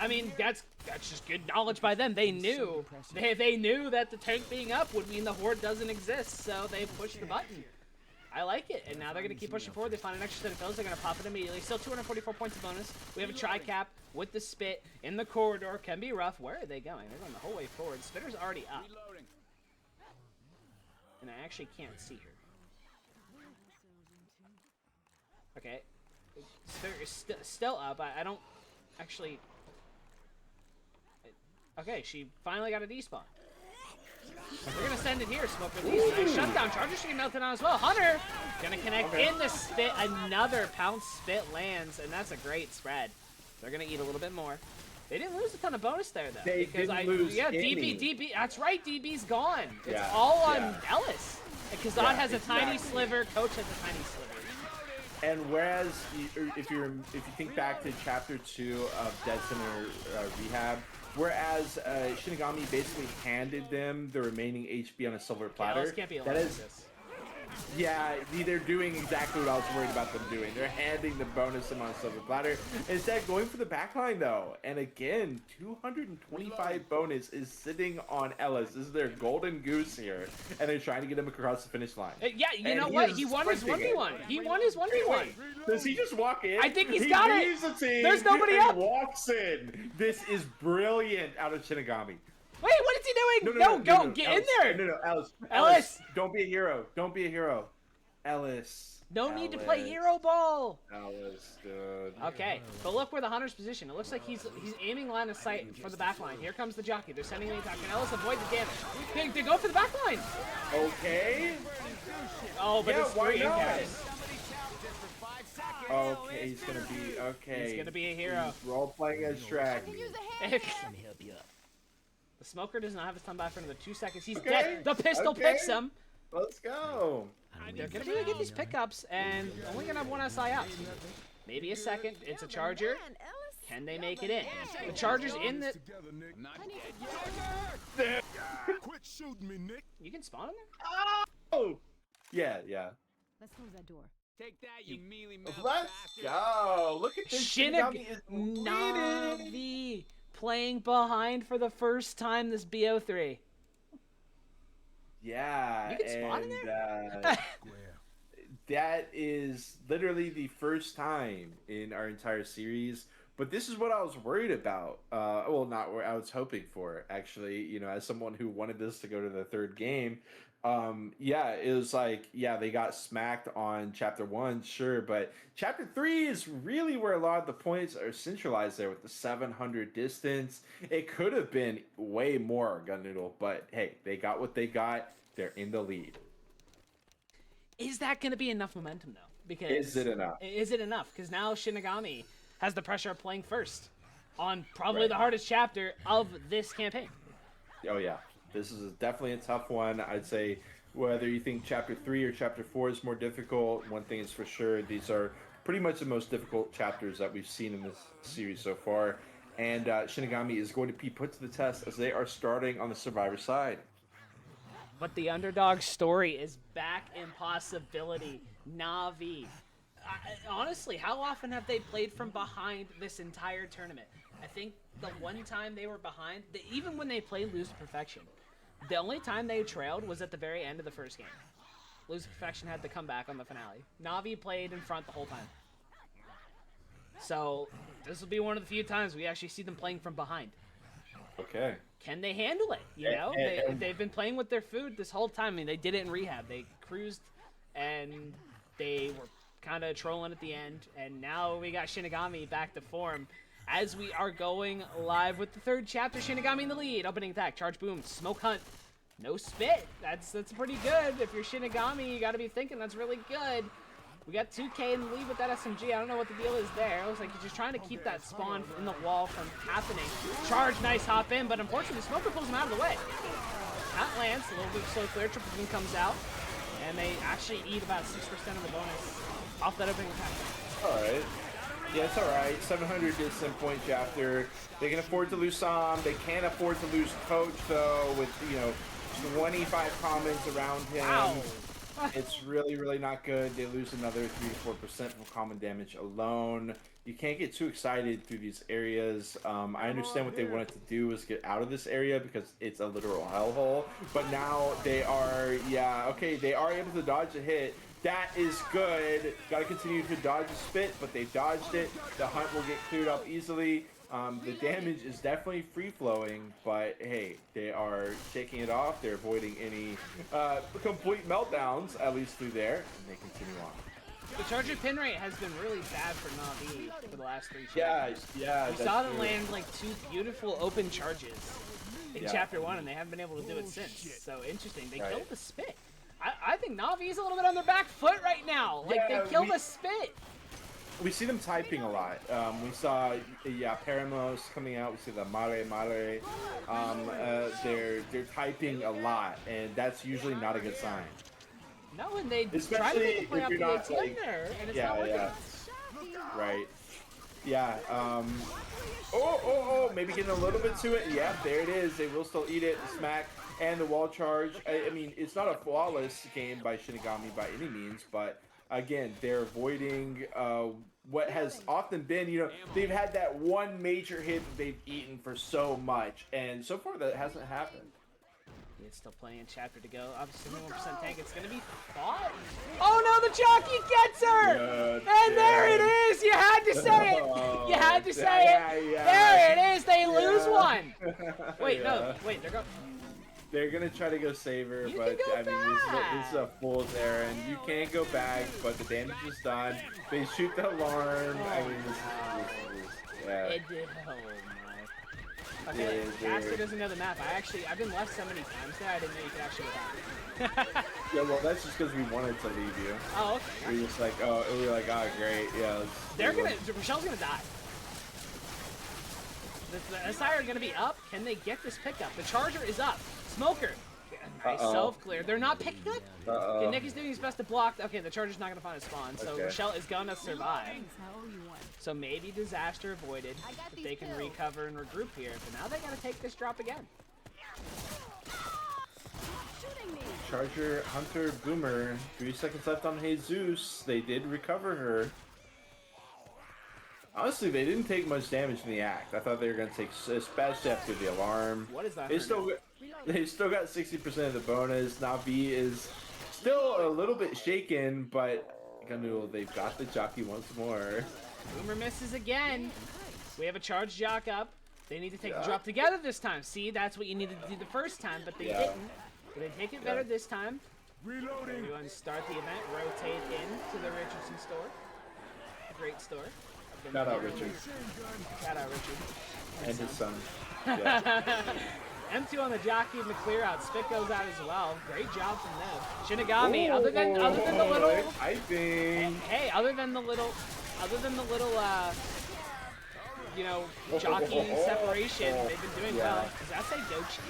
I mean, that's just good knowledge by them. They knew. They knew that the tank being up would mean the horde doesn't exist, so they pushed the button. I like it, and now they're gonna keep pushing forward. They find an extra set of fills. They're gonna pop it immediately. Still 244 points of bonus. We have a tri-cap with the spit in the corridor. Can be rough. Where are they going? They're going the whole way forward. Spitter's already up, and I actually can't see her. Okay. Spitter is still up. I don't actually... Okay, she finally got a despawn. We're going to send it here, Smoker. These nice shutdown. Charger should be melted down as well. Hunter going to connect in the spit. Another pounce spit lands, and that's a great spread. They're going to eat a little bit more. They didn't lose a ton of bonus there, though. They didn't lose any. DB. That's right, DB's gone. It's Yeah, all on yeah. Ellis. Kazad Yeah, has a tiny exactly. sliver. Coach has a tiny sliver. And whereas, if you think back to Chapter 2 of Dead Center Rehab, whereas Shinigami basically handed them the remaining HP on a silver platter. Ellis can't be allowed that to is, do this. yeah, they're doing exactly what I was worried about them doing. They're handing the bonus on a silver platter. Instead, going for the backline, though. And again, 225 bonus is sitting on Ellis. This is their golden goose here. And they're trying to get him across the finish line. Yeah, you And know he what? is He won his sprinting 1v1. it. He won his 1v1. Does he just walk in? I think he's he got it. leaves the team There's nobody and up. walks in. This is brilliant out of Shinigami. Wait, what is he doing? No, get Alice. in there. No, Alice. Ellis. Don't be a hero. Don't be a hero. Ellis. No need to play hero ball. Alice, dude. Okay, but look where the Hunter's position. It looks like he's aiming line of sight for the back line. Here comes the jockey. They're sending the attack. Can Ellis avoid the damage? They go for the back line. Okay. Oh, but Yeah, it's why three not? encounters. Okay, he's gonna be okay. He's gonna be a hero. He's role playing as Shrek. Can use a hand. Let me help you up. The smoker does not have his time back for another 2 seconds. He's Okay, dead. The pistol okay. picks him. Let's go. They're gonna be able to get these pickups, and only gonna have one SI out. Maybe a second. It's a charger. Man, Ellis. Can they make it in? The charger's in the. Together, Nick. Not I need dead yet. Quit shooting me, Nick. You can spawn in there. Oh. Yeah. Let's close that door. Take that, you mealy mouth Let's bastard. go. Look at this. Shinigami is leading. Navi playing behind for the first time this BO3. Yeah. You can spawn in and, Square. that is literally the first time in our entire series. But this is what I was worried about. Well, not what I was hoping for, actually. You know, as someone who wanted this to go to the third game. Yeah, it was like, yeah, they got smacked on Chapter 1, sure. But Chapter 3 is really where a lot of the points are centralized there with the 700 distance. It could have been way more, Gun Noodle. But hey, they got what they got. They're in the lead. Is that going to be enough momentum, though? Because Is it enough? Is it enough? Because now Shinigami has the pressure of playing first on probably Right. the hardest chapter of this campaign. Oh yeah, this is definitely a tough one. I'd say whether you think Chapter 3 or Chapter 4 is more difficult, one thing is for sure, these are pretty much the most difficult chapters that we've seen in this series so far. And Shinigami is going to be put to the test as they are starting on the Survivor side. But the underdog story is back in possibility. Navi. Honestly, how often have they played from behind this entire tournament? I think the one time they were behind, even when they played Lose to Perfection, the only time they trailed was at the very end of the first game. Lose to Perfection had to come back on the finale. Navi played in front the whole time. So this will be one of the few times we actually see them playing from behind. Okay. Can they handle it? You know, they've been playing with their food this whole time. I mean, they did it in rehab. They cruised, and they were kind of trolling at the end. And now we got Shinigami back to form. As we are going live with the third chapter, Shinigami in the lead. Opening attack, charge boom, smoke hunt. No spit. That's pretty good. If you're Shinigami, you got to be thinking that's really good. We got 2K in the lead with that SMG. I don't know what the deal is there. It looks like he's just trying to keep that spawn in the wall from happening. Charge, nice hop in, but unfortunately, Smoker pulls him out of the way. That lands, a little bit slow clear. Triple Beam comes out, and they actually eat about 6% of the bonus off that opening attack. All right. Yeah, it's all right. 700 is some point chapter. They can afford to lose some. They can't afford to lose Coach, though, with, 25 comments around him. Wow. It's really, really not good. They lose another 3 to 4% from common damage alone. You can't get too excited through these areas. I understand what they wanted to do was get out of this area because it's a literal hellhole. But now they are, they are able to dodge a hit. That is good. Got to continue to dodge the spit, but they dodged it. The hunt will get cleared up easily. The damage is definitely free-flowing, but hey, they are shaking it off. They're avoiding any complete meltdowns, at least through there, and they continue on. The charger pin rate has been really bad for Navi for the last 3 chapters. Yeah. We saw them land like 2 beautiful open charges in chapter 1, and they haven't been able to do it since. So interesting. They killed the spit. I think Navi's a little bit on their back foot right now. Like, they killed the spit. We see them typing a lot. We saw, Paramos coming out. We see the Mare. They're typing a lot, and that's usually not a good sign. No, and they try to make a play off the ATM there, and it's not working. Right. Yeah. Maybe getting a little bit to it. Yeah, there it is. They will still eat it. The smack and the wall charge. I mean, it's not a flawless game by Shinigami by any means, but again, they're avoiding what has often been, they've had that one major hit that they've eaten for so much, and so far that hasn't happened. It's still playing chapter to go. Obviously, 1% tank. It's going to be fought. Oh no, the jockey gets her! And there it is! You had to say it! You had to say it! There it is! They lose one! Wait, no. Wait, they're going... They're gonna try to go save her, but I mean, this is a fool's errand. You can't go back, but the damage is done. They shoot the alarm. I mean, this is It did. Oh my. Okay, Caster doesn't know the map. I've been left so many times there. I didn't know you could actually go back. Yeah, well, that's just because we wanted to leave you. Oh, okay. We just like, great, yeah. Michelle's gonna die. The SI are gonna be up. Can they get this pickup? The charger is up. Smoker. Nice self-clear. They're not picking up. Okay, Nick is doing his best to block. Okay, the charger's not gonna find a spawn, so Rochelle is gonna survive. So maybe disaster avoided. If they can recover and regroup here. But now they gotta take this drop again. Charger, Hunter, Boomer. 3 seconds left on Jesus. They did recover her. Honestly, they didn't take much damage in the act. I thought they were going to take, especially after the alarm. What is that? They still got 60% of the bonus. Navi is still a little bit shaken, but they've got the jockey once more. Boomer misses again. We have a charge jock up. They need to take the drop together this time. See, that's what you needed to do the first time, but they didn't. But they take it better this time. Reloading. Everyone start the event. Rotate into the Richardson store. Great store. Shout out Richard. Shout out Richard. And his son. M2 on the jockey and the clear out. Spit goes out as well. Great job from them. Shinigami, other than the little Hey, other than the little jockey separation, they've been doing well. Does that say Dochi?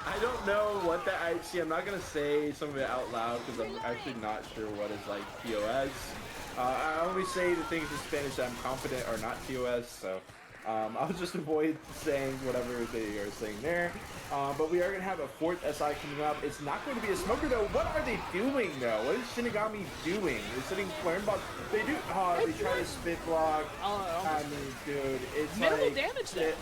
I don't know what that I'm not gonna say some of it out loud because I'm actually not sure what is like POS. I only say the things in Spanish that I'm confident are not TOS, so I'll just avoid saying whatever they are saying there. But we are going to have a 4th SI coming up. It's not going to be a smoker, though. What are they doing, though? What is Shinigami doing? They're sitting flaring box. They do. They try to spit block. I mean, dude, it's minimal damage there.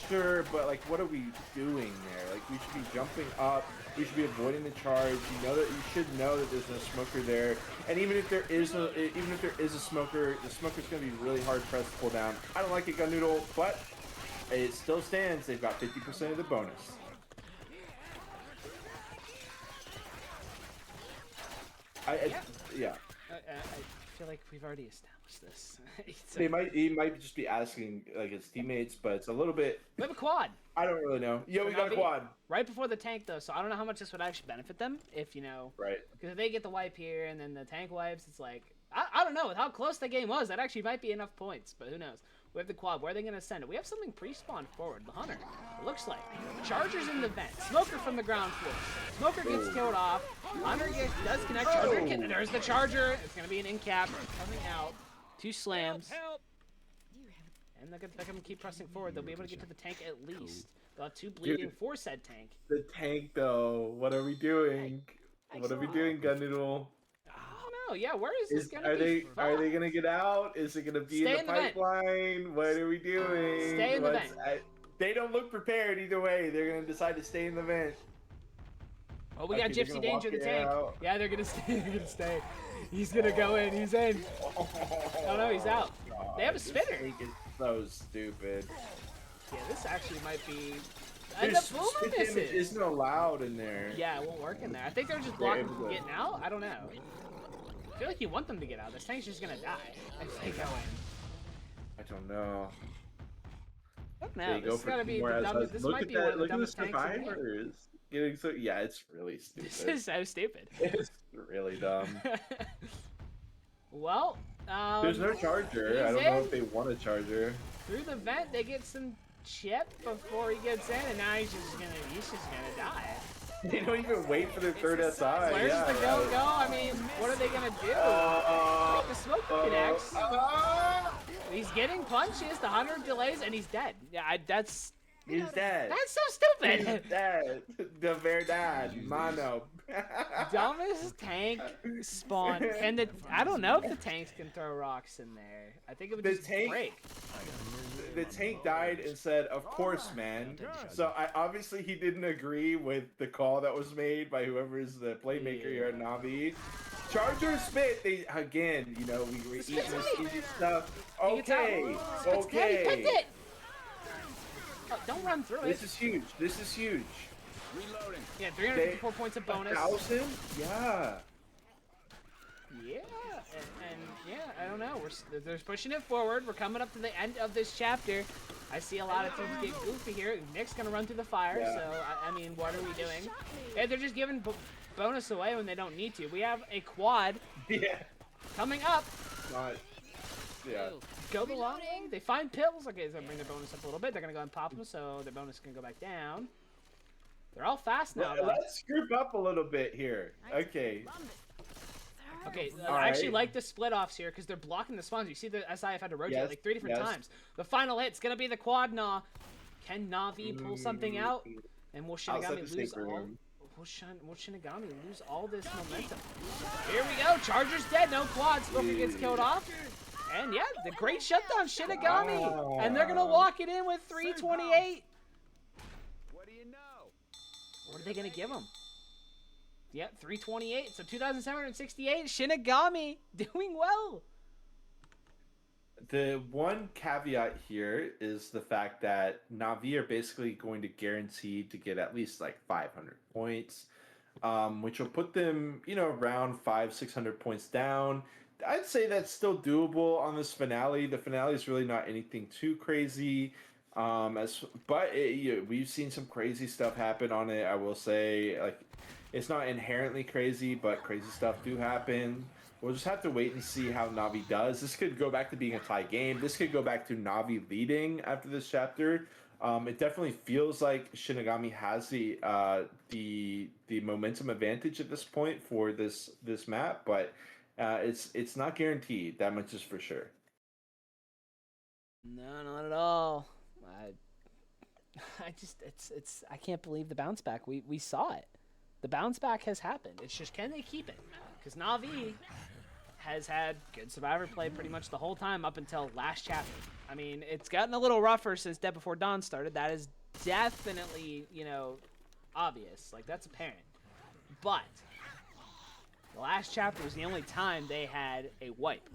Sure, but like, what are we doing there? Like, we should be jumping up. We should be avoiding the charge. You should know that there's no smoker there. And even if there is a smoker, the smoker's gonna be really hard pressed to pull down. I don't like it, Gun Noodle, but it still stands. They've got 50% of the bonus. Yeah. I feel like we've already established this. He might just be asking like his teammates, but it's a little bit. We have a quad. I don't really know. Yeah, we got a quad right before the tank though, so I don't know how much this would actually benefit them if Right. Because if they get the wipe here and then the tank wipes, it's like I don't know with how close the game was. That actually might be enough points, but who knows? We have the quad. Where are they gonna send it? We have something pre-spawned forward. The hunter. It looks like Charger's in the vent. Smoker from the ground floor. Smoker gets killed off. Hunter does connect. Charger. There's the charger. It's gonna be an in cap coming out. 2 slams. Help! And they're gonna keep pressing forward. They'll be able to get to the tank at least. They'll have 2 bleeding for said tank. The tank, though. What are we doing? What are we doing, Gun Noodle? I don't know. Yeah, where is this gonna Are be? they gonna get out? Is it gonna be Stay in the vent. pipeline? What are we doing? Stay in the vent. They don't look prepared either way. They're gonna decide to stay in the vent. Oh, we got Okay, they're Gypsy gonna Danger walk the it tank. out. Yeah, they're gonna stay. They're gonna stay. He's gonna go in. He's in. Oh no, he's out. They have a spinner. This tank is so stupid. Yeah, this actually might be. And the boomer Spit damage misses. isn't allowed in there. Yeah, it won't work in there. I think they're just blocking from getting out. I don't know. I feel like you want them to get out. This tank's just gonna die if they go in. I don't know. I don't know. This has gotta be the dumbest. This might be one of the Look at the dumbest tanks in the game. survivors. Getting so it's really stupid. This is so stupid. It's really dumb. Well, There's no charger. I don't know if they want a charger. Through the vent, they get some chip before he gets in, and now he's just gonna die. They don't even wait for their third SI. Where's the go? I mean, what are they gonna do? The smoke connects. He's getting punches. The hunter delays, and he's dead. Yeah, He's dead. That's so stupid. He's dead. The verdad, mano. Dumbest tank spawn. And I don't know if the tanks can throw rocks in there. I think it would just break. The tank died and said, "Of course, man." So obviously he didn't agree with the call that was made by whoever is the playmaker here at Navi. Charger spit. They again, we eating this easy stuff. Okay. He picked it. Oh, don't run through it. This is huge. Reloading. Yeah, 354 points of bonus. 1,000? Yeah. Yeah, and yeah, I don't know. They're pushing it forward. We're coming up to the end of this chapter. I see a lot of teams get goofy here. Nick's gonna run through the fire, so I mean, what are we doing? Yeah, they're just giving bonus away when they don't need to. We have a quad coming up. Go the long way. They find pills. Okay, so bring their bonus up a little bit. They're gonna go and pop them, so their bonus can go back down. They're all fast now. Let's group up a little bit here. Okay. Okay, I actually like the split offs here because they're blocking the spawns. You see the SIF had to rotate like 3 different times. The final hit's gonna be the quad gnaw. Can Navi pull something out? And will Shinigami lose all? Will Shinigami lose all this momentum? Here we go. Charger's dead. No quad. Smoker gets killed off. And yeah, the great shutdown, Shinigami. And they're gonna walk it in with 328. What do you know? What are they gonna give him? Yeah, 328. So 2,768. Shinigami doing well. The one caveat here is the fact that Navi are basically going to guarantee to get at least like 500 points, which will put them, around 500-600 points down. I'd say that's still doable on this finale. The finale is really not anything too crazy. We've seen some crazy stuff happen on it. I will say, like, it's not inherently crazy, but crazy stuff do happen. We'll just have to wait and see how Navi does. This could go back to being a tie game. This could go back to Navi leading after this chapter. It definitely feels like Shinigami has the momentum advantage at this point for this map, but it's not guaranteed. That much is for sure. No, not at all. I can't believe the bounce back. We saw it. The bounce back has happened. It's just, can they keep it? Because Navi has had good survivor play pretty much the whole time up until last chapter. I mean, it's gotten a little rougher since Dead Before Dawn started. That is definitely, you know, obvious. Like, that's apparent. But the last chapter was the only time they had a wipe.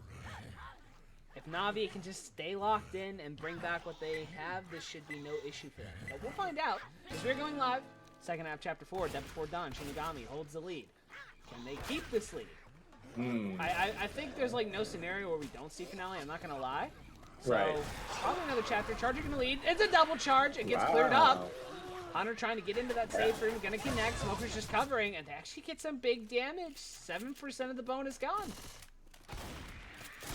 If Navi can just stay locked in and bring back what they have, this should be no issue for them. But we'll find out, because we're going live. Second half, Chapter 4, Dead Before Dawn, Shinigami holds the lead. Can they keep this lead? I think there's, like, no scenario where we don't see finale, I'm not going to lie. So, probably another chapter. Charger gonna lead. It's a double charge. It gets cleared up. Hunter trying to get into that safe room. Gonna connect. Smoker's just covering. And they actually get some big damage. 7% of the bonus gone.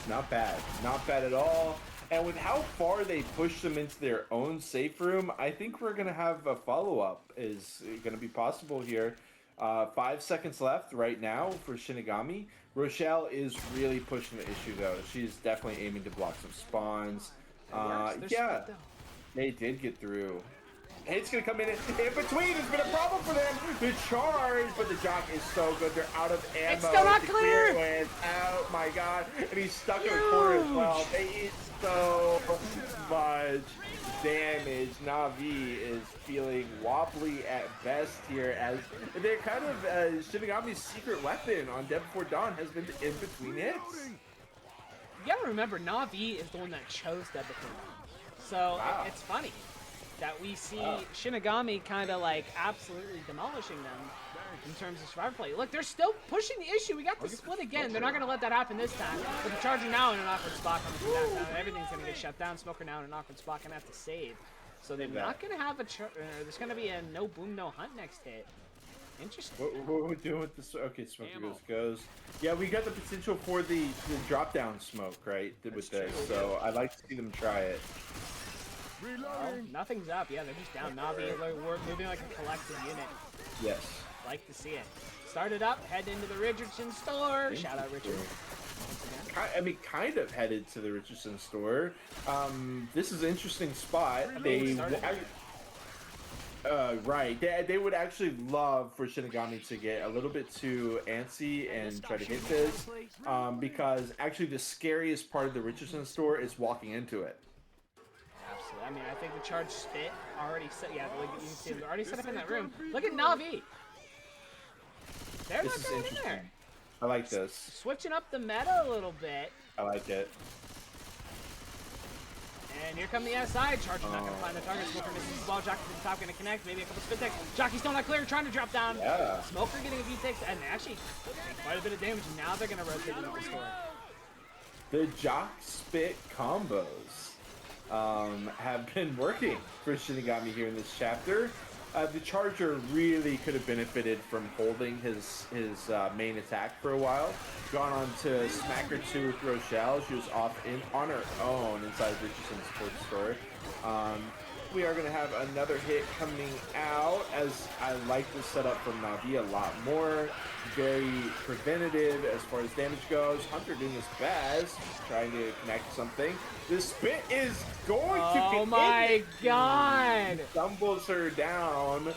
Not bad. Not bad at all. And with how far they push them into their own safe room, I think we're going to have a follow-up is going to be possible here. 5 seconds left right now for Shinigami. Rochelle is really pushing the issue, though. She's definitely aiming to block some spawns. Yeah, they did get through. It's going to come in between. It's been a problem for them. The charge, but the jock is so good. They're out of ammo. It's still not clear. Oh, my God. And he's stuck in the corner as well. They eat so much damage. Navi is feeling wobbly at best here as they're kind of Shinigami's secret weapon on Dead Before Dawn has been in between hits. You gotta remember, Navi is the one that chose Dead Before Dawn. So it's funny that we see Shinigami kind of like absolutely demolishing them in terms of survivor play. Look, they're still pushing the issue. We got the split again. They're not going to let that happen this time. But the Charger now in an awkward spot. Everything's going to get shut down. Smoker now in an awkward spot. Going to have to save. So they're not going to have a... there's going to be a no boom, no hunt next hit. Interesting. What are we doing with this? Okay, Smoker goes. Yeah, we got the potential for the drop down smoke, right? With this. So I'd like to see them try it. Well, nothing's up. Yeah, they're just down. Navi, we're moving like a collective unit. Yes. Like to see it. Started up, head into the Richardson store. Shout out Richard. I mean, kind of headed to the Richardson store. This is an interesting spot. They would actually love for Shinigami to get a little bit too antsy and try to hit this, because actually the scariest part of the Richardson store is walking into it. Absolutely. I mean, I think the charge spit already set. Yeah, you can see them already set up in that room. Look at Navi. They're not going in there. I like this. Switching up the meta a little bit. I like it. And here come the SI. Charger's not going to find the target. Smoker misses as well. Jockey to the top going to connect. Maybe a couple spit takes. Jockey's still not clear. Trying to drop down. Yeah. Smoker getting a few takes. And actually quite a bit of damage. Now they're going to rotate into the store. The Jock Spit combos have been working for Shinigami here in this chapter. The Charger really could have benefited from holding his main attack for a while. Gone on to Smacker 2 with Rochelle. She was off on her own inside Richardson's sports store. We are going to have another hit coming out, as I like the setup from Navi a lot more. Very preventative as far as damage goes. Hunter doing his best, trying to connect something. The spit is going to Oh my God! Stumbles her down.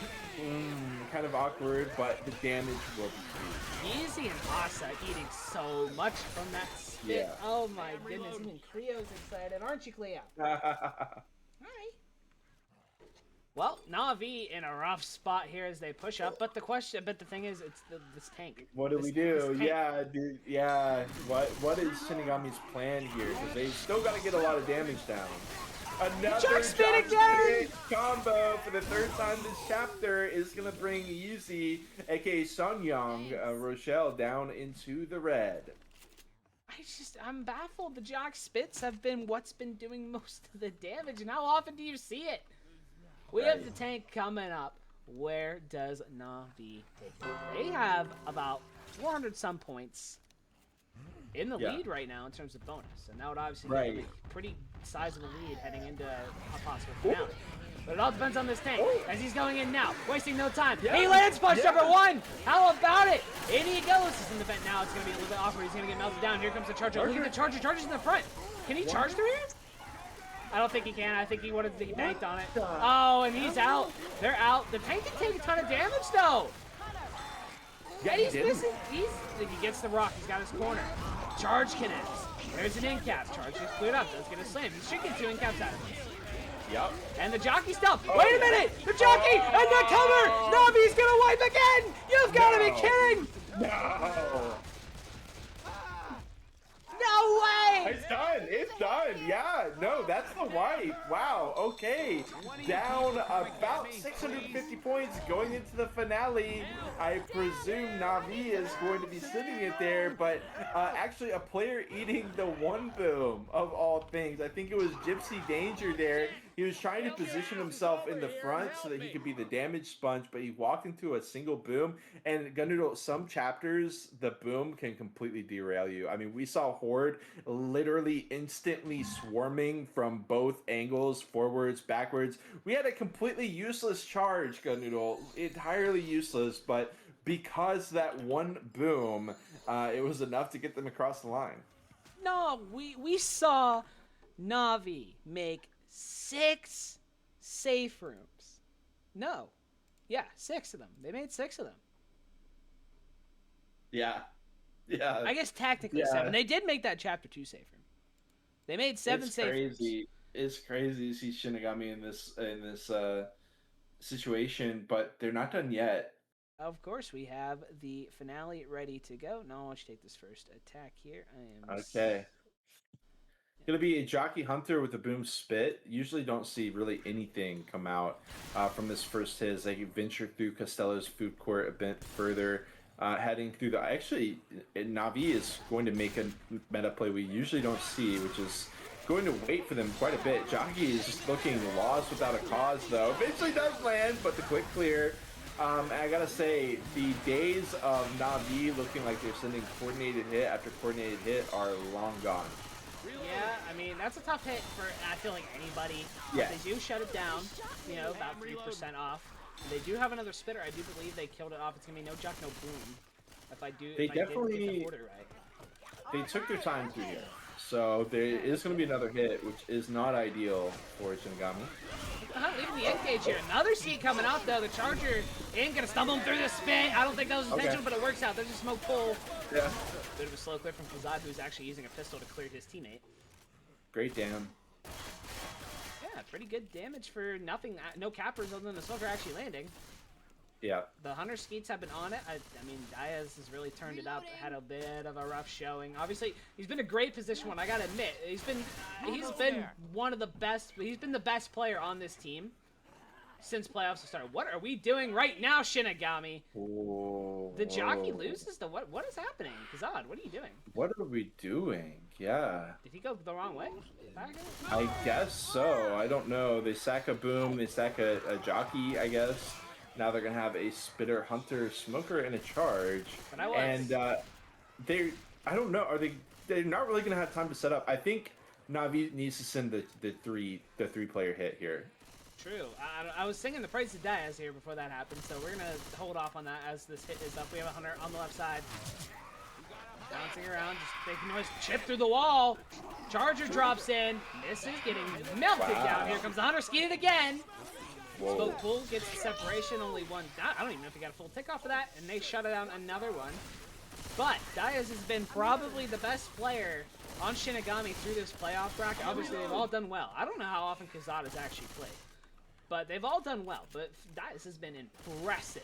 Kind of awkward, but the damage will be huge. Easy and Asa eating so much from that spit. Yeah. Oh my goodness, even Cleo's excited. Aren't you, Cleo? Alright. Well, Navi in a rough spot here as they push up, but the thing is, it's this tank. What do we do? Yeah, dude. Yeah. What is Shinigami's plan here? Because they still got to get a lot of damage down. Another Jock spit again! Combo for the third time this chapter is gonna bring Yeezy, aka Sun Young, Rochelle down into the red. I'm baffled. The Jock spits have been what's been doing most of the damage, and how often do you see it? We have the tank coming up. Where does Navi take it? They have about 400 some points in the lead right now in terms of bonus, and that would obviously be a pretty sizable lead heading into a possible finale. But it all depends on this tank as he's going in now, wasting no time. He lands punch number one. How about it? In he goes. He's in the vent now. It's going to be a little bit awkward. He's going to get melted down. Here comes the Charger. Look at the Charger. Charger's in the front. Can he charge through here? I don't think he can. I think he banked on it. Oh, and he's out. They're out. The tank can take a ton of damage, though. Yeah, And he he's didn't. missing. He gets the rock. He's got his corner. Charge connects. There's an in cap. Charge gets cleared up. Does get a slam. He should get 2 in caps out of this. Yep. And the jockey stop. Wait a minute. The jockey and the cover. Navi's gonna wipe again. You've got to be kidding. No. No way. It's done. It's done. Yeah. No, that's the wipe. Wow. Okay. Down about 650 points going into the finale. I presume Navi is going to be sitting it there, but actually a player eating the one boom of all things. I think it was Gypsy Danger there. He was trying to position himself in the front so that he could be the damage sponge, but he walked into a single boom. And Gunnoodle, some chapters, the boom can completely derail you. I mean, we saw Horde literally instantly swarming from both angles, forwards, backwards. We had a completely useless charge, Gunnoodle, entirely useless, but because that one boom, it was enough to get them across the line. No, we saw Navi make 6 safe rooms. No. Yeah, 6 of them. They made 6 of them. Yeah. Yeah. I guess technically 7. They did make that chapter 2 safe room. They made 7 it's safe crazy. rooms. It's crazy to see Shinigami in this situation, but they're not done yet. Of course, we have the finale ready to go. No, I want you to take this first attack here. I am Okay. Gonna be a Jockey Hunter with a boom spit. Usually don't see really anything come out from this first hit as they venture through Costello's food court a bit further, heading through the. Actually, Navi is going to make a meta play we usually don't see, which is going to wait for them quite a bit. Jockey is just looking lost without a cause, though. Eventually does land, but the quick clear. And I gotta say, the days of Navi looking like they're sending coordinated hit after coordinated hit are long gone. Yeah, I mean, that's a tough hit for, I feel like, anybody. Yeah. They do shut it down, you know, about 3% off. They do have another spitter. I do believe they killed it off. It's going to be no jock, no boom. If I do, They if I did definitely- get the order right. They took their time through here. So there is going to be another hit, which is not ideal for Shinigami. Leaving the engage here. Another seat coming out, though. The Charger ain't going to stumble him through the spin. I don't think that was intentional, but it works out. There's a smoke pull. Yeah. Bit of a slow clear from Kazad, who's actually using a pistol to clear his teammate. Great damn. Yeah, pretty good damage for nothing. No cappers other than the smoker actually landing. Yeah. The Hunter Skeets have been on it. I mean, Diaz has really turned it up. Had a bit of a rough showing. Obviously, he's been a great position one. I gotta admit, he's been one of the best. He's been the best player on this team since playoffs have started. What are we doing right now, Shinigami? Whoa, The jockey whoa. loses the what? What is happening? Kazad, what are you doing? What are we doing? Yeah. Did he go the wrong way? Back? I guess so. I don't know. They sack a boom. They sack a jockey, I guess. Now they're going to have a spitter, hunter, smoker, and a charge. But I was. And I don't know. They're not really going to have time to set up. I think Navi needs to send the three player hit here. True. I was singing the praise of Diaz here before that happened, so we're going to hold off on that as this hit is up. We have a Hunter on the left side. Bouncing around, just making noise. Chip through the wall. Charger drops in. Misses, getting melted down. Here comes the Hunter, skied it again. Whoa. Smoke pull gets the separation. Only one. I don't even know if he got a full tick off of that, and they shut it down another one. But Diaz has been probably the best player on Shinigami through this playoff bracket. Obviously, they've all done well. I don't know how often Kazad has actually played, but they've all done well. But Diaz has been impressive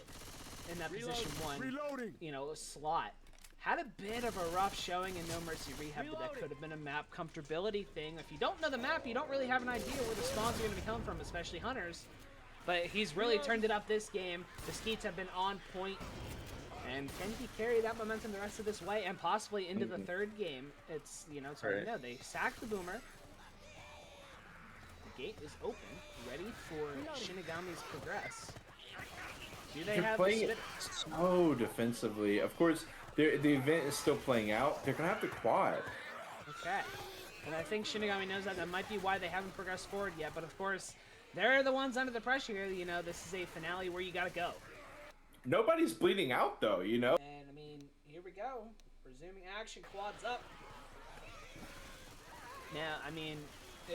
in that position one, slot. Had a bit of a rough showing in No Mercy Rehab, but that could have been a map comfortability thing. If you don't know the map, you don't really have an idea where the spawns are going to be coming from, especially Hunters. But he's really turned it up this game. The Skeets have been on point. And can he carry that momentum the rest of this way and possibly into the third game? It's hard to know. They sack the Boomer. The gate is open, ready for Shinigami's progress. Do they have playing the it so defensively. Of course, the event is still playing out. They're going to have to quad. Okay. And I think Shinigami knows that. That might be why they haven't progressed forward yet. But of course, they're the ones under the pressure here. This is a finale where you got to go. Nobody's bleeding out, though, And, I mean, here we go. Resuming action, quads up. Now, I mean,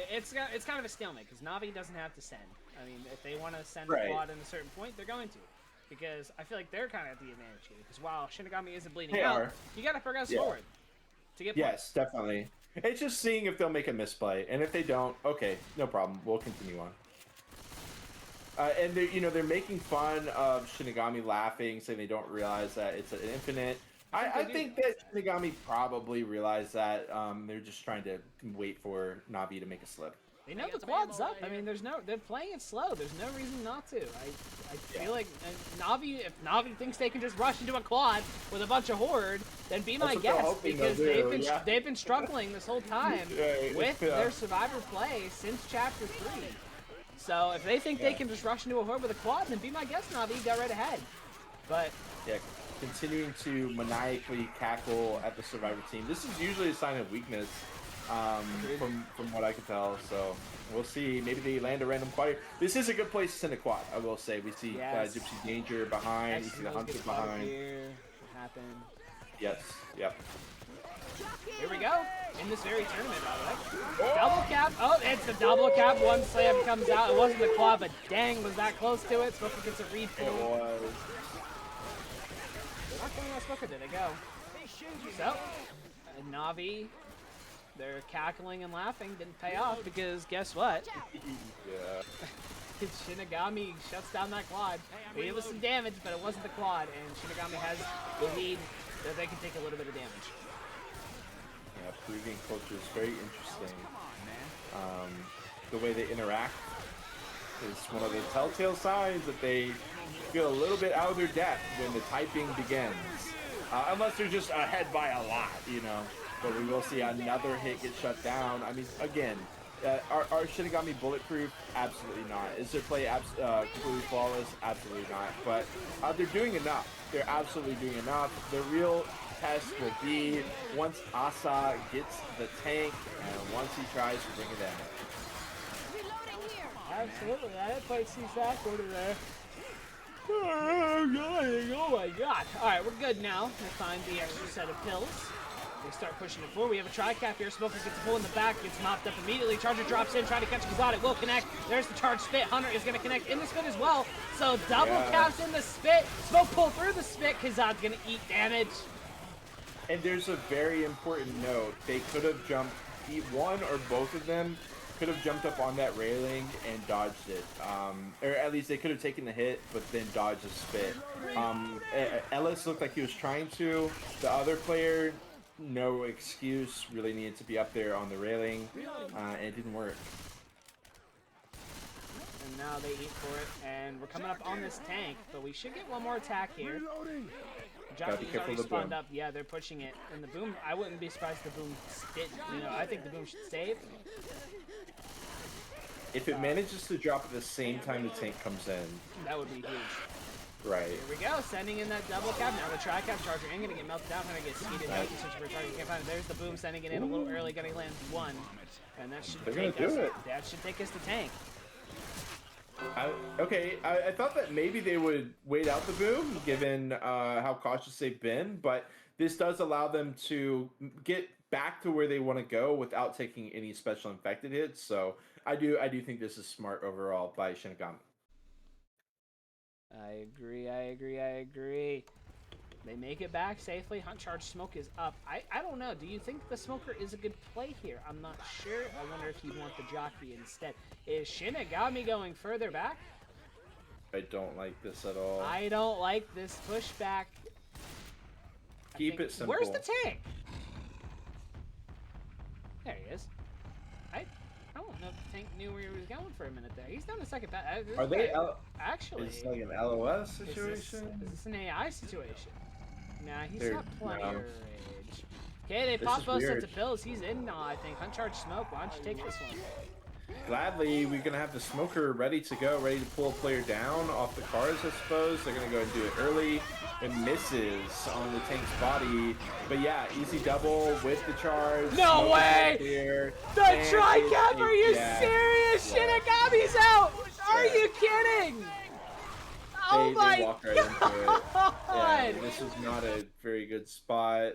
it's kind of a stalemate because Navi doesn't have to send. I mean, if they want to send a quad at a certain point, they're going to. because I feel like they're kind of at the advantage here. Because while Shinigami isn't bleeding They out, are. you got to progress Yeah. forward to get points. Yes, definitely. It's just seeing if they'll make a misplay, and if they don't, okay, no problem. We'll continue on. And they're making fun of Shinigami laughing, saying they don't realize that it's an infinite. I think that Shinigami probably realized that. They're just trying to wait for Navi to make a slip. They know the quad's up. I mean, they're playing it slow. There's no reason not to. I feel like Navi, if Navi thinks they can just rush into a quad with a bunch of horde, then be my That's what they're guest, hoping because they'll do, they've been struggling this whole time Right, with yeah. their survivor play since chapter 3. So if they think they can just rush into a horde with a quad, then be my guest, Navi. Get right ahead. But Yeah, continuing to maniacally cackle at the survivor team. This is usually a sign of weakness, from what I can tell. So we'll see. Maybe they land a random quad. This is a good place to send a quad, I will say. We see Yes. Gypsy Danger behind. We see the Hunter behind. Here. What happened? Yes. Yep. Here we go. In this very tournament, by the way. Double cap. Oh, it's a double cap. One slam comes out. It wasn't the quad, but dang, was that close to it. Smoker gets a read It was. Not going on Smoker, did it go? So, Navi, they're cackling and laughing. Didn't pay off because guess what? Yeah. Shinigami shuts down that quad. It was some damage, but it wasn't the quad, and Shinigami has the lead that they can take a little bit of damage. Yeah, Peruvian culture is very interesting. The way they interact is one of the telltale signs that they feel a little bit out of their depth when the typing begins. Unless they're just ahead by a lot, But we will see another hit get shut down. I mean, again, are Shinigami bulletproof? Absolutely not. Is their play completely flawless? Absolutely not. But they're doing enough. They're absolutely doing enough. The real test will be once Asa gets the tank and once he tries to bring it in. Absolutely, I didn't quite see Zach over there. Oh my god. Alright, we're good now. We find the extra set of pills. They start pushing it forward. We have a tri-cap here. Smoker gets a pull in the back, gets mopped up immediately. Charger drops in, trying to catch Kazad. It will connect. There's the charge spit. Hunter is going to connect in the spit as well. So double caps in the spit. Smoke pull through the spit. Kazad's going to eat damage. And there's a very important note. They could have jumped, one or both of them could have jumped up on that railing and dodged it. Or at least they could have taken the hit, but then dodged the spit. Ellis looked like he was trying to. The other player, no excuse, really needed to be up there on the railing, and it didn't work. And now they eat for it, and we're coming up on this tank, but we should get one more attack here. Gotta be Jockey's careful already of the spawned boom. up. Yeah, they're pushing it. And the boom, I wouldn't be surprised if the boom did. I think the boom should save. If it manages to drop at the same time the tank comes in, That would be huge. right. Here we go, sending in that double cap. Now the tri-cap charger ain't gonna get melted down, gonna get speeded out. Switch for a charger, can't find it. There's the boom, sending it in a little early, gonna land one. And that should They're take gonna us. do it. That should take us to tank. I thought that maybe they would wait out the boom, given how cautious they've been, but this does allow them to get back to where they want to go without taking any special infected hits. So I do think this is smart overall by Shinigami. I agree. They make it back safely. Hunt charge smoke is up. I don't know. Do you think the smoker is a good play here? I'm not sure. I wonder if you'd want the jockey instead. Is Shinigami going further back? I don't like this at all. I don't like this pushback. Keep it simple. Where's the tank? There he is. I don't know if the tank knew where he was going for a minute there. He's down the second pass. Are they Actually, Is this like an LOS is situation? this an AI situation? Nah, he's They're- not playing no. your age. Okay, they This pop is both sets weird. of pills. He's in now, I think. Hunt charge smoke. Why don't you take this one? Gladly, we're gonna have the smoker ready to go, ready to pull a player down off the cars, I suppose. They're gonna go and do it early. It misses on the tank's body, but yeah, easy double with the charge. No Smoke way! is clear, The and tri-cap? it's Are you yeah, serious? yeah. Shinigami's out! Are Yeah. you kidding? Oh They my walk right into it. Yeah, god! this is not a very good spot.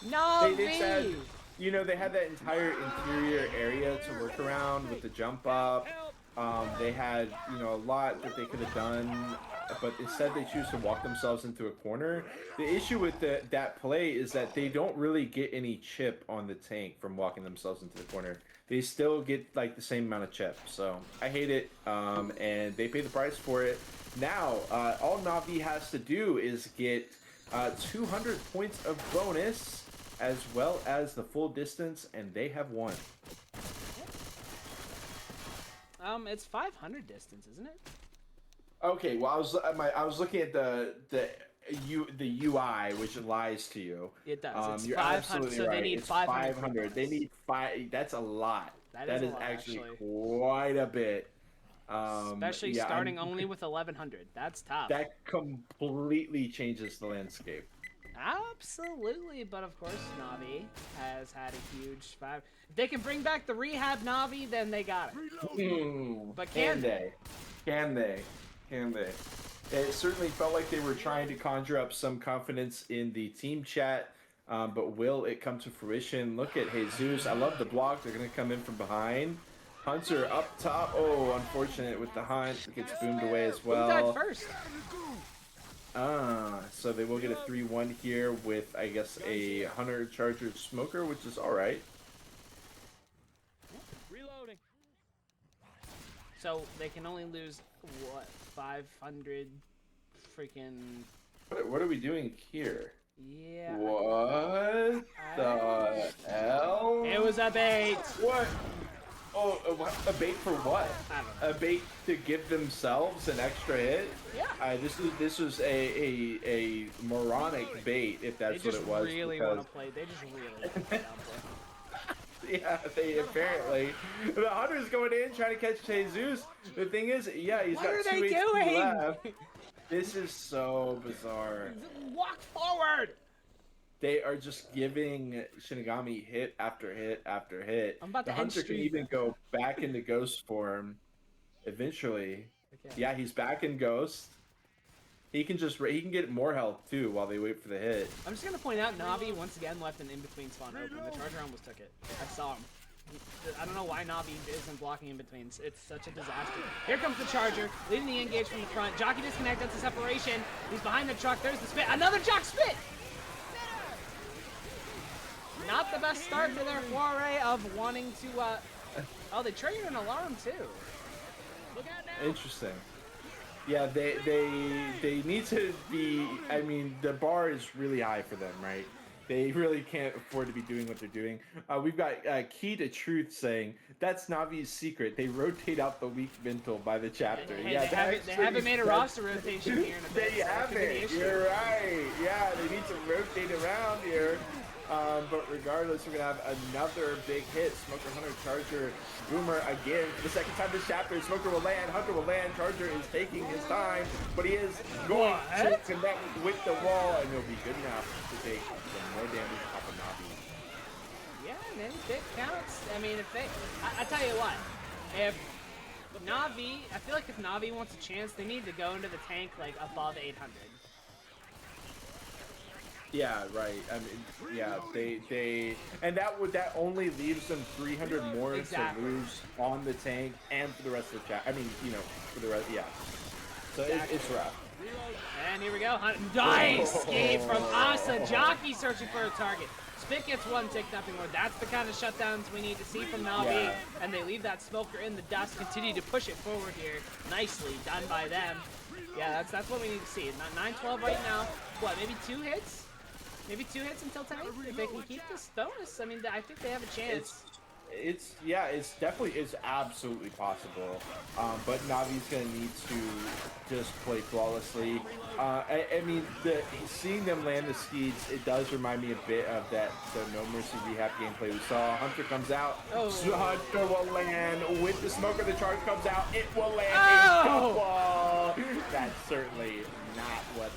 Navi! They said, they had that entire interior area to work around with the jump up. They had, a lot that they could have done, but instead they choose to walk themselves into a corner. The issue with that play is that they don't really get any chip on the tank from walking themselves into the corner. They still get like the same amount of chip, so I hate it, and they pay the price for it. Now, all Navi has to do is get 200 points of bonus, as well as the full distance, and they have won. It's 500 distance, isn't it? Okay, well, I was looking at the UI, which lies to you. It does. It's you're 500, absolutely so right. they need It's 500. They need 5. That's a lot. That is a lot, actually actually. quite a bit. Especially yeah, starting only with 1100. That's tough. That completely changes the landscape. Absolutely, but of course Navi has had a huge 5. If they can bring back the rehab Navi, then they got it. But can they? Can they? It certainly felt like they were trying to conjure up some confidence in the team chat, but will it come to fruition? Look at Jesus. I love the block. They're going to come in from behind. Hunter up top. Oh, unfortunate with the hunt. Gets boomed away as well. Who died first? So they will get a 3-1 here with, I guess, a Hunter Charger Smoker, which is all right. Reloading. So they can only lose, what, 500 freaking... What are we doing here? Yeah. What the hell? It was a bait. What? Oh, a bait for what? I don't know. A bait to give themselves an extra hit? Yeah. This was a moronic bait, if that's what it was. They just really want to play. They just really want to play down there. Yeah, they apparently. The Hunter's going in trying to catch Jesus. The thing is, yeah, he's What got are 2 they HP doing? left. This is so bizarre. Walk forward. They are just giving Shinigami hit after hit after hit. I'm about to the end Hunter can stream. even go back into Ghost form eventually. Okay. Yeah, he's back in Ghost. He can get more health too while they wait for the hit. I'm just gonna point out Navi once again left an in-between spawn open. The Charger almost took it. I saw him. I don't know why Navi isn't blocking in-betweens. It's such a disaster. Here comes the Charger, leading the engage from the front. Jockey disconnect, that's a separation. He's behind the truck, there's the spit. Another Jock spit! Not the best start to their foray of wanting to, Oh, they triggered an alarm, too. Look out now! Interesting. Yeah, they need to be. I mean, the bar is really high for them, right? They really can't afford to be doing what they're doing. We've got Key to Truth saying that's Navi's secret. They rotate out the weak mental by the chapter. Hey, Yeah, they haven't made a roster rotation here in a bit. They haven't. You're right. Yeah, they need to rotate around here. But regardless, we're gonna have another big hit. Smoker, Hunter, Charger, Boomer again for the second time this chapter. Smoker will land, Hunter will land. Charger is taking his time, but he is going to connect with the wall, and he'll be good enough to take some more damage off of Navi. Yeah, man, it counts. I mean, if they, I tell you what, if Navi, I feel like if Navi wants a chance, they need to go into the tank like above 800. Yeah, right. I mean, yeah, they and that only leaves them 300 more Exactly. to lose on the tank and for the rest of the chat. I mean, for the rest, yeah. So Exactly. it's rough. And here we go. Nice skate from Asa. Jockey searching for a target. Spit gets one tick, nothing more. That's the kind of shutdowns we need to see from Navi. Yeah. And they leave that Smoker in the dust. Continue to push it forward here. Nicely done by them. Yeah, that's what we need to see. 9-12 right now. What, maybe 2 hits? Maybe 2 hits until 10? If they can keep this bonus, I mean, I think they have a chance. It's absolutely possible. But Navi's gonna need to just play flawlessly. I mean, seeing them land the skeets, it does remind me a bit of the No Mercy Rehab gameplay we saw. Hunter comes out, so Hunter will land with the Smoker. The charge comes out, it will land a couple. That's certainly not what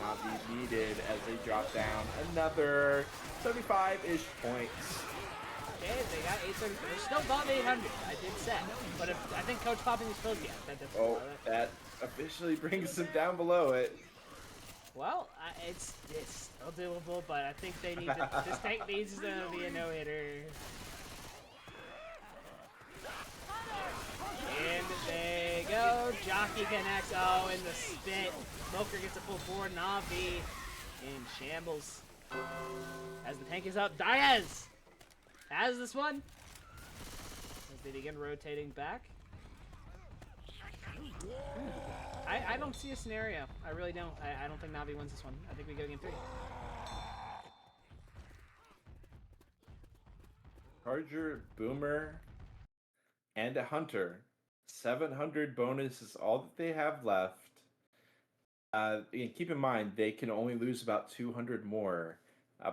Navi needed as they drop down another 75-ish points. Okay, they got 830. They're still above 800. I did say. But I think Coach Popping was supposed to get that. Oh, that officially brings them down below it. Well, it's still doable, but I think they need to. This tank needs to be a no-hitter. And they go. Jockey connects. Oh, in the spit. Smoker gets a full forward. Navi in shambles. As the tank is up, Diaz has this one. As they begin rotating back. I don't see a scenario. I really don't. I don't think Navi wins this one. I think we go game 3. Charger, Boomer, and a Hunter. 700 bonus is all that they have left. And keep in mind, they can only lose about 200 more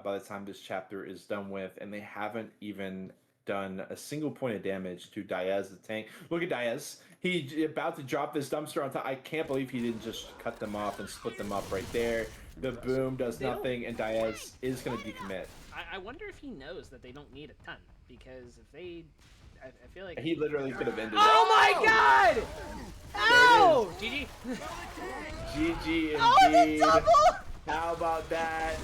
by the time this chapter is done with, and they haven't even done a single point of damage to Diaz the tank. Look at Diaz. He's about to drop this dumpster on top. I can't believe he didn't just cut them off and split them up right there. The boom does nothing, and Diaz is going to decommit. I wonder if he knows that they don't need a ton, because if they... I feel like... He literally could have ended it. Oh my god! Ow! GG. GG indeed. Oh, the double! How about that?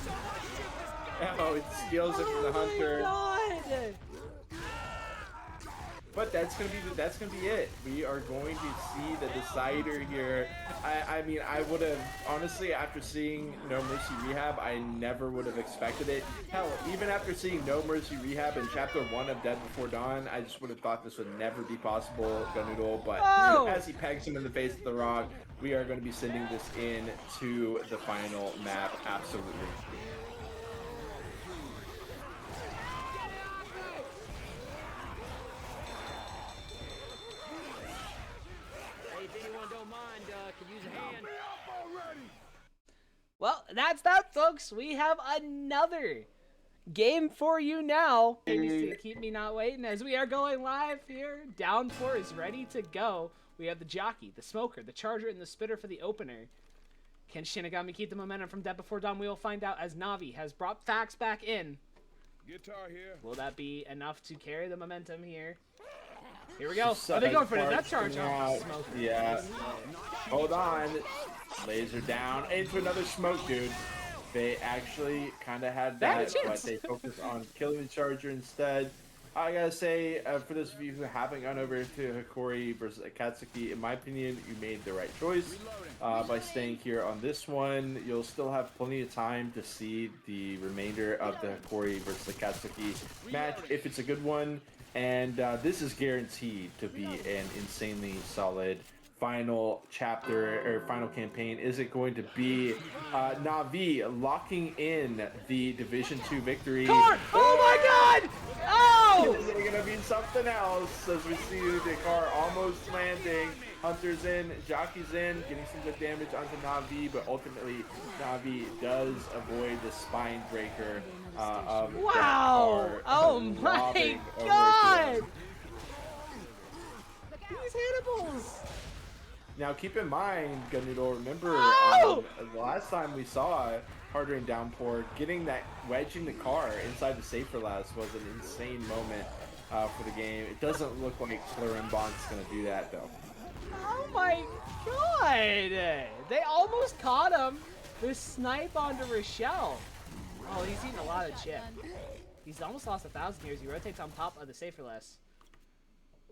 Oh, it steals it from the Hunter. Oh my god! But that's gonna be it. We are going to see the decider here. I mean, I would have honestly, after seeing No Mercy Rehab, I never would have expected it. Hell, even after seeing No Mercy Rehab in Chapter 1 of Dead Before Dawn, I just would have thought this would never be possible, Gunnoodle. But as he pegs him in the face of the rock, we are going to be sending this in to the final map. Absolutely. Well, that's that, folks. We have another game for you now. Keep me not waiting as we are going live here. Downpour is ready to go. We have the Jockey, the Smoker, the Charger, and the Spitter for the opener. Can Shinigami keep the momentum from Dead Before Dawn? We will find out as Navi has brought Fax back in. Guitar here. Will that be enough to carry the momentum here? Here we go. Are they going for that charge? Yeah. Hold on. Laser down into another smoke, dude. They actually kind of had that, but they focused on killing the Charger instead. I gotta say, for those of you who haven't gone over to Hikori versus Akatsuki, in my opinion, you made the right choice by staying here on this one. You'll still have plenty of time to see the remainder of the Hikori versus Akatsuki match if it's a good one. And this is guaranteed to be an insanely solid final chapter or final campaign. Is it going to be Navi locking in the Division 2 victory? Car! Oh my god! Oh! Is it gonna be something else as we see the car almost landing? Hunter's in, Jockey's in, getting some good damage onto Navi, but ultimately Navi does avoid the spine breaker of that car. Oh my god! These Hannibals! Now keep in mind, Gunnoodle, remember the last time we saw Harder and Downpour, getting that wedge in the car inside the safer last was an insane moment for the game. It doesn't look like Florimbon's going to do that, though. Oh my god! They almost caught him. The snipe onto Rochelle. Oh, he's eating a lot of chip. He's almost lost 1,000 years. He rotates on top of the safer less.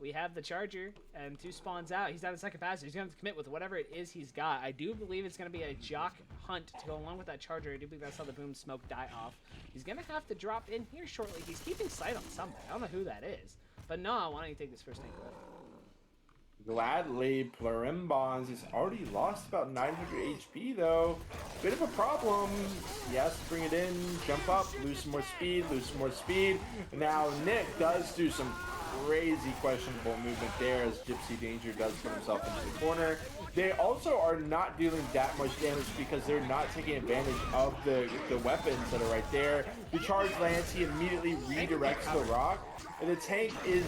We have the Charger, and 2 spawns out. He's down to second pass. He's going to commit with whatever it is he's got. I do believe it's going to be a Jock Hunt to go along with that Charger. I do believe that's how the Boom Smoke die off. He's going to have to drop in here shortly. He's keeping sight on somebody. I don't know who that is. But no, why don't you take this first tank away? Gladly, Plurimbons. He's already lost about 900 HP, though. Bit of a problem. He has to bring it in, jump up, lose some more speed, Now, Nick does do some crazy questionable movement there as Gypsy Danger does put himself into the corner. They also are not dealing that much damage because they're not taking advantage of the weapons that are right there. The charge lands, he immediately redirects the rock. And the tank is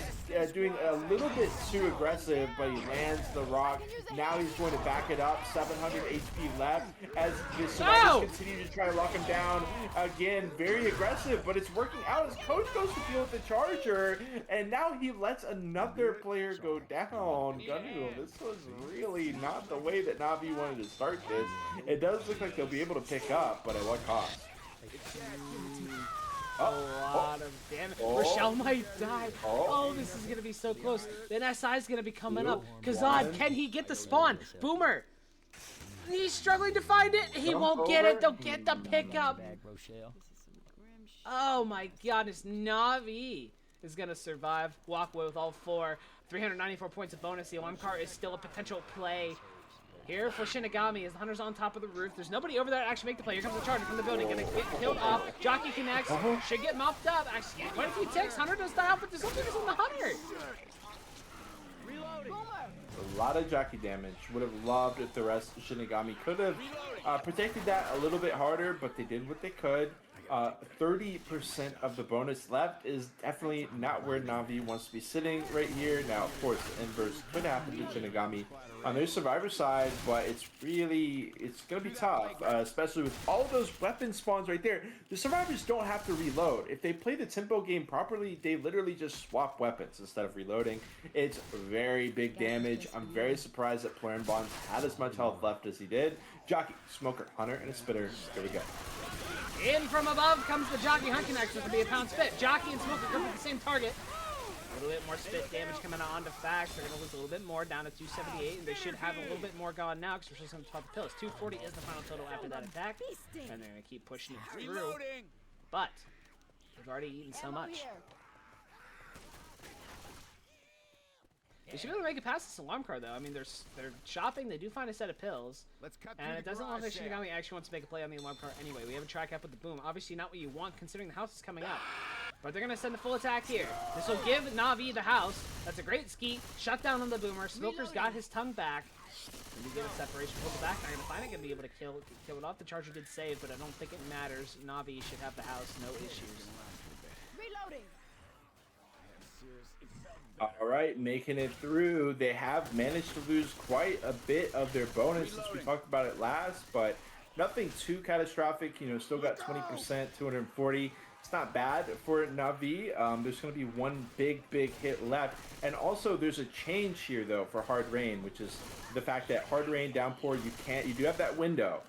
doing a little bit too aggressive, but he lands the rock. Now he's going to back it up. 700 HP left as the survivors continue to try to lock him down. Again, very aggressive, but it's working out as Coach goes to deal with the Charger. And now he lets another player go down. Gunnoodle, this was really not the way that Navi wanted to start this. It does look like they'll be able to pick up, but at what cost? a lot of damage. Oh. Rochelle might die. Oh. Oh, this is gonna be so close. Then SI is gonna be coming up. Two, Kazad, one. can he get the spawn? Boomer. He's struggling to find it. He Jump won't get it. over. They'll get the pickup. This is some grim shit. Oh my goodness, Navi is gonna survive. Walk away with all 4. 394 points of bonus. The alarm car is still a potential play here for Shinigami as the Hunter's on top of the roof. There's nobody over there to actually make the play. Here comes the charger from the building. Gonna get killed off. Jockey connects. Should get mopped up. Actually, quite a few ticks. Hunter does die off, but there's something on the Hunter. Reloading. A lot of jockey damage. Would have loved if the rest of Shinigami could have protected that a little bit harder, but they did what they could. 30% of the bonus left is definitely not where Navi wants to be sitting right here. Now, of course, the inverse could happen to Shinigami on their survivor side, but it's going to be tough, especially with all those weapon spawns right there. The survivors don't have to reload. If they play the tempo game properly, they literally just swap weapons instead of reloading. It's very big damage. I'm very surprised that Plarion Bonds had as much health left as he did. Jockey, Smoker, Hunter, and a Spitter. There we go. In from above comes the Jockey Hunt Connect. This will be a pound spit. Jockey and Smoker go for the same target. A little bit more spit damage coming on to Fax. They're going to lose a little bit more down to 278. And they should have a little bit more gone now because we're still going to pop the pills. 240 is the final total after that attack. And they're going to keep pushing it through. Reloading. But they've already eaten so much. They should be able to make it past this alarm car, though. I mean, they're shopping. They do find a set of pills. Let's cut And it doesn't look like Shinigami actually wants to make a play on the alarm car anyway. We have a track up with the boom. Obviously not what you want considering the house is coming up. But they're going to send a full attack here. This will give Navi the house. That's a great skeet. Shut down on the boomer. Smoker's got his tongue back. And we get a separation. Pull it back. Not going to find it. Going to be able to kill it off. The charger did save, but I don't think it matters. Navi should have the house. No issues. Reloading. All right, making it through. They have managed to lose quite a bit of their bonus since we talked about it last, but nothing too catastrophic. You know, still got 20%, 240. It's not bad for Navi. There's going to be one big hit left. And also there's a change here, though, for Hard Rain, which is the fact that Hard Rain, Downpour, you do have that window.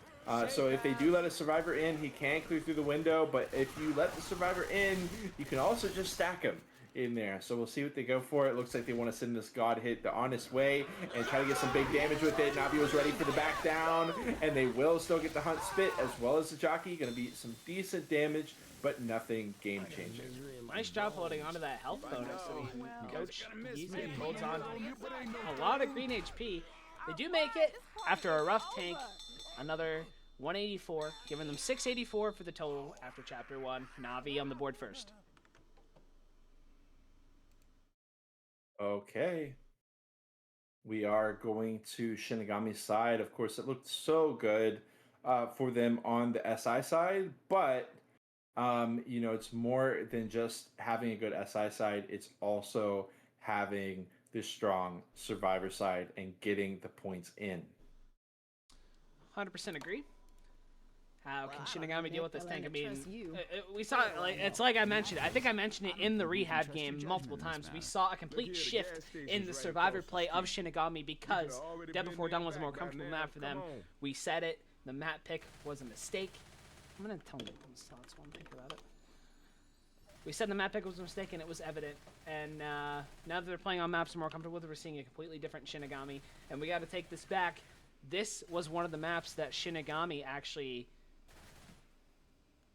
So if they do let a survivor in, he can clear through the window, but if you let the survivor in, you can also just stack him in there. So we'll see what they go for. It looks like they want to send this God hit the honest way and try to get some big damage with it. Navi was ready for the back down, and they will still get the Hunt Spit as well as the Jockey. Going to be some decent damage, but nothing game changing. Nice job holding onto that health bonus. I mean, Coach easily holds on a lot of green HP. They do make it after a rough tank. Another 184, giving them 684 for the total after Chapter 1. Navi on the board first. Okay. We are going to Shinigami's side. Of course, it looked so good for them on the SI side, but you know, it's more than just having a good SI side. It's also having this strong survivor side and getting the points in. 100% agree. How can Wow, Shinigami deal with this I'll tank? I learn to mean, trust you. we saw it, like, it's like I mentioned. I think I mentioned it in the rehab game multiple times. We saw a complete shift in the survivor play of Shinigami because Dead Before Dawn was a more comfortable map for them. We said it. The map pick was a mistake. I'm gonna tell them these thoughts while I'm thinking about it. We said the map pick was a mistake, and it was evident. And now that they're playing on maps they're more comfortable with, we're seeing a completely different Shinigami. And we got to take this back. This was one of the maps that Shinigami actually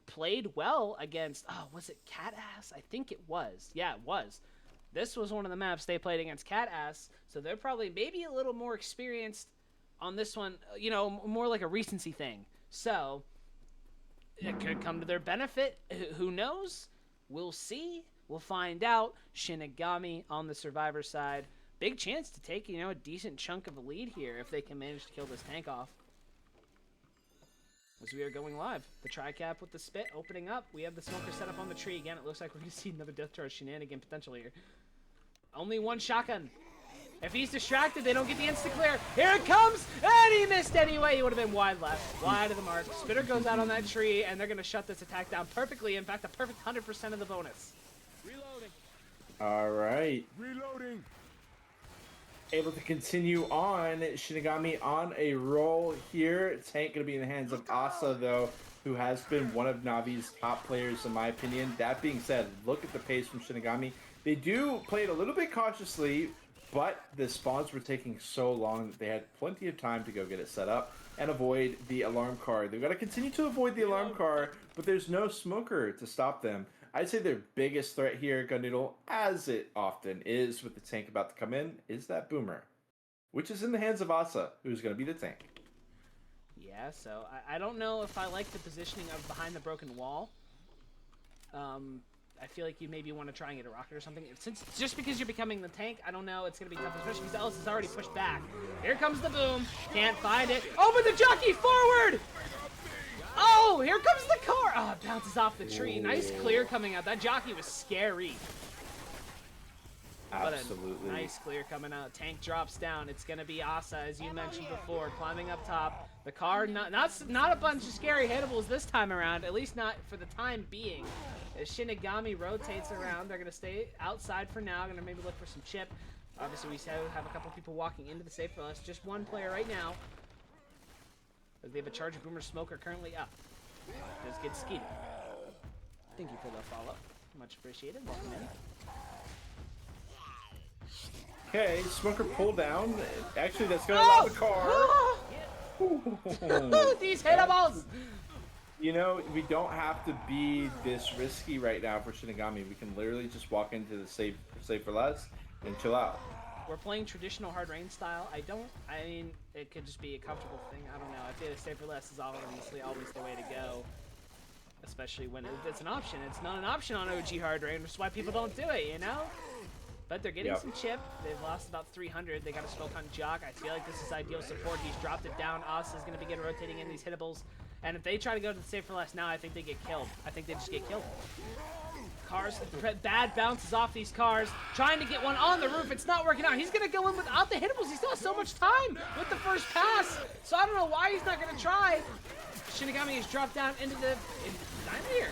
played well against. Oh, was it Cat Ass? I think it was. Yeah, it was. This was one of the maps they played against Cat Ass, so they're probably maybe a little more experienced on this one, you know, more like a recency thing. So it could come to their benefit. Who knows? We'll see. We'll find out. Shinigami on the survivor side. Big chance to take, you know, a decent chunk of a lead here if they can manage to kill this tank off. As we are going live. The tri-cap with the spit opening up. We have the smoker set up on the tree again. It looks like we're going to see another Death Charge shenanigan potential here. Only one shotgun. If he's distracted, they don't get the insta-clear. Here it comes! And he missed anyway. He would have been wide left. Wide of the mark. Spitter goes out on that tree, and they're going to shut this attack down perfectly. In fact, a perfect 100% of the bonus. Reloading. All right. Reloading. able to continue on. Shinigami on a roll here. Tank going to be in the hands of Asa, though, who has been one of Navi's top players, in my opinion. That being said, look at the pace from Shinigami. They do play it a little bit cautiously, but the spawns were taking so long that they had plenty of time to go get it set up and avoid the alarm car. They've got to continue to avoid the alarm car, but there's no smoker to stop them. I'd say their biggest threat here, Gundoodle, as it often is with the tank about to come in, is that boomer, which is in the hands of Asa, who's going to be the tank. Yeah, so I don't know if I like the positioning of behind the broken wall. I feel like you maybe want to try and get a rocket or something. Since just because you're becoming the tank, I don't know, it's going to be tough, especially because Ellis is already pushed back. Here comes the boom. Can't find it. Oh, but the jockey forward! Oh, here comes the car! Oh, it bounces off the tree. Nice clear coming out. That jockey was scary. Absolutely. But a nice clear coming out. Tank drops down. It's going to be Asa, as you mentioned before, climbing up top. The car, not a bunch of scary hittables this time around, at least not for the time being. As Shinigami rotates around, they're going to stay outside for now. Going to maybe look for some chip. Obviously, we have a couple people walking into the safe for us. Just one player right now. As they have a Charger Boomer Smoker currently up. Does get skeeted. Thank you for the follow. Much appreciated. Welcome in. Okay, smoker pull down. Actually, that's going to allow the car. These hittables! You know, we don't have to be this risky right now for Shinigami. We can literally just walk into the save for less and chill out. We're playing traditional hard rain style. I mean, it could just be a comfortable thing. I don't know. I feel like save for less is honestly always the way to go. Especially when it's an option. It's not an option on OG hard rain, which is why people don't do it, you know? But they're getting some chip. They've lost about 300. They got a smoke on Jock. I feel like this is ideal support. He's dropped it down. Asa is going to begin rotating in these hittables. And if they try to go to the save for less now, I think they get killed. I think they just get killed. Cars, bad bounces off these cars. Trying to get one on the roof. It's not working out. He's going to go in without the hittables. He still has so much time with the first pass. So I don't know why he's not going to try. Shinigami has dropped down into the... I'm here.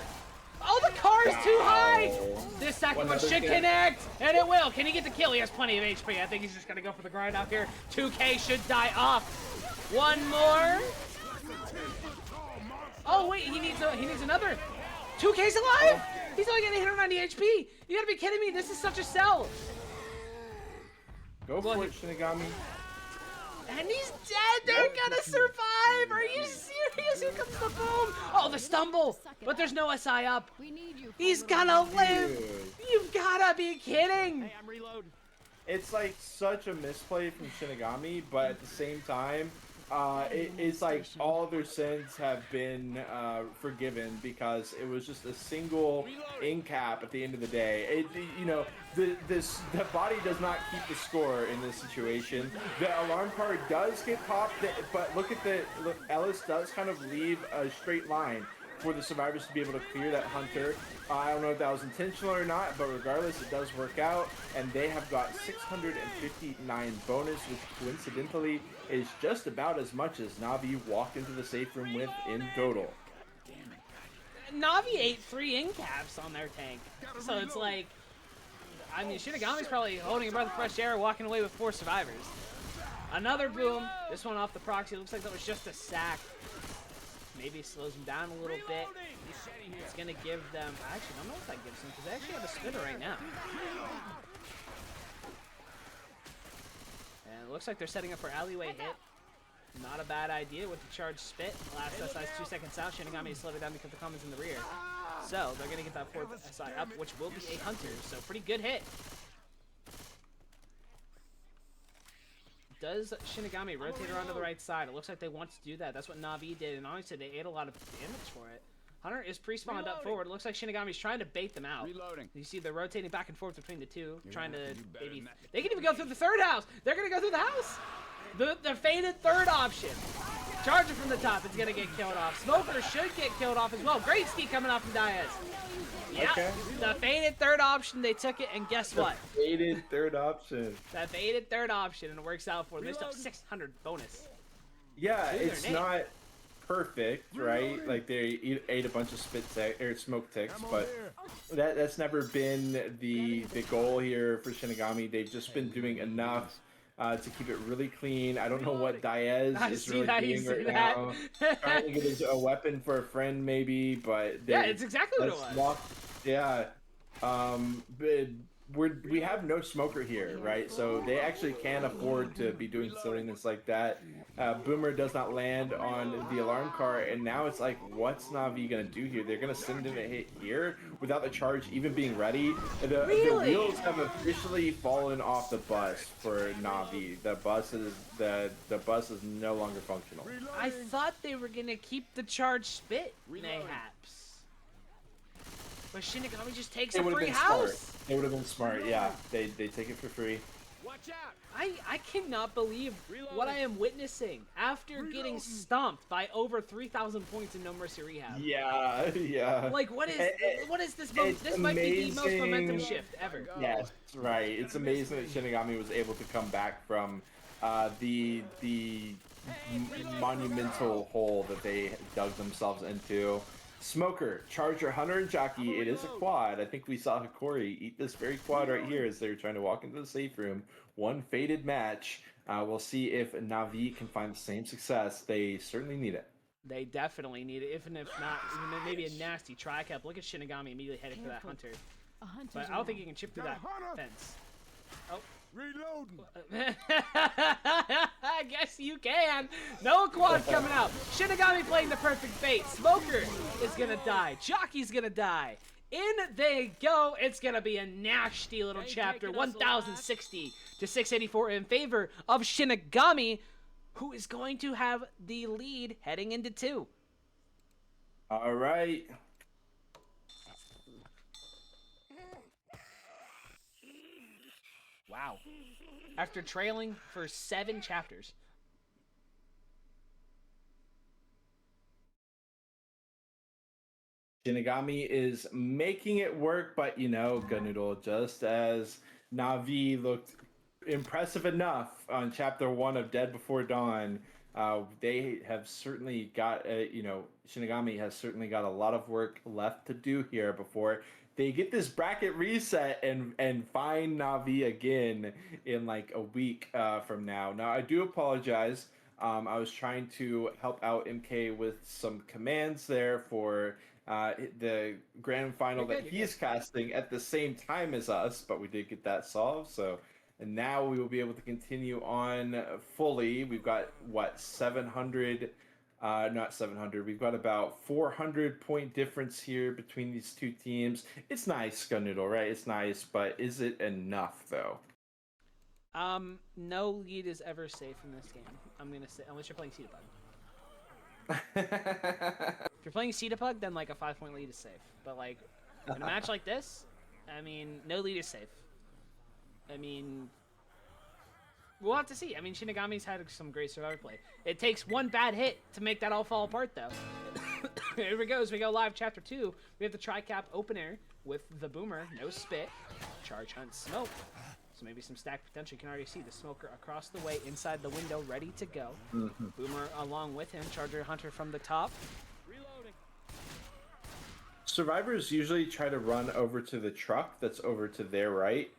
Oh, the car is too high! This second one should connect, and it will. Can he get the kill? He has plenty of HP. I think he's just going to go for the grind out here. 2K should die off. One more. Oh, wait, he needs another. 2K's alive? He's only getting 190 HP. You gotta be kidding me. This is such a sell. Go for it, Shinigami. And he's dead. They're gonna survive. Are you serious? Here comes the boom. Oh, the stumble. But there's no SI up. He's gonna live. You've gotta be kidding. Hey, I'm reloading. It's like such a misplay from Shinigami, but at the same time, it's like all their sins have been forgiven because it was just a single in cap at the end of the day. You know, the body does not keep the score in this situation. The alarm card does get popped, but look, Ellis does kind of leave a straight line for the survivors to be able to clear that hunter. I don't know if that was intentional or not, but regardless, it does work out, and they have got 659 bonus, which coincidentally is just about as much as Navi walked into the safe room with in total. Navi ate 3 in caps on their tank, so it's like, I mean, Shinigami's probably holding a breath of fresh air, walking away with 4 survivors. Another boom. This one off the proxy. Looks like that was just a sack. Maybe slows them down a little bit. It's going to give them... Actually, I don't know what that gives them, because they actually have a spinner right now. And it looks like they're setting up for alleyway hit. Not a bad idea with the charged spit. Last SI's 2 seconds out. Shinigami slowed it down because the common's in the rear. So they're going to get that 4th SI up, which will be a hunter. So pretty good hit. Does Shinigami rotate around to the right side? It looks like they want to do that. That's what Navi did, and honestly, they ate a lot of damage for it. Hunter is pre-spawned up forward. It looks like Shinigami's trying to bait them out. Reloading. You see they're rotating back and forth between the two, trying to maybe... They can even go through the 3rd house! They're going to go through the house! The faded 3rd option. Charger from the top is going to get killed off. Smoker should get killed off as well. Great ski coming off from Diaz. Yeah, okay. The faded 3rd option, they took it, and guess what? Faded 3rd option. That faded 3rd option, and it works out for them. They still have 600 bonus. Yeah, it's not perfect, right? Like they ate a bunch of smoke ticks, but that's never been the goal here for Shinigami. They've just been doing enough to keep it really clean. I don't know what Diaz I is see really that, you doing see right that. now. Trying to get a weapon for a friend, maybe, but Yeah, it's exactly what it was. Yeah, but we have no smoker here, right? So they actually can afford to be doing silliness like that. Boomer does not land on the alarm car, and now it's like, what's Navi gonna do here? They're gonna send in a hit here without the charge even being ready. The Really? wheels have officially fallen off the bus for Navi. The bus is no longer functional. I thought they were gonna keep the charge spit, mayhaps. But Shinigami just takes It a would have free been house. smart. It would have been smart. Yeah, they take it for free. Watch out. I cannot believe what I am witnessing after getting stomped by over 3,000 points in No Mercy Rehab. Yeah, yeah. Like, what is this? It's This might be the most momentum amazing. shift ever. Yes, right. It's amazing that Shinigami was able to come back from the monumental hole that they dug themselves into. Smoker, Charger, Hunter, and Jockey. It is a quad. I think we saw Hikori eat this very quad right here as they were trying to walk into the safe room. One faded match. We'll see if Navi can find the same success. They certainly need it. They definitely need it, even if not, even maybe a nasty tri-cap. Look at Shinigami immediately heading for that Hunter. A hunter's But I don't think he can chip through that fence. Oh. Reloading. I guess you can. No quad coming out. Shinigami playing the perfect bait. Smoker is gonna die. Jockey's gonna die. In they go. It's gonna be a nasty little chapter. 1,060 to 684 in favor of Shinigami, who is going to have the lead heading into 2. All right. Wow. After trailing for 7 chapters. Shinigami is making it work, but Ganoodle, just as Navi looked impressive enough on chapter 1 of Dead Before Dawn, they have certainly got, Shinigami has certainly got a lot of work left to do here before they get this bracket reset and find Navi again in like a week from now. Now, I do apologize. I was trying to help out MK with some commands there for the grand final that he is casting at the same time as us, but we did get that solved. So, and now we will be able to continue on fully. We've got what 700. Not 700. We've got about 400 point difference here between these two teams. It's nice, Gunnoodle, right? It's nice, but is it enough though? No lead is ever safe in this game. I'm gonna say, unless you're playing Cedapug. If you're playing Cedapug, then like a 5-point lead is safe. But like in a match like this, I mean, no lead is safe. I mean, we'll have to see. I mean, Shinigami's had some great survivor play. It takes one bad hit to make that all fall apart, though. Here we go. As we go live, chapter 2. We have the tri-cap opener with the Boomer, no spit, charge, hunt, smoke. So maybe some stack potential. You can already see the Smoker across the way, inside the window, ready to go. Boomer along with him, Charger, Hunter from the top. Survivors usually try to run over to the truck that's over to their right.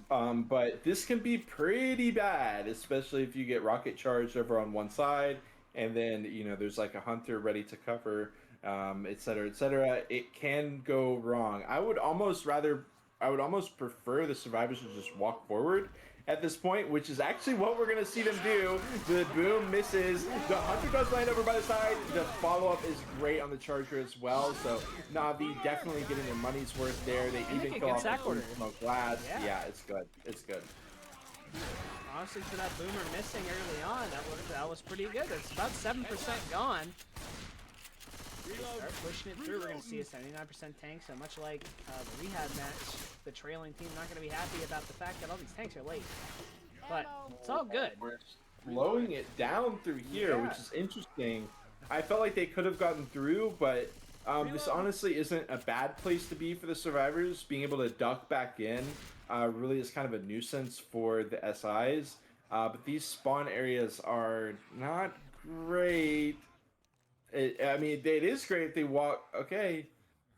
But this can be pretty bad, especially if you get rocket charged over on one side and then, there's like a hunter ready to cover, et cetera, et cetera. It can go wrong. I would almost prefer the survivors to just walk forward at this point, which is actually what we're going to see them do. The boom misses. The hunter does land over by the side. The follow-up is great on the charger as well. So Navi definitely getting their money's worth there. They even kill off the smoke glass. Yeah, it's good. It's good. Honestly, for that Boomer missing early on, that was pretty good. It's about 7% gone. Start pushing it through. We're going to see a 79% tank. So much like the rehab match, the trailing team not going to be happy about the fact that all these tanks are late. But it's all good. We're slowing it down through here, which is interesting. I felt like they could have gotten through, but this honestly isn't a bad place to be for the survivors. Being able to duck back in really is kind of a nuisance for the SIs. But these spawn areas are not great. I mean, it is great if they walk. Okay,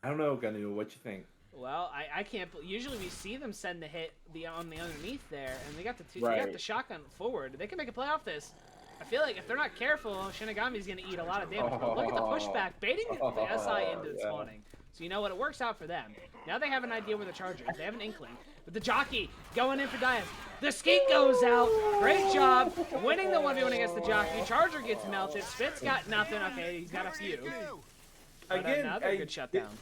I don't know, Ganu. What you think? Well, I can't. Usually we see them send the hit on the underneath there, and they got the they Right. got the shotgun forward. They can make a play off this. I feel like if they're not careful, Shinigami's gonna eat a lot of damage. But look at the pushback, baiting the SI into the Yeah. spawning. So you know what? It works out for them. Now they have an idea where the charger is. They have an inkling. But the jockey going in for Diaz. The skeet goes out. Great job winning the 1v1 against the jockey. Charger gets melted. Spit's got nothing. Okay, he's got a few. But Again, another good shutdown.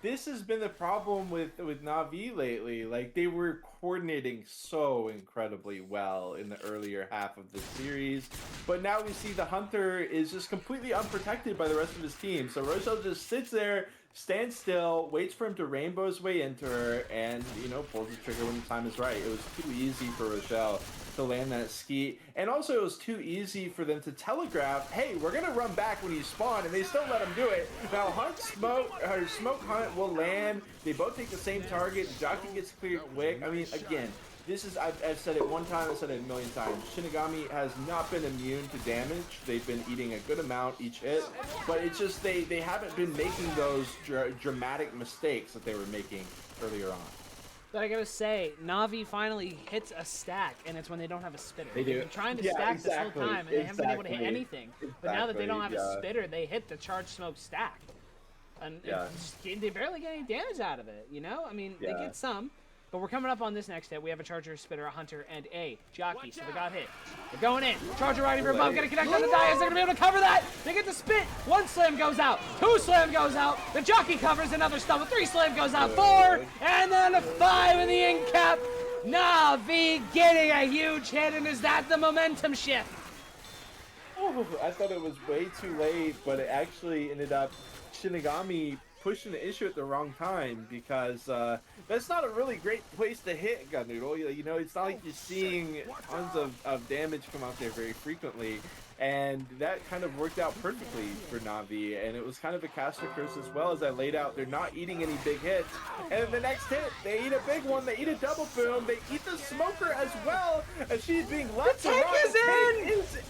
This has been the problem with Navi lately. Like, they were coordinating so incredibly well in the earlier half of the series, but now we see the Hunter is just completely unprotected by the rest of his team. So Rochelle just sits there, stands still, waits for him to rainbow his way into her, and, you know, pulls the trigger when the time is right. It was too easy for Rochelle to land that skeet, and also it was too easy for them to telegraph, hey, we're gonna run back when you spawn, and they still let him do it. Now Smoke Hunt will land, they both take the same target, the jockey gets cleared quick. I mean, again, this is, I've said it one time, I've said it a million times, Shinigami has not been immune to damage. They've been eating a good amount each hit, but it's just they haven't been making those dramatic mistakes that they were making earlier on. But I gotta say, Navi finally hits a stack, and it's when they don't have a spitter. They do. They've been trying to Yeah, stack exactly, this whole time, and they haven't been able to hit exactly, anything. But now that they don't have a exactly, spitter, they hit the charge smoke stack. And Yeah. they barely get any damage out of it, you know? I mean, they Yeah. get some. But we're coming up on this next hit. We have a Charger, Spitter, a Hunter, and a Jockey. So they got hit. They're going in. Charger riding for above. Gonna connect on the Dias. They're gonna be able to cover that. They get the spit. One slam goes out. Two slam goes out. The Jockey covers another stumble. Three slam goes out. Four. And then a five in the end cap. Navi getting a huge hit. And is that the momentum shift? Oh, I thought it was way too late, but it actually ended up Shinigami pushing the issue at the wrong time, because that's not a really great place to hit Gun Noodle. You know, it's not like you're seeing tons of damage come out there very frequently, and that kind of worked out perfectly for Navi, and it was kind of a caster curse as well. As I laid out, they're not eating any big hits, and the next hit, they eat a big one, they eat a double boom, they eat the smoker as well, and she's being left The tank is in!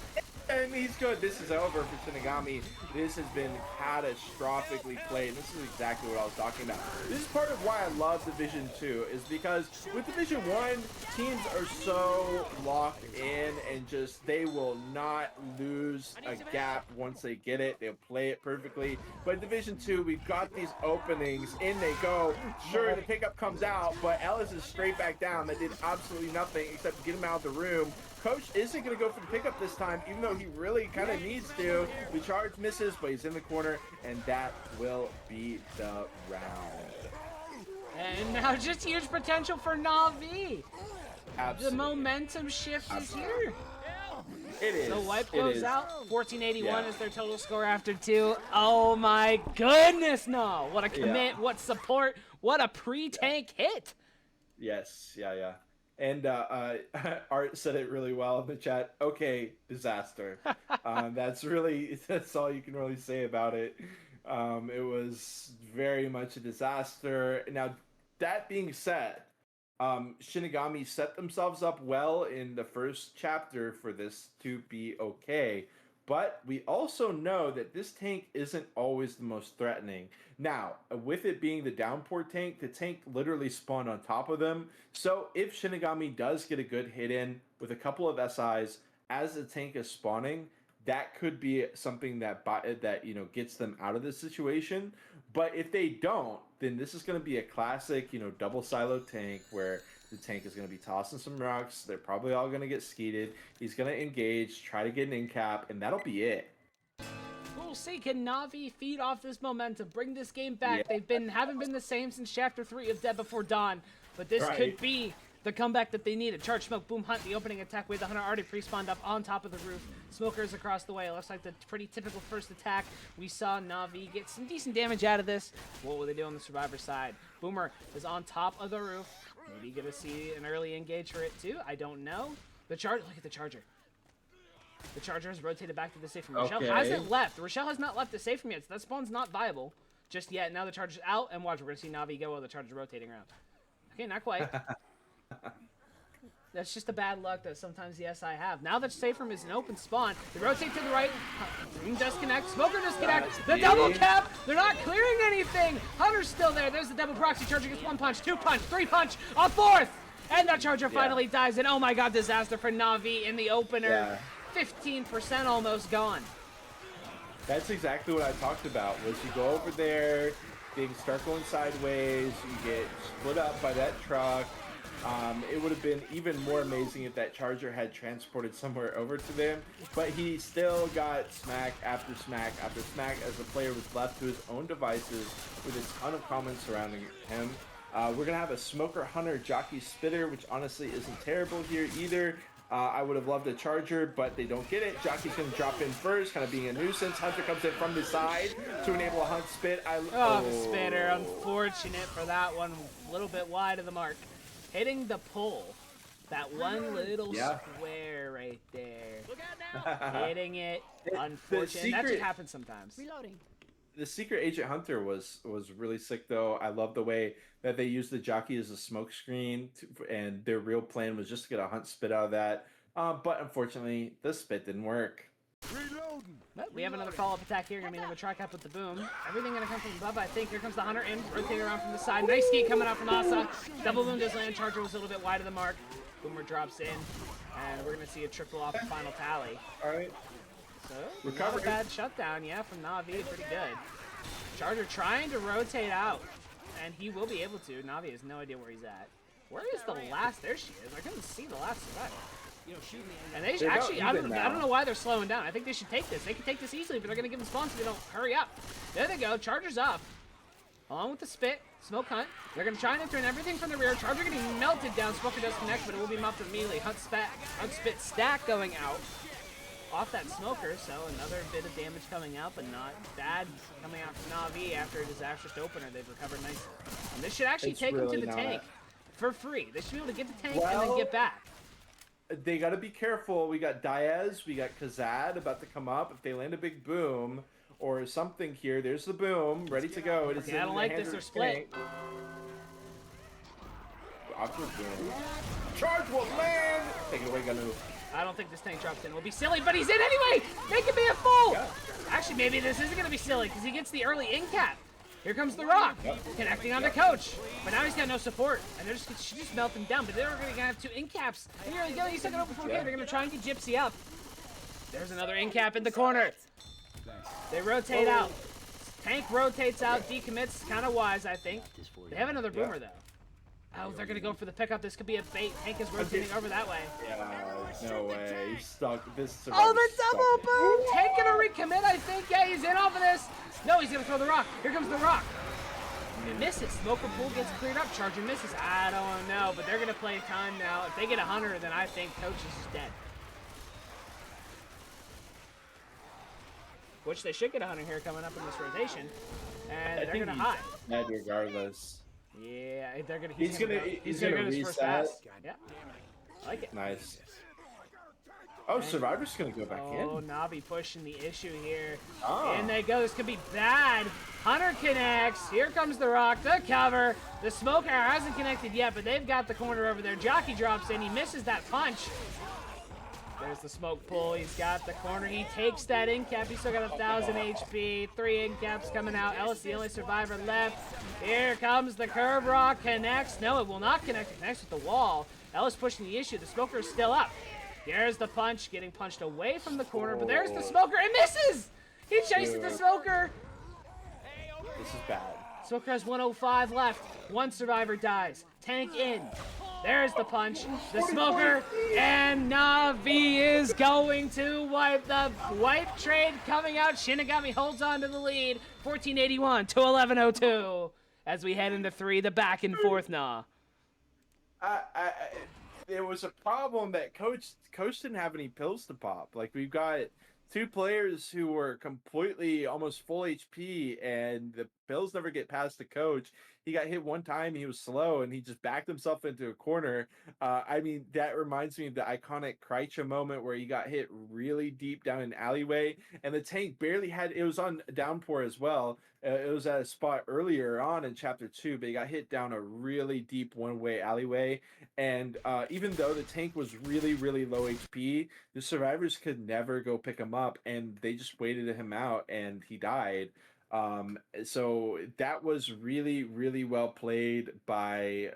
And he's good. This is over for Shinigami. This has been catastrophically played. This is exactly what I was talking about. This is part of why I love Division 2, is because with Division 1, teams are so locked in and just, they will not lose a gap once they get it. They'll play it perfectly. But in Division 2, we've got these openings. In they go. Sure, the pickup comes out, but Ellis is straight back down. That did absolutely nothing except get him out of the room. Coach isn't going to go for the pickup this time, even though he really kind of needs to. The charge misses, but he's in the corner, and that will be the round. And now just huge potential for Navi. Absolutely. The momentum shift is here. It is. The wipe It goes is. out. 1481 Yeah. is their total score after 2. Oh my goodness, no. What a commit, what support, what a pre-tank hit. Yes, yeah. And Art said it really well in the chat. Okay, disaster. That's all you can really say about it. It was very much a disaster. Now, that being said, Shinigami set themselves up well in the first chapter for this to be okay. But we also know that this tank isn't always the most threatening. Now, with it being the downpour tank, the tank literally spawned on top of them. So if Shinigami does get a good hit in with a couple of SIs as the tank is spawning, that could be something that gets them out of this situation. But if they don't, then this is going to be a classic, double silo tank where the tank is going to be tossing some rocks. They're probably all going to get skeeted. He's going to engage, try to get an in cap, and that'll be it. We'll see. Can Navi feed off this momentum, bring this game back? Yeah. They haven't been the same since Chapter 3 of Dead Before Dawn, but this Right. could be the comeback that they needed. Charge Smoke, Boom Hunt, the opening attack with the Hunter already pre-spawned up on top of the roof. Smokers across the way. It looks like the pretty typical first attack. We saw Navi get some decent damage out of this. What will they do on the Survivor side? Boomer is on top of the roof. Maybe gonna see an early engage for it too. I don't know. Look at the Charger. The Charger has rotated back to the safe room. Rochelle Okay. hasn't left. Rochelle has not left the safe room yet, so that spawn's not viable just yet. Now the Charger's out, and watch, we're going to see Navi go while the Charger's rotating around. Okay, not quite. That's just a bad luck that sometimes the SI have. Now that Safe Room is an open spawn, they rotate to the right. Dream disconnect. Smoker disconnect. The double cap. They're not clearing anything. Hunter's still there. There's the double proxy. Charger gets 1 punch, 2 punch, 3 punch, a 4th. And that Charger finally dies. And oh my god, disaster for Navi in the opener. 15% almost gone. That's exactly what I talked about, was you go over there, things start going sideways, you get split up by that truck. It would have been even more amazing if that Charger had transported somewhere over to them, but he still got smack after smack after smack as the player was left to his own devices with a ton of comments surrounding him. We're going to have a Smoker Hunter Jockey Spitter, which honestly isn't terrible here either. I would have loved a Charger, but they don't get it. Jockey's going to drop in first, kind of being a nuisance. Hunter comes in from the side to enable a Hunt Spit. The Spitter, unfortunate for that one. A little bit wide of the mark. Hitting the pole. That one little square right there. Look out now. Hitting it. Unfortunate. That just happens sometimes. Reloading. The Secret Agent Hunter was really sick, though. I love the way that they used the Jockey as a smoke screen, and their real plan was just to get a Hunt Spit out of that. But unfortunately, the spit didn't work. Reloading. But we have another follow-up attack here. Gonna be another try cap with the boom. Everything gonna come from above, I think. Here comes the Hunter in, rotating around from the side. Nice ski coming out from Asa. Double boom does land. Charger was a little bit wide of the mark. Boomer drops in, and we're gonna see a triple off the final tally. All right. So, Recovery. not a bad shutdown, from Navi. Pretty good. Charger trying to rotate out, and he will be able to. Navi has no idea where he's at. Where is the last? There she is. I couldn't see the last survivor. And they should actually, I don't know why they're slowing down. I think they should take this. They can take this easily, but they're going to give them spawns so they don't hurry up. There they go. Charger's up. Along with the spit. Smoke Hunt. They're going to try and enter in everything from the rear. Charger getting melted down. Smoker does connect, but it will be mopped immediately. Hunt spit stack going out. Off that Smoker, so another bit of damage coming out, but not bad coming out from Navi after a disastrous opener. They've recovered nicely. And this should actually take them to the tank for free. They should be able to get the tank and then get back. They got to be careful. We got Diaz, we got Kazad about to come up. If they land a big boom or something here, there's the boom, ready to go. It is I don't like this. They're split. Awkward boom. Charge will land. Take it away, Ganu. I don't think this tank drops in. It will be silly, but he's in anyway. Make it be a full. Actually, maybe this isn't going to be silly because he gets the early in cap. Here comes the Rock, connecting on the coach. But now he's got no support, and they're just melting down. But they're going to have 2 in caps. And here we go. He's taking over 4K. They're going to try and get Gypsy up. There's another in cap in the corner. They rotate out. Tank rotates out, decommits. Kind of wise, I think. They have another boomer, though. Oh, they're going to go for the pickup. This could be a bait. Tank is rotating over that way. Yeah, no way. He's stuck. This is Oh, the double boom! Tank going to recommit, I think. Yeah, he's in off of this. No, he's going to throw the rock. Here comes the rock. It misses. Smoker pool gets cleared up. Charger misses. I don't know, but they're going to play time now. If they get a Hunter, then I think Coach is dead. Which they should get a Hunter here coming up in this rotation. And they're going to hide. Mad regardless. Yeah, they're gonna. He's gonna go his first pass. Yeah, I like it. Nice. Oh, Survivor's gonna go back in. Oh, Navi pushing the issue here. In they go. This could be bad. Hunter connects. Here comes the Rock. The cover. The Smoker hasn't connected yet, but they've got the corner over there. Jockey drops in. He misses that punch. There's the smoke pull. He's got the corner. He takes that in cap. He's still got 1,000 HP. 3 in caps coming out. Ellis, the only survivor left. Here comes the curve rock. Connects. No, it will not connect. It connects with the wall. Ellis pushing the issue. The smoker is still up. There's the punch. Getting punched away from the corner. But there's the smoker. It misses. He chases the smoker. This is bad. Smoker has 105 left. 1 survivor dies. Tank in. There's the punch, the smoker, and Navi is going to wipe the wipe trade coming out. Shinigami holds on to the lead, 1481 to 1102. As we head into 3, the back and forth now. There was a problem that Coach didn't have any pills to pop. Like, we've got two players who were completely almost full HP, and the Bills never get past the coach. He got hit one time, he was slow, and he just backed himself into a corner. I mean, that reminds me of the iconic Kreischer moment where he got hit really deep down an alleyway, and the tank barely had, it was on downpour as well. It was at a spot earlier on in chapter 2, but he got hit down a really deep one-way alleyway. And even though the tank was really, really low HP, the survivors could never go pick him up, and they just waited him out, and he died. So that was really, really well played by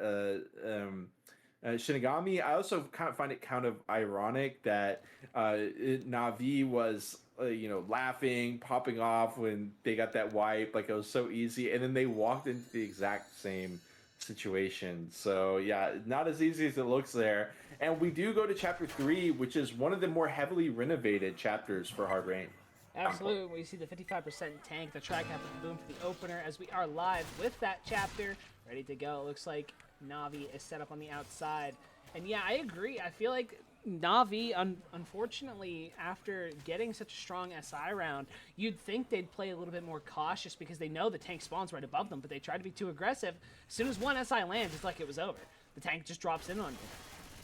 Shinigami. I also kind of find it kind of ironic that Navi was laughing, popping off when they got that wipe, like it was so easy, and then they walked into the exact same situation. So yeah, not as easy as it looks there. And we do go to chapter 3, which is one of the more heavily renovated chapters for Hard Rain. Absolutely. We see the 55% tank, the track after the boom for the opener, as we are live with that chapter, ready to go. It looks like Navi is set up on the outside. And yeah, I agree. I feel like Navi, unfortunately, after getting such a strong SI round, you'd think they'd play a little bit more cautious because they know the tank spawns right above them, but they try to be too aggressive. As soon as one SI lands, it's like it was over. The tank just drops in on you.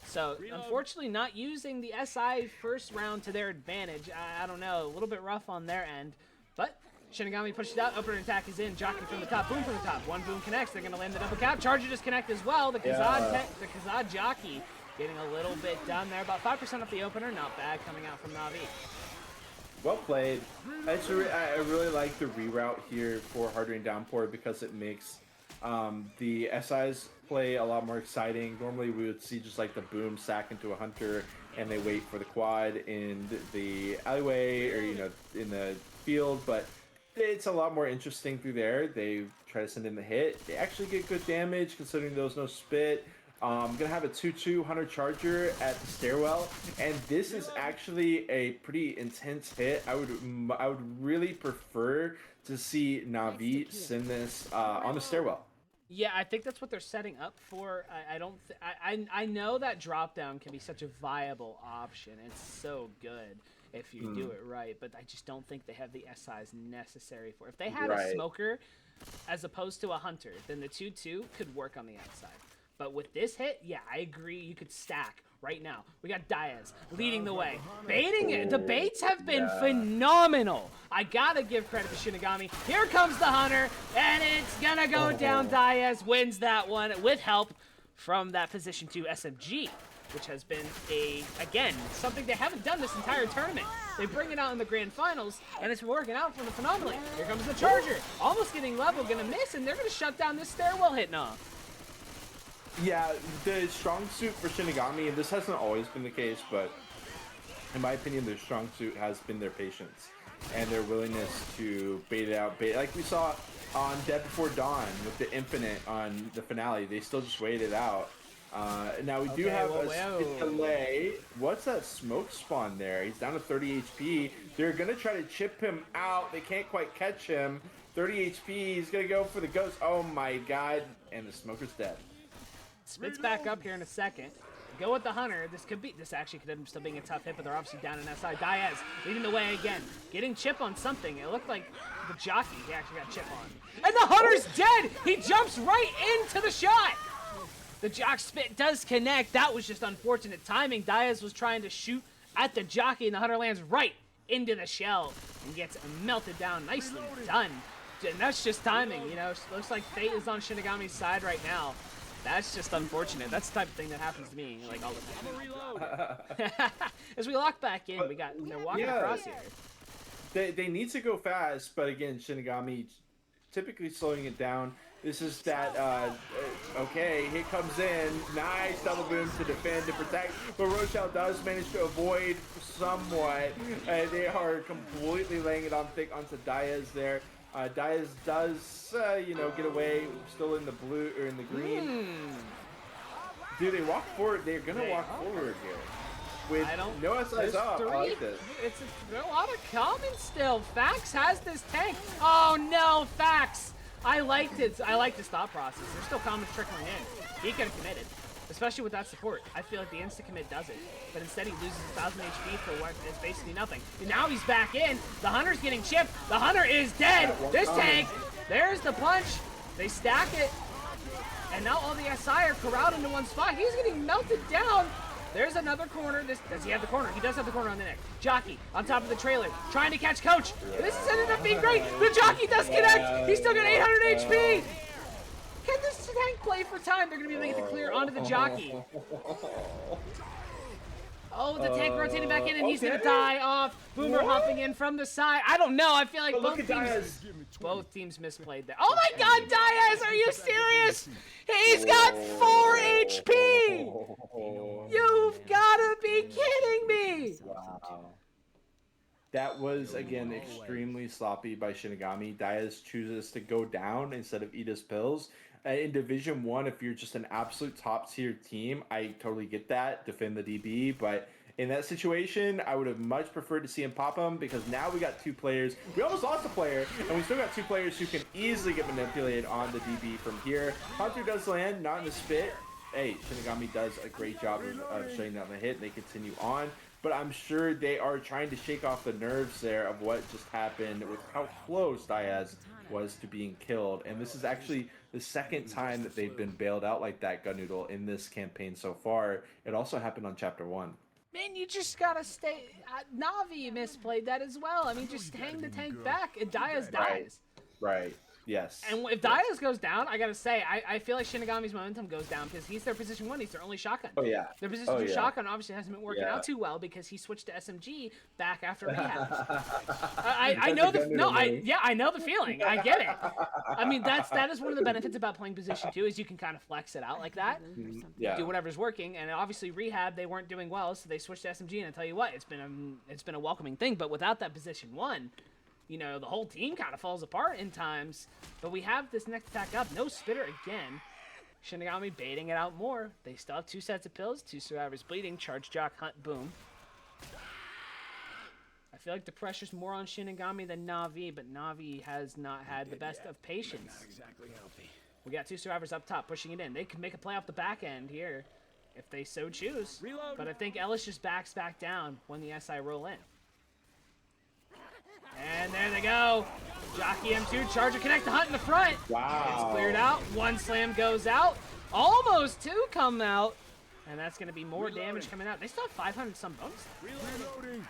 So, unfortunately, not using the SI first round to their advantage. I don't know, a little bit rough on their end. But Shinigami pushes it out, opener attack is in, jockey from the top, boom from the top. One boom connects, they're going to land the double cap. Charger disconnect as well. The Kazad jockey getting a little bit done there. About 5% off the opener, not bad coming out from Navi. Well played. I really like the reroute here for Hard Rain Downpour because it makes the SIs play a lot more exciting. Normally we would see just like the boom sack into a hunter and they wait for the quad in the alleyway or in the field, but it's a lot more interesting through there. They try to send in the hit. They actually get good damage considering there was no spit. I'm gonna have a 2-2 Hunter Charger at the stairwell, and this is actually a pretty intense hit. I would really prefer to see Navi send this on the stairwell. Yeah, I think that's what they're setting up for. I know that drop down can be such a viable option. It's so good if you do it right, but I just don't think they have the SIs necessary for it. If they had a smoker as opposed to a hunter, then the 2-2 could work on the outside. But with this hit, yeah, I agree. You could stack right now. We got Diaz leading the way. Baiting it. The baits have been phenomenal. I gotta give credit to Shinigami. Here comes the hunter, and it's gonna go down. Diaz wins that one with help from that position 2 SMG, which has been again, something they haven't done this entire tournament. They bring it out in the grand finals, and it's working out for them phenomenally. Here comes the Charger. Almost getting level, gonna miss, and they're gonna shut down this stairwell hit now. Yeah, the strong suit for Shinigami, and this hasn't always been the case, but in my opinion, their strong suit has been their patience and their willingness to bait it out. Like we saw on Dead Before Dawn with the Infinite on the finale, they still just waited out. Now we do have a delay. What's that smoke spawn there? He's down to 30 HP. They're gonna try to chip him out. They can't quite catch him. 30 HP. He's gonna go for the ghost. Oh my god! And the smoker's dead. Spits back up here in a second. Go with the hunter. This actually could end up still being a tough hit, but they're obviously down in SI. Diaz leading the way again. Getting chip on something. It looked like the jockey he actually got chip on. And the hunter's dead! He jumps right into the shot! The jock spit does connect. That was just unfortunate timing. Diaz was trying to shoot at the jockey, and the hunter lands right into the shell and gets melted down. Nicely done. And that's just timing, Looks like fate is on Shinigami's side right now. That's just unfortunate. That's the type of thing that happens to me, like, all the time. As we lock back in, they're walking across here. They need to go fast, but again, Shinigami typically slowing it down. This is that, okay, hit comes in. Nice double boom to defend, to protect. But Rochelle does manage to avoid somewhat. They are completely laying it on thick onto Diaz there. Diaz does, get away, still in the blue, or in the green. Do they walk forward? They're going to walk forward here. With no SIs up, I like this. It's a lot of common still. Fax has this tank. Oh no, Fax! I liked it. I like the stop process. There's still comments trickling in. He could have committed. especially with that support. I feel like the insta commit does it, but instead he loses 1,000 HP for what is basically nothing. And now he's back in. The Hunter's getting chipped. The Hunter is dead. This tank, there's the punch. They stack it, and now all the SI are corralled into one spot. He's getting melted down. There's another corner. Does he have the corner? He does have the corner on the neck. Jockey on top of the trailer, trying to catch Coach. This has ended up being great. The Jockey does connect. He's still got 800 HP. Can this tank play for time? They're going to be able to get the clear onto the Jockey. Oh, the tank rotating back in, and he's going to die off. Boomer hopping in from the side. I don't know. I feel like both teams misplayed that. Oh my God, Diaz, are you serious? He's got 4 HP. You've got to be kidding me. Wow. That was, again, extremely sloppy by Shinigami. Diaz chooses to go down instead of eat his pills. In Division 1, if you're just an absolute top-tier team, I totally get that. Defend the DB. But in that situation, I would have much preferred to see him pop him, because now we got 2 players. We almost lost a player, and we still got 2 players who can easily get manipulated on the DB from here. Hunter does land, not in the spit. Hey, Shinigami does a great job of shutting down the hit, and they continue on. But I'm sure they are trying to shake off the nerves there of what just happened with how close Diaz was to being killed. And this is actually the second time that they've been bailed out like that, Gunnoodle, in this campaign so far. It also happened on Chapter 1. Man, you just gotta stay. Navi misplayed that as well. I mean, just hang the tank back, and Diaz dies. Right. Yes. And if Diaz goes down, I gotta say, I feel like Shinigami's momentum goes down, because he's their position 1. He's their only shotgun. Oh yeah. Their position 2 shotgun obviously hasn't been working out too well, because he switched to SMG back after rehab. I know I know the feeling. I get it. I mean, that is one of the benefits about playing position 2, is you can kind of flex it out like that. Yeah. Do whatever's working, and obviously rehab they weren't doing well, so they switched to SMG. And I tell you what, it's been a welcoming thing. But without that position 1. You know, the whole team kind of falls apart in times. But we have this next attack up. No spitter again. Shinigami baiting it out more. They still have 2 sets of pills. 2 survivors bleeding. Charge, Jock, Hunt, boom. I feel like the pressure's more on Shinigami than Navi, but Navi has not had the best of patience. Not exactly healthy. We got 2 survivors up top pushing it in. They can make a play off the back end here if they so choose. Reload. But I think Ellis just backs back down when the SI roll in. And there they go. Jockey M2, Charger connect the Hunt in the front. Wow. It's cleared out. 1 slam goes out. Almost 2 come out. And that's going to be more damage coming out. They still have 500 some bonus. Reloading.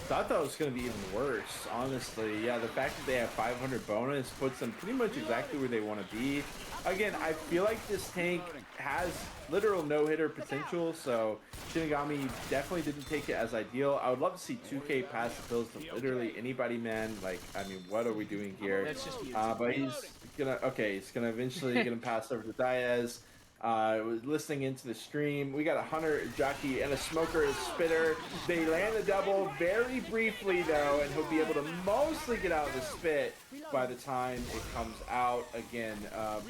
Thought that was going to be even worse, honestly. Yeah, the fact that they have 500 bonus puts them pretty much exactly where they want to be. Again, I feel like this tank has literal no-hitter potential, so Shinigami definitely didn't take it as ideal. I would love to see 2K pass the pills to literally anybody, man. Like, I mean, what are we doing here? That's just but he's gonna eventually get him passed over to Diaz. Was listening into the stream. We got a Hunter, a Jockey, and a Smoker, a Spitter. They land the double very briefly, though, and he'll be able to mostly get out of the spit by the time it comes out again.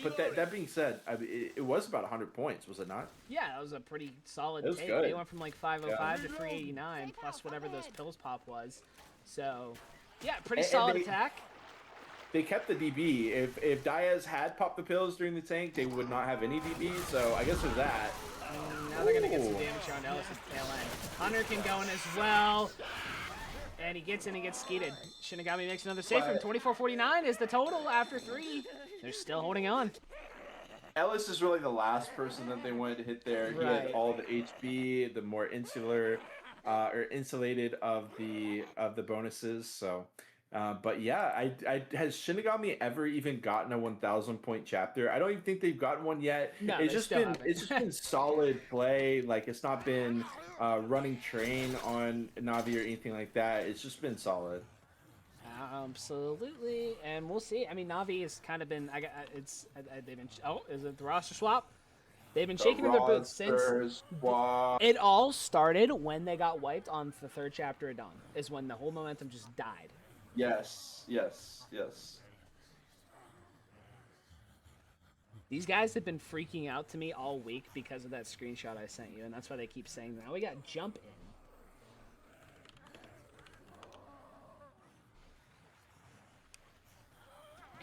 But that being said, it was about 100 points, was it not? Yeah, that was a pretty solid It was take. good. They went from like 505 to 389, plus whatever those pills pop was. So, yeah, pretty solid attack. They kept the DB. If Diaz had popped the pills during the tank, they would not have any DB, so I guess there's that. Now they're going to get some damage on Ellis' tail end. Hunter can go in as well. And he gets in and gets skeeted. Shinigami makes another save from 2449 is the total after 3. They're still holding on. Ellis is really the last person that they wanted to hit there. He had all the HP, the more insular or insulated of the bonuses, so... but yeah, has Shinigami ever even gotten a 1,000 point chapter? I don't even think they've gotten one yet. No, it's just been solid play. Like, it's not been running train on Navi or anything like that. It's just been solid. Absolutely, and we'll see. I mean, Navi has kind of been. They've been. Oh, is it the roster swap? They've been shaking in their boots since. It all started when they got wiped on the 3rd chapter of Dawn. Is when the whole momentum just died. Yes. These guys have been freaking out to me all week because of that screenshot I sent you, and that's why they keep saying that. Now we got Jump in.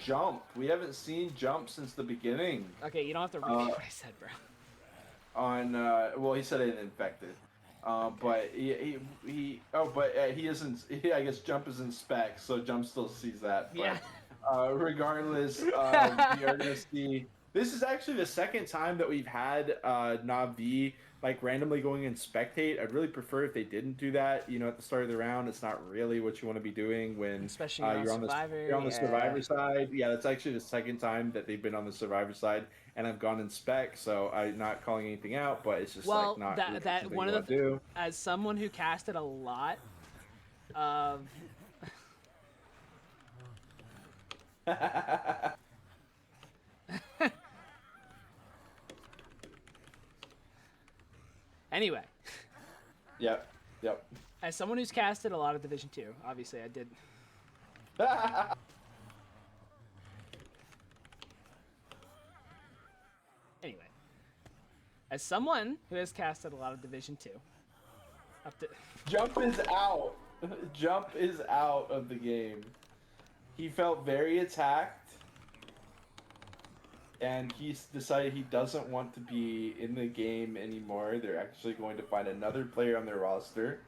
Jump. We haven't seen Jump since the beginning. Okay, you don't have to repeat what I said, bro. on. Well, he said it infected. But he isn't. I guess Jump is in spec, so Jump still sees that. But, Yeah. regardless, we are gonna see. This is actually the second time that we've had Navi like randomly going in spectate. I'd really prefer if they didn't do that. You know, at the start of the round, it's not really what you want to be doing when Especially you're on the Survivor side. Yeah, that's actually the second time that they've been on the Survivor side, and I've gone in spec. So I'm not calling anything out, but it's just Well, like not really that something one you of want the to do. as someone who casted a lot of anyway, Yep. as someone who's casted a lot of Division 2, obviously I did. Anyway, as someone who has casted a lot of Division 2, up to Jump is out. Jump is out of the game. He felt very attacked, and he's decided he doesn't want to be in the game anymore. They're actually going to find another player on their roster.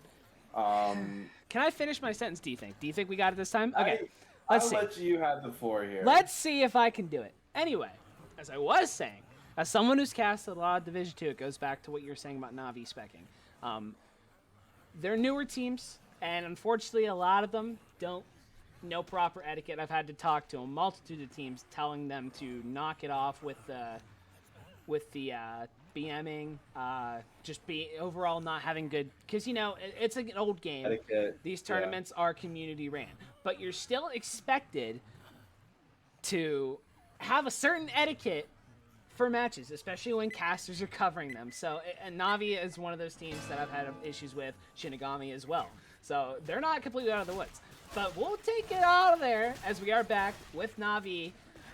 Can I finish my sentence, do you think? Do you think we got it this time? Okay, let's see. I'll let you have the floor here. Let's see if I can do it. Anyway, as I was saying, as someone who's casted a lot of Division 2, it goes back to what you were saying about Navi specking. They're newer teams, and unfortunately a lot of them don't know proper etiquette. I've had to talk to a multitude of teams telling them to knock it off with the BMing, just be overall not having good, because you know it's an old game. Etiquette, These tournaments are community ran, but you're still expected to have a certain etiquette for matches, especially when casters are covering them. So, and Navi is one of those teams that I've had issues with, Shinigami as well. So they're not completely out of the woods. But we'll take it out of there as we are back with Navi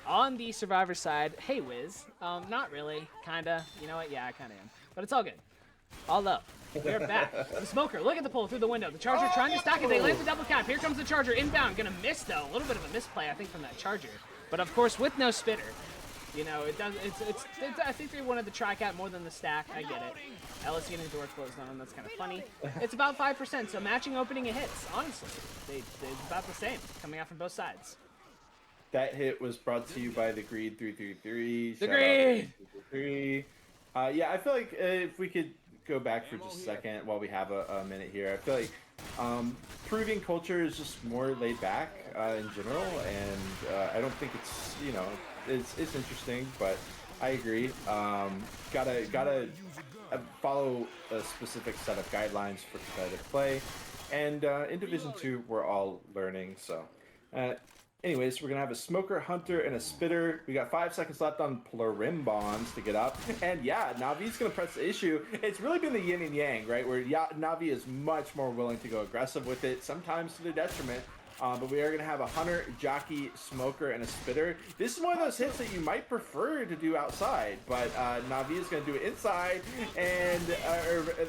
on the Survivor side. Hey, Wiz. Not really. Kinda. You know what? Yeah, I kinda am. But it's all good. Although, we're back. The Smoker, look at the pull through the window. The Charger trying to stack it. They land the double cap. Here comes the Charger inbound. Gonna miss, though. A little bit of a misplay, I think, from that Charger. But, of course, with no spitter. You know, it does. It's I think they wanted the tri-cap more than the stack. I get it. Ellis getting the door closed on him. That's kind of funny. It's about 5%, so matching opening it hits. Honestly, they're about the same coming out from both sides. That hit was brought to you by the Greed 333. The Greed! 333. Yeah, I feel like if we could go back for just a second while we have a minute here. I feel like Peruvian culture is just more laid back in general, and I don't think it's, you know, it's interesting, but I agree. Gotta follow a specific set of guidelines for competitive play, and in Division 2 we're all learning. So anyways, we're gonna have a Smoker, Hunter, and a Spitter. We got 5 seconds left on Plurimbons to get up, and yeah, Navi's gonna press the issue. It's really been the yin and yang, right, where Navi is much more willing to go aggressive with it, sometimes to their detriment. But we are going to have a Hunter, Jockey, Smoker, and a Spitter. This is one of those hits that you might prefer to do outside, but Navi is going to do it inside, and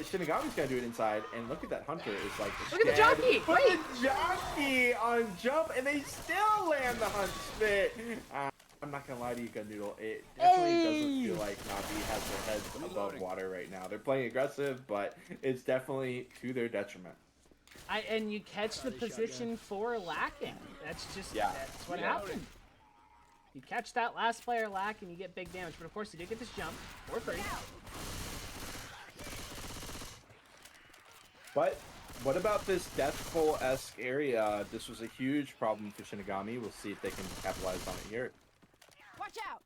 Shinigami's going to do it inside. And look at that Hunter is like look at the Jockey! Put the Jockey on Jump, and they still land the Hunt Spit. I'm not going to lie to you, Gundoodle. It definitely doesn't feel like Navi has their heads above water right now. They're playing aggressive, but it's definitely to their detriment. And you catch the position for lacking. That's just, that's what happened. You catch that last player lack and you get big damage. But of course, you did get this jump for free. But what about this Death Pull-esque area? This was a huge problem for Shinigami. We'll see if they can capitalize on it here. Watch out!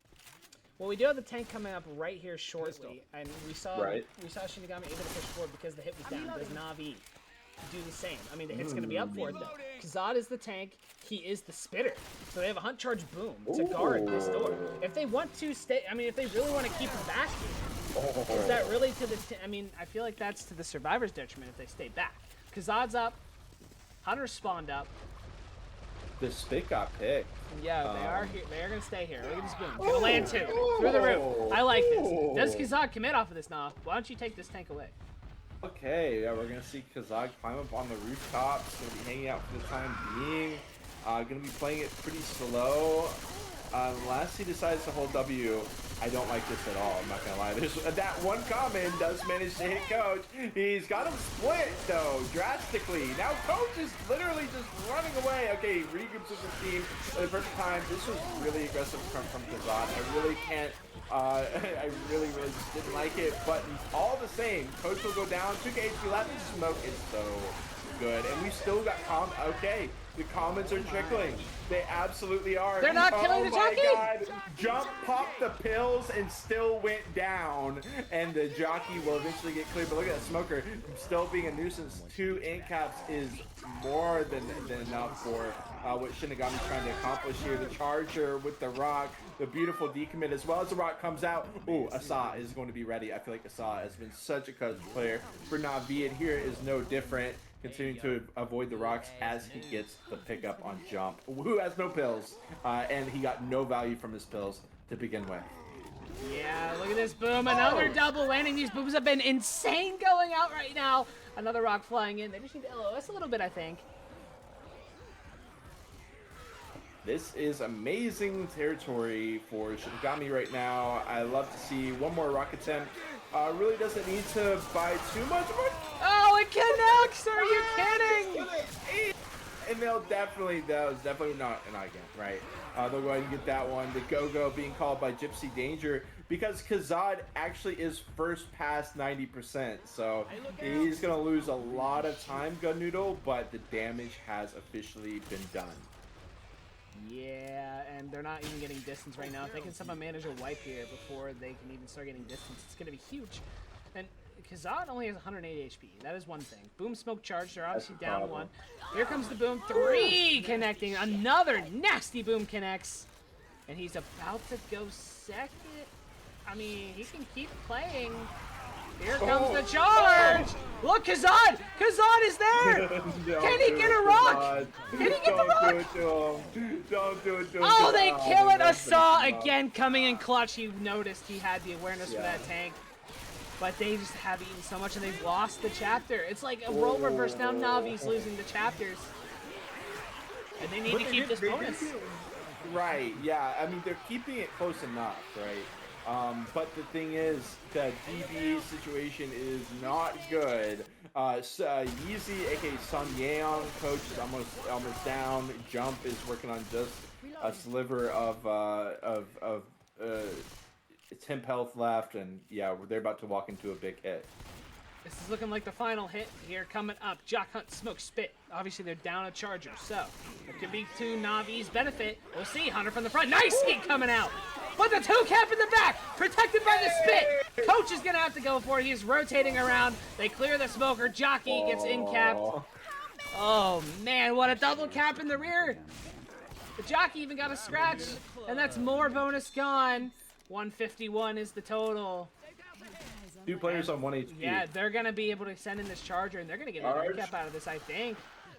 Well, we do have the tank coming up right here shortly, and we saw Shinigami able to push forward because the hit was down. Does Navi do the same? I mean, the hit's going to be up for it, though. Kazad is the tank. He is the spitter. So they have a Hunt Charge Boom to guard this door. If they want to stay, I mean, if they really want to keep him back here, is that really to the, I mean, I feel like that's to the Survivor's detriment if they stay back. Kazad's up. Hunter spawned up. The Spit got picked. Yeah, they are here. They are going to stay here. Look at this boom. Gonna land two. Through the roof. I like this. Does Kazad commit off of this now? Why don't you take this tank away? Okay, yeah, we're gonna see Kazag climb up on the rooftops. Gonna be hanging out for the time being. Gonna be playing it pretty slow. Unless he decides to hold W. I don't like this at all. I'm not gonna lie. There's that one common does manage to hit Coach. He's got him split though, drastically. Now Coach is literally just running away. Okay, regroups with the team at the perfect time. This was really aggressive from Kazan. I really can't. I really just didn't like it. But all the same, Coach will go down. 2k HP left. Smoke is so good, and we still got okay. The comments are trickling. They absolutely are. They're not killing the jockey? Oh my God. Jump popped the pills and still went down. And the jockey will eventually get cleared. But look at that smoker still being a nuisance. 2 ink caps is more than enough for what Shinigami's trying to accomplish here. The charger with the rock, the beautiful decommit as well as the rock comes out. Ooh, Asa is going to be ready. I feel like Asa has been such a clutch player for Navi, and here is no different. Continuing to avoid the rocks as he gets the pickup on jump. Who has no pills, and he got no value from his pills to begin with. Yeah, look at this boom. Another double landing. These booms have been insane going out right now. Another rock flying in. They just need to LOS a little bit, I think. This is amazing territory for Shinigami right now. I love to see one more rock attempt. Really doesn't need to buy too much. Oh, it connects! Are you kidding? And that was definitely not again, right? They'll go ahead and get that one. The go-go being called by Gypsy Danger because Kazad actually is first past 90%. So he's going to lose a lot of time, Gun Noodle, but the damage has officially been done. Yeah, and they're not even getting distance right now. If they can somehow manage a wipe here before they can even start getting distance, it's going to be huge. And Kazad only has 108 HP. That is one thing. Boom smoke charge. They're obviously down one. Here comes the boom. 3 connecting. Another nasty boom connects. And he's about to go second. I mean, he can keep playing. Here comes the charge! Look, Kazad! Kazad is there! Can he get a rock? Can he get the rock? Don't do it to him. Oh, they kill it! Asa again coming in clutch. He noticed he had the awareness for that tank. But they just have eaten so much and they've lost the chapter. It's like a role reverse. Now Navi's losing the chapters. And they need to keep this bonus. Right, yeah. I mean, they're keeping it close enough, right? But the thing is, the DB situation is not good. Yeezy, aka Sun Yeon, coach is almost down. Jump is working on just a sliver of temp health left, and yeah, they're about to walk into a big hit. This is looking like the final hit here coming up. Jock Hunt, Smoke, Spit. Obviously, they're down a charger, so it could be to Navi's benefit. We'll see. Hunter from the front. Nice skate coming out. But the 2 cap in the back, protected by the spit. Coach is going to have to go for it. He's rotating around. They clear the smoker. Jockey gets in capped. Oh, man, what a double cap in the rear. The jockey even got a scratch, and that's more bonus gone. 151 is the total. 2 players on 1 HP. Yeah, they're going to be able to send in this charger, and they're going to get a cap out of this, I think.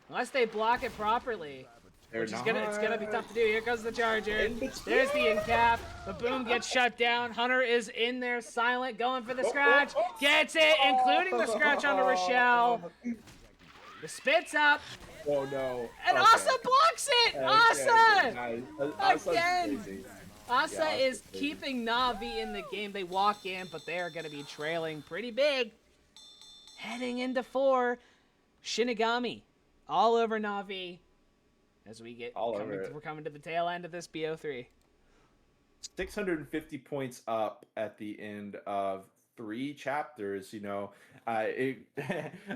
Unless they block it properly. It's gonna be tough to do. Here goes the charger. There's the in cap. The boom gets shut down. Hunter is in there, silent, going for the scratch. Gets it, including the scratch onto Rochelle. The spit's up. Oh no. And Asa blocks it. Asa Nice. again. Asa is keeping Navi in the game. They walk in, but they are gonna be trailing pretty big. Heading into 4, Shinigami all over Navi. As we get we're coming to the tail end of this BO3. 650 points up at the end of 3 chapters. You know, I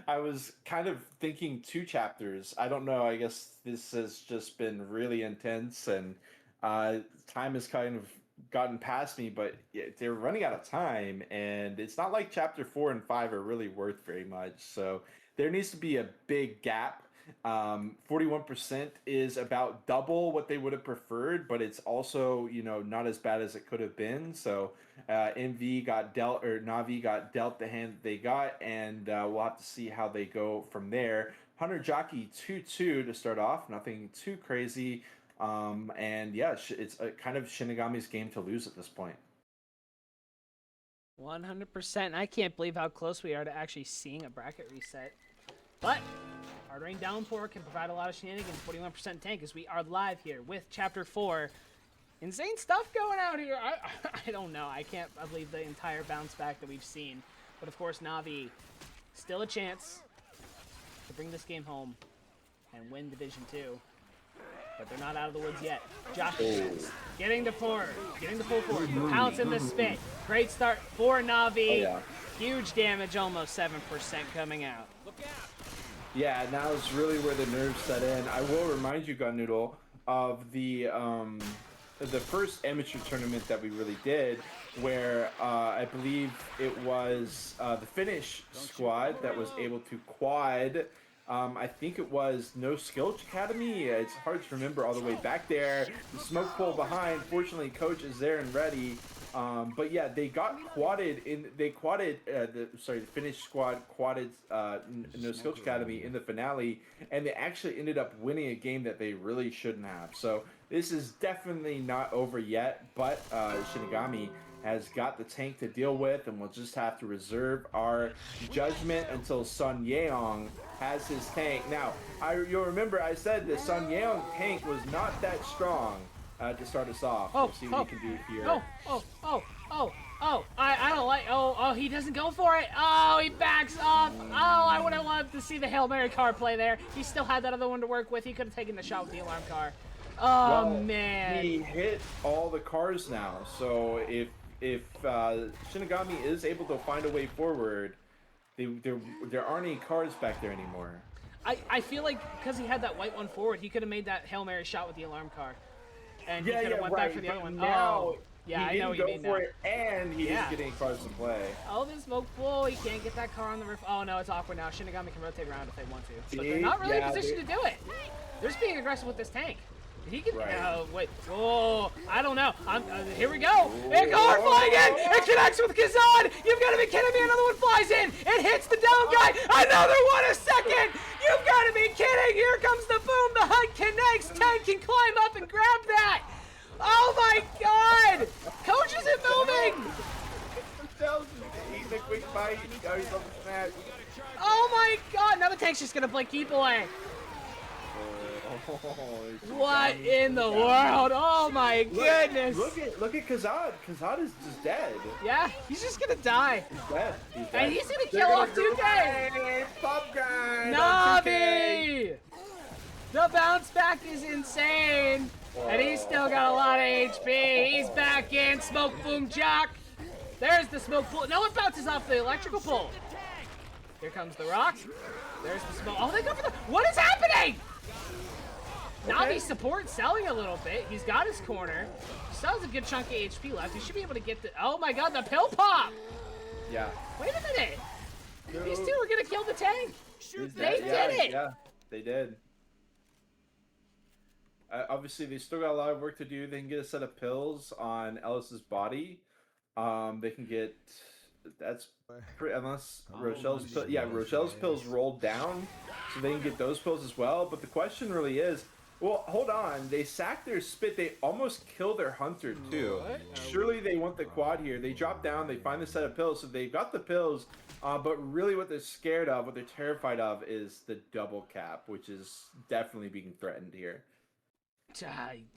was kind of thinking 2 chapters. I don't know. I guess this has just been really intense, and time has kind of gotten past me. But they're running out of time, and it's not like chapter 4 and 5 are really worth very much. So there needs to be a big gap. 41% is about double what they would have preferred, but it's also, you know, not as bad as it could have been. So Navi got dealt the hand that they got, and we'll have to see how they go from there. Hunter Jockey 2-2 to start off, nothing too crazy. And yeah, it's kind of Shinigami's game to lose at this point. 100%. I can't believe how close we are to actually seeing a bracket reset. But Hard Rain Downpour can provide a lot of shenanigans. 41% tank as we are live here with Chapter 4 Insane stuff going out here. I don't know. I can't believe the entire bounce back that we've seen. But of course, Navi, still a chance to bring this game home and win Division 2. But they're not out of the woods yet. Josh getting the forward, getting the full forward. Pounce in the spit. Great start for Navi. Huge damage, almost 7% coming out. Yeah, now is really where the nerves set in. I will remind you, Gun Noodle, of the first amateur tournament that we really did, where I believe it was the Finnish squad that was able to quad. I think it was No Skill Academy. It's hard to remember all the way back there. The smoke pool behind. Fortunately, Coach is there and ready. But yeah, they got quadded in. They quadded. The Finnish squad quadded No Skill Academy in the finale, and they actually ended up winning a game that they really shouldn't have. So this is definitely not over yet. But Shinigami has got the tank to deal with, and we'll just have to reserve our judgment until Sun Yeong has his tank. Now, you'll remember I said the Sun Yeong tank was not that strong to start us off. We'll see what he can do here. I don't like, he doesn't go for it. Oh, he backs off. Oh, I would have loved to see the Hail Mary car play there. He still had that other one to work with. He could have taken the shot with the alarm car. Oh, well, man. He hit all the cars now, so if Shinigami is able to find a way forward, there aren't any cars back there anymore. I feel like because he had that white one forward, he could have made that Hail Mary shot with the alarm car. And he could have went back for the other one. Now, yeah, I know what you mean now. And he is getting cars to play. Oh, the smoke pool. He can't get that car on the roof. Oh, no, it's awkward now. Shinigami can rotate around if they want to. But they're not really in position to do it. They're just being aggressive with this tank. He can. Oh, wait. Oh, I don't know. Here we go. A car flying in. It connects with Kazan. You've got to be kidding me. Another one flies in. It hits the down guy. Another one a second. You've got to be kidding. Here comes the boom. The hunt connects. Tank can climb up and grab that. Oh, my God. Coach isn't moving. He's a quick bite. He's on the smash. Oh, my God. Now the tank's just going to play keep away. What in the world? Oh my goodness! Look at Kazad. Kazad is just dead. Yeah, he's just gonna die. He's dead. And he's gonna kill off 2K. Pop guy. Navi! The bounce back is insane, and he's still got a lot of HP. He's back in. Smoke boom jock. There's the smoke pool. No, it bounces off the electrical pole. Here comes the rock. There's the smoke. Oh, they go for the. What is happening? Navi's support selling a little bit. He's got his corner. Still has a good chunk of HP left. He should be able to get the. Oh my God, the pill pop! Yeah. Wait a minute. These two are gonna kill the tank. They did it. Yeah, they did. Obviously, they still got a lot of work to do. They can get a set of pills on Ellis's body. They can get. That's unless Rochelle's pill. Yeah, Rochelle's pills rolled down, so they can get those pills as well. But the question really is. Well, hold on. They sack their spit. They almost kill their hunter, too. Surely they want the quad here. They drop down. They find the set of pills. So they've got the pills. But really what they're scared of, what they're terrified of, is the double cap, which is definitely being threatened here.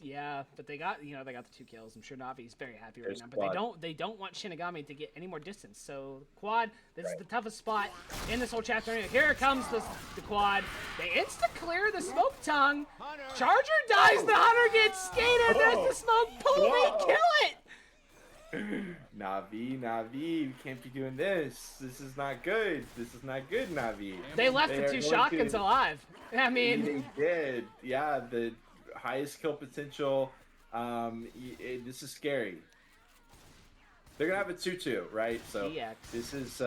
Yeah, but they got the 2 kills. I'm sure Navi's very happy right now. But they don't want Shinigami to get any more distance. So quad, this is the toughest spot in this whole chapter. Here comes the quad. They insta clear the smoke tongue. Charger dies. The hunter gets skated. There's the smoke pool. They kill it. Navi, we can't be doing this. This is not good. This is not good, Navi. They left the 2 shotguns alive. I mean, they did. Yeah, the highest kill potential. This is scary. They're gonna have a 2-2, right? So this is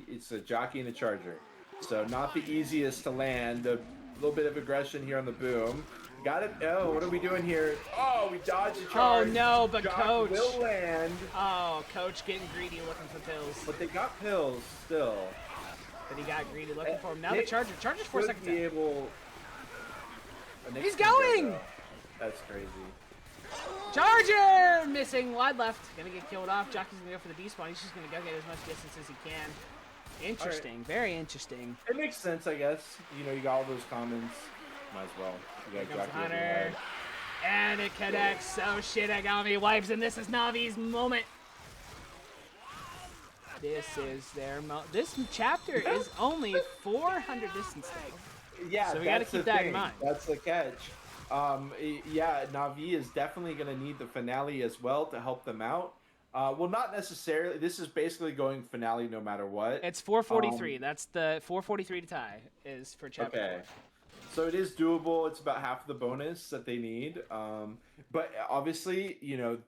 it's a jockey and a charger. So not the easiest to land. A little bit of aggression here on the boom. Got it. Oh, what are we doing here? Oh, we dodged the charge. Oh no, but Jock Coach will land. Oh, Coach getting greedy looking for pills. But they got pills still. But he got greedy looking for him. Now the Charger's 4 seconds be able. He's going! That's crazy. Charger! Missing. Wide left. Gonna get killed off. Jockey's gonna go for the despawn. He's just gonna go get as much distance as he can. Interesting. Right. Very interesting. It makes sense, I guess. You got all those commons. Might as well. You got Hunter. And it connects. So Shinigami wipes, and this is Navi's moment. This is their This chapter is only 400 distance though. Yeah, So we gotta that's the keep that in thing. mind. That's the catch. Yeah, Navi is definitely going to need the finale as well to help them out. Well, not necessarily. This is basically going finale no matter what. It's 443. That's the 443 to tie is for chapter Okay. 4. So it is doable. It's about half the bonus that they need. But obviously,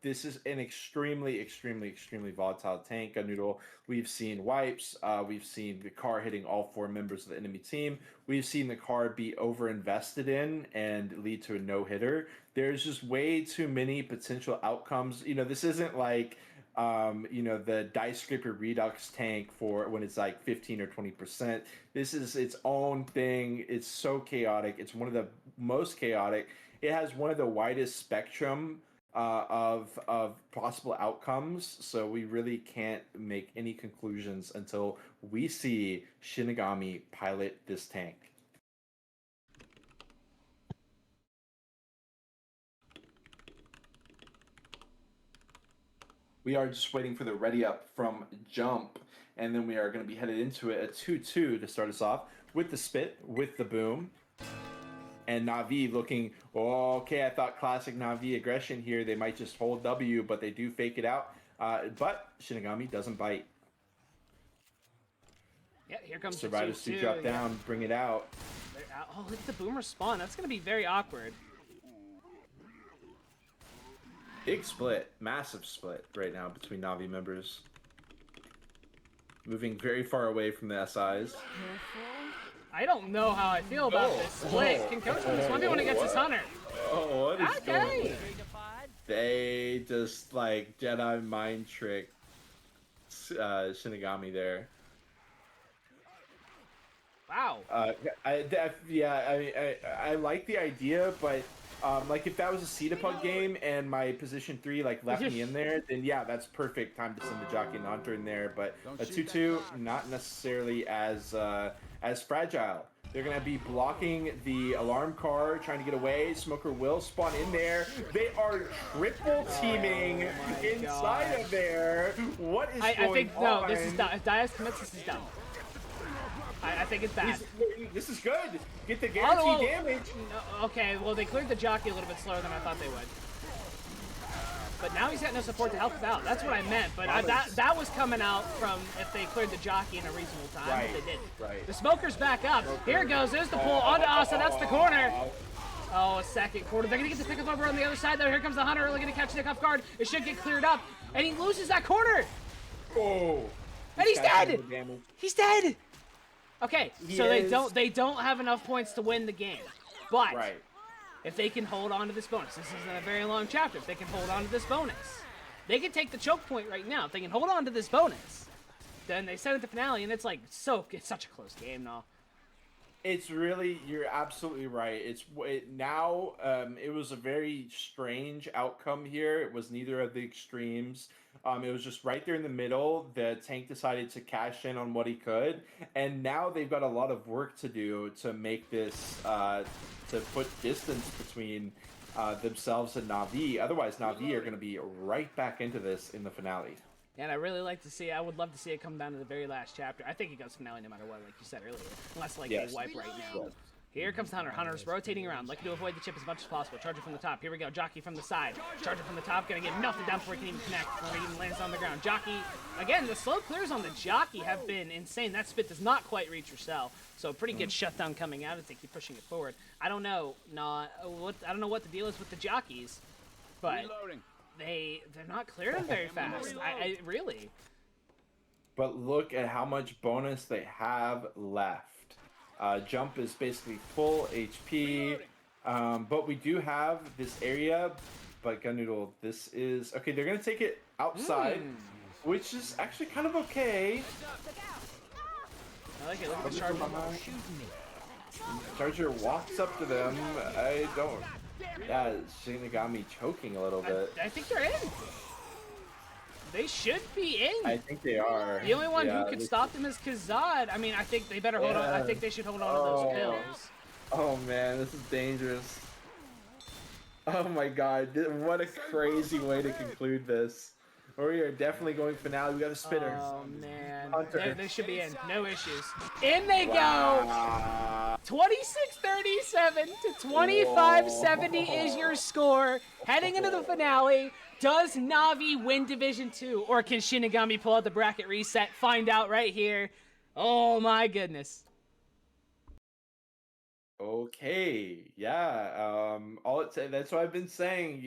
this is an extremely, extremely, extremely volatile tank. Noodle. We've seen wipes. We've seen the car hitting all 4 members of the enemy team. We've seen the car be over-invested in and lead to a no-hitter. There's just way too many potential outcomes. This isn't like the dice scraper redux tank for when it's like 15 or 20%. This is its own thing. It's so chaotic. It's one of the most chaotic. It has one of the widest spectrum of possible outcomes. So we really can't make any conclusions until we see Shinigami pilot this tank. We are just waiting for the ready up from Jump, and then we are going to be headed into it, a 2-2 to start us off with the spit, with the boom. And Navi looking, okay, I thought classic Navi aggression here. They might just hold W, but they do fake it out. But Shinigami doesn't bite. Yeah, here comes Survivors the 2-2. to drop down, bring it out. Oh, look at the boomer spawn. That's going to be very awkward. Big split, massive split right now between Navi members. Moving very far away from the SIs. I don't know how I feel about this split. Can coach on this one when he gets his hunter? Oh, what is going Okay. on? They just like Jedi mind trick Shinigami there. Wow. I like the idea, but like if that was a Cedapug game and my position 3 like left me in there, then yeah, that's perfect time to send the jockey and hunter in there. But a 2-2 not necessarily as fragile. They're gonna be blocking the alarm car, trying to get away. Smoker will spawn in there. They are triple teaming inside of there. What is going on? I think no. This is done. If Diaz commits, this is done. I think it's bad. This is good. Get the guaranteed damage. No, okay, well they cleared the jockey a little bit slower than I thought they would. But now he's got no support to help him out. That's what I meant. But that was coming out from if they cleared the jockey in a reasonable time. Right, But they didn't. right. The smoker's back up. Here it goes. There's the pull onto Asa. That's the corner. Oh, a second quarter. They're going to get the pickup over on the other side, though. Here comes the hunter. Really going to catch Nick off guard. It should get cleared up. And he loses that corner. Oh. And he's dead. He's dead. Okay, so they don't have enough points to win the game. But Right. if they can hold on to this bonus, this isn't a very long chapter. If they can hold on to this bonus, they can take the choke point right now. If they can hold on to this bonus, then they set it the finale, and it's like it's such a close game now. It's really, you're absolutely right. It was a very strange outcome here. It was neither of the extremes. It was just right there in the middle. The tank decided to cash in on what he could, and now they've got a lot of work to do to make this, to put distance between themselves and Navi. Otherwise, Navi are going to be right back into this in the finale. And I really like to see. I would love to see it come down to the very last chapter. I think it goes finale no matter what, like you said earlier, unless they wipe right now. Yes. Here comes the hunter. Hunter's rotating around, looking to avoid the chip as much as possible. Charger from the top. Here we go. Jockey from the side. Charger from the top. Gonna get melted down before he can even connect. Before he even lands on the ground. Jockey. Again, the slow clears on the jockey have been insane. That spit does not quite reach your cell. So a pretty good shutdown coming out as they keep pushing it forward. I don't know. I don't know what the deal is with the jockeys, but they're not clearing very fast. I really. But look at how much bonus they have left. Jump is basically full HP, but we do have this area. But Gunnoodle, this is okay. They're gonna take it outside, which is actually kind of okay. I like it. Look at the Charger. Charger walks up to them. I don't. Yeah, Shinigami choking a little bit. I think they're in. They should be in. I think they are. The only one who could stop them is Kazad. I mean, I think they better hold on. I think they should hold on to those pills. Oh man, this is dangerous. Oh my god, what a crazy way to conclude this. We are definitely going finale. We got a spinner. Oh man, Hunter. they should be in. No issues. In they go. Wow. 26-37 to 25-70 is your score. Heading into the finale, does Navi win Division 2? Or can Shinigami pull out the bracket reset? Find out right here. Oh my goodness. Okay, yeah. That's what I've been saying.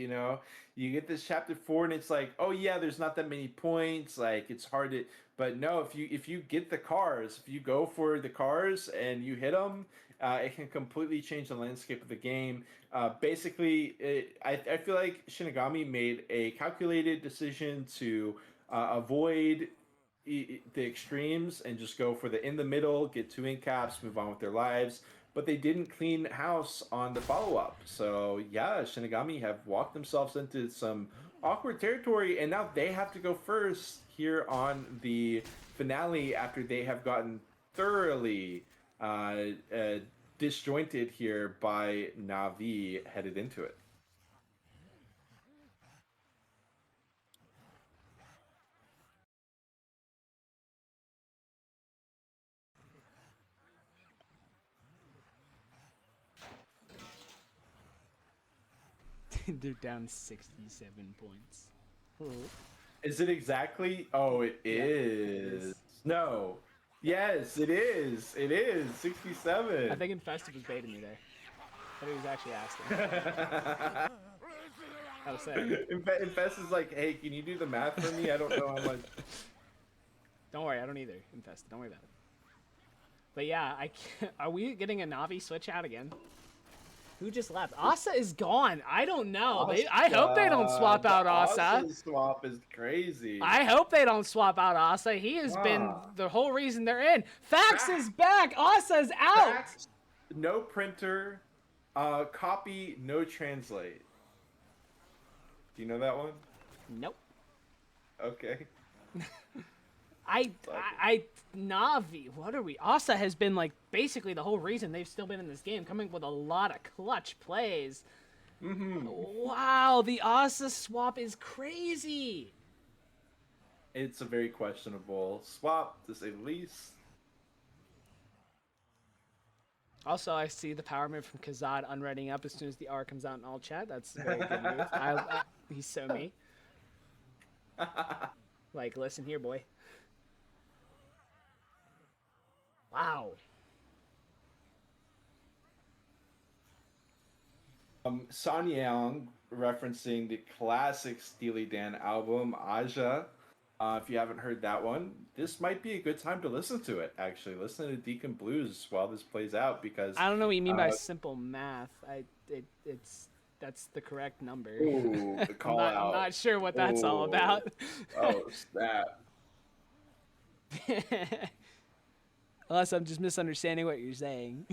You get this chapter 4, and it's like, oh yeah, there's not that many points. Like it's hard to, but no, if you get the cars, if you go for the cars and you hit them, it can completely change the landscape of the game. Basically, I feel like Shinigami made a calculated decision to avoid the extremes and just go for the in the middle, get 2 ink caps, move on with their lives. But they didn't clean house on the follow-up. So yeah, Shinigami have walked themselves into some awkward territory, and now they have to go first here on the finale after they have gotten thoroughly disjointed here by Navi headed into it. They're down 67 points. Is it exactly? Oh, it is. No. Yes, it is. It is 67. I think Infested was baiting me there. I think he was actually asking. I was saying. Infest is like, hey, can you do the math for me? I don't know how much. Don't worry, I don't either. Infested, don't worry about it. But yeah, are we getting a Navi switch out again? Who just left? Asa is gone. I don't know. I hope they don't swap out Asa. Asa swap is crazy. I hope they don't swap out Asa. He has been the whole reason they're in. Fax is back. Asa's out. Fax, no printer. Copy, no translate. Do you know that one? Nope. Okay. Navi, what are we? Asa has been like basically the whole reason they've still been in this game, coming with a lot of clutch plays. Wow, the Asa swap is crazy. It's a very questionable swap, to say the least. Also, I see the power move from Kazad unreading up as soon as the R comes out in all chat. That's a very good move. He's so me. Like, listen here, boy. Wow. Sanyang referencing the classic Steely Dan album, Aja. If you haven't heard that one, this might be a good time to listen to it, actually. Listen to Deacon Blues while this plays out, because... I don't know what you mean by simple math. That's the correct number. Ooh, the call out. I'm not sure what that's all about. Oh, snap. Unless I'm just misunderstanding what you're saying.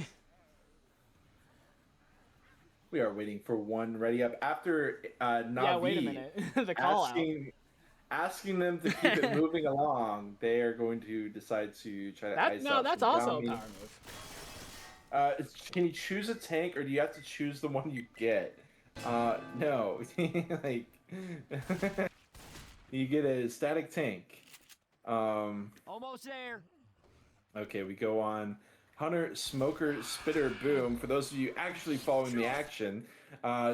We are waiting for one ready up. After Navi yeah, wait a minute. The call asking them to keep it moving along, they are going to decide to try to ice out that's Shinigami. also a power move. Can you choose a tank, or do you have to choose the one you get? No. Like, you get a static tank. Almost there. Okay, we go on Hunter, Smoker, Spitter, Boom. For those of you actually following the action,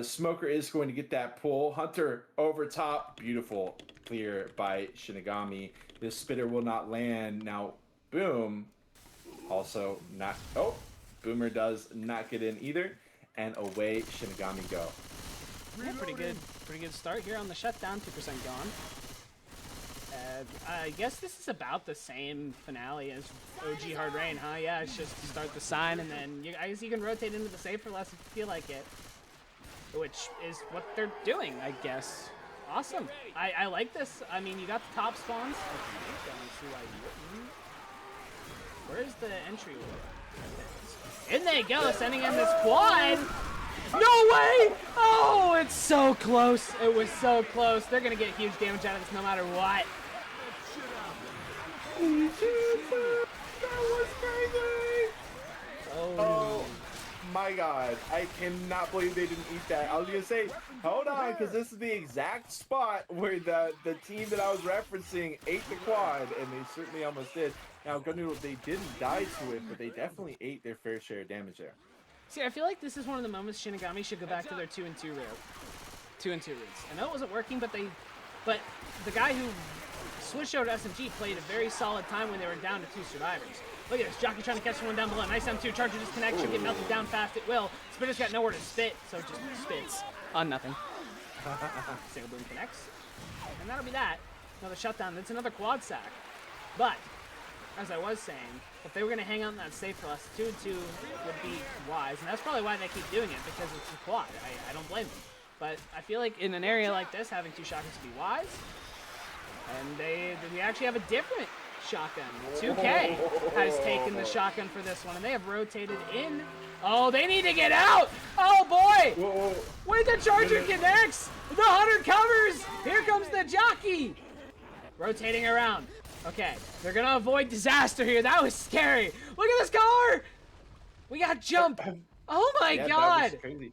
Smoker is going to get that pull. Hunter over top. Beautiful clear by Shinigami. This Spitter will not land. Now, Boom also not... Oh, Boomer does not get in either. And away Shinigami go. Yeah, pretty good start here on the shutdown. 2% gone. I guess this is about the same finale as OG Hard Rain, huh? Yeah, it's just start the sign, and then I guess you can rotate into the save for less if you feel like it. Which is what they're doing, I guess. Awesome. I like this. I mean, you got the top spawns. Okay, don't see why you wouldn't. Where's the entry? In they go, sending in this quad. No way! Oh, it's so close. It was so close. They're going to get huge damage out of this no matter what. That was crazy! Oh my God. I cannot believe they didn't eat that. I was going to say, hold on, because this is the exact spot where the team that I was referencing ate the quad, and they certainly almost did. Now, Gun Noodle, they didn't die to it, but they definitely ate their fair share of damage there. See, I feel like this is one of the moments Shinigami should go back to their 2-2 route. 2-2 routes. I know it wasn't working, but the guy who switched over to SMG played a very solid time when they were down to 2 survivors. Look at this, Jockey trying to catch someone down below. Nice M2, Charger disconnect, should get melted down fast, it will. Spitter's got nowhere to spit, so it just spits on nothing. Single boom connects. And that'll be that. Another shutdown, that's another quad sack. But, as I was saying, if they were going to hang out in that safe for us, 2-2 would be wise. And that's probably why they keep doing it, because it's a quad. I don't blame them. But I feel like in an area like this, having 2 shotguns would be wise. And we actually have a different shotgun. 2K has taken the shotgun for this one, and they have rotated in. Oh, they need to get out! Oh boy! Whoa. Wait, the Charger connects! The Hunter covers! Here comes the Jockey! Rotating around. Okay, they're gonna avoid disaster here. That was scary. Look at this car! We got jump! Oh my Yeah, God! that was crazy.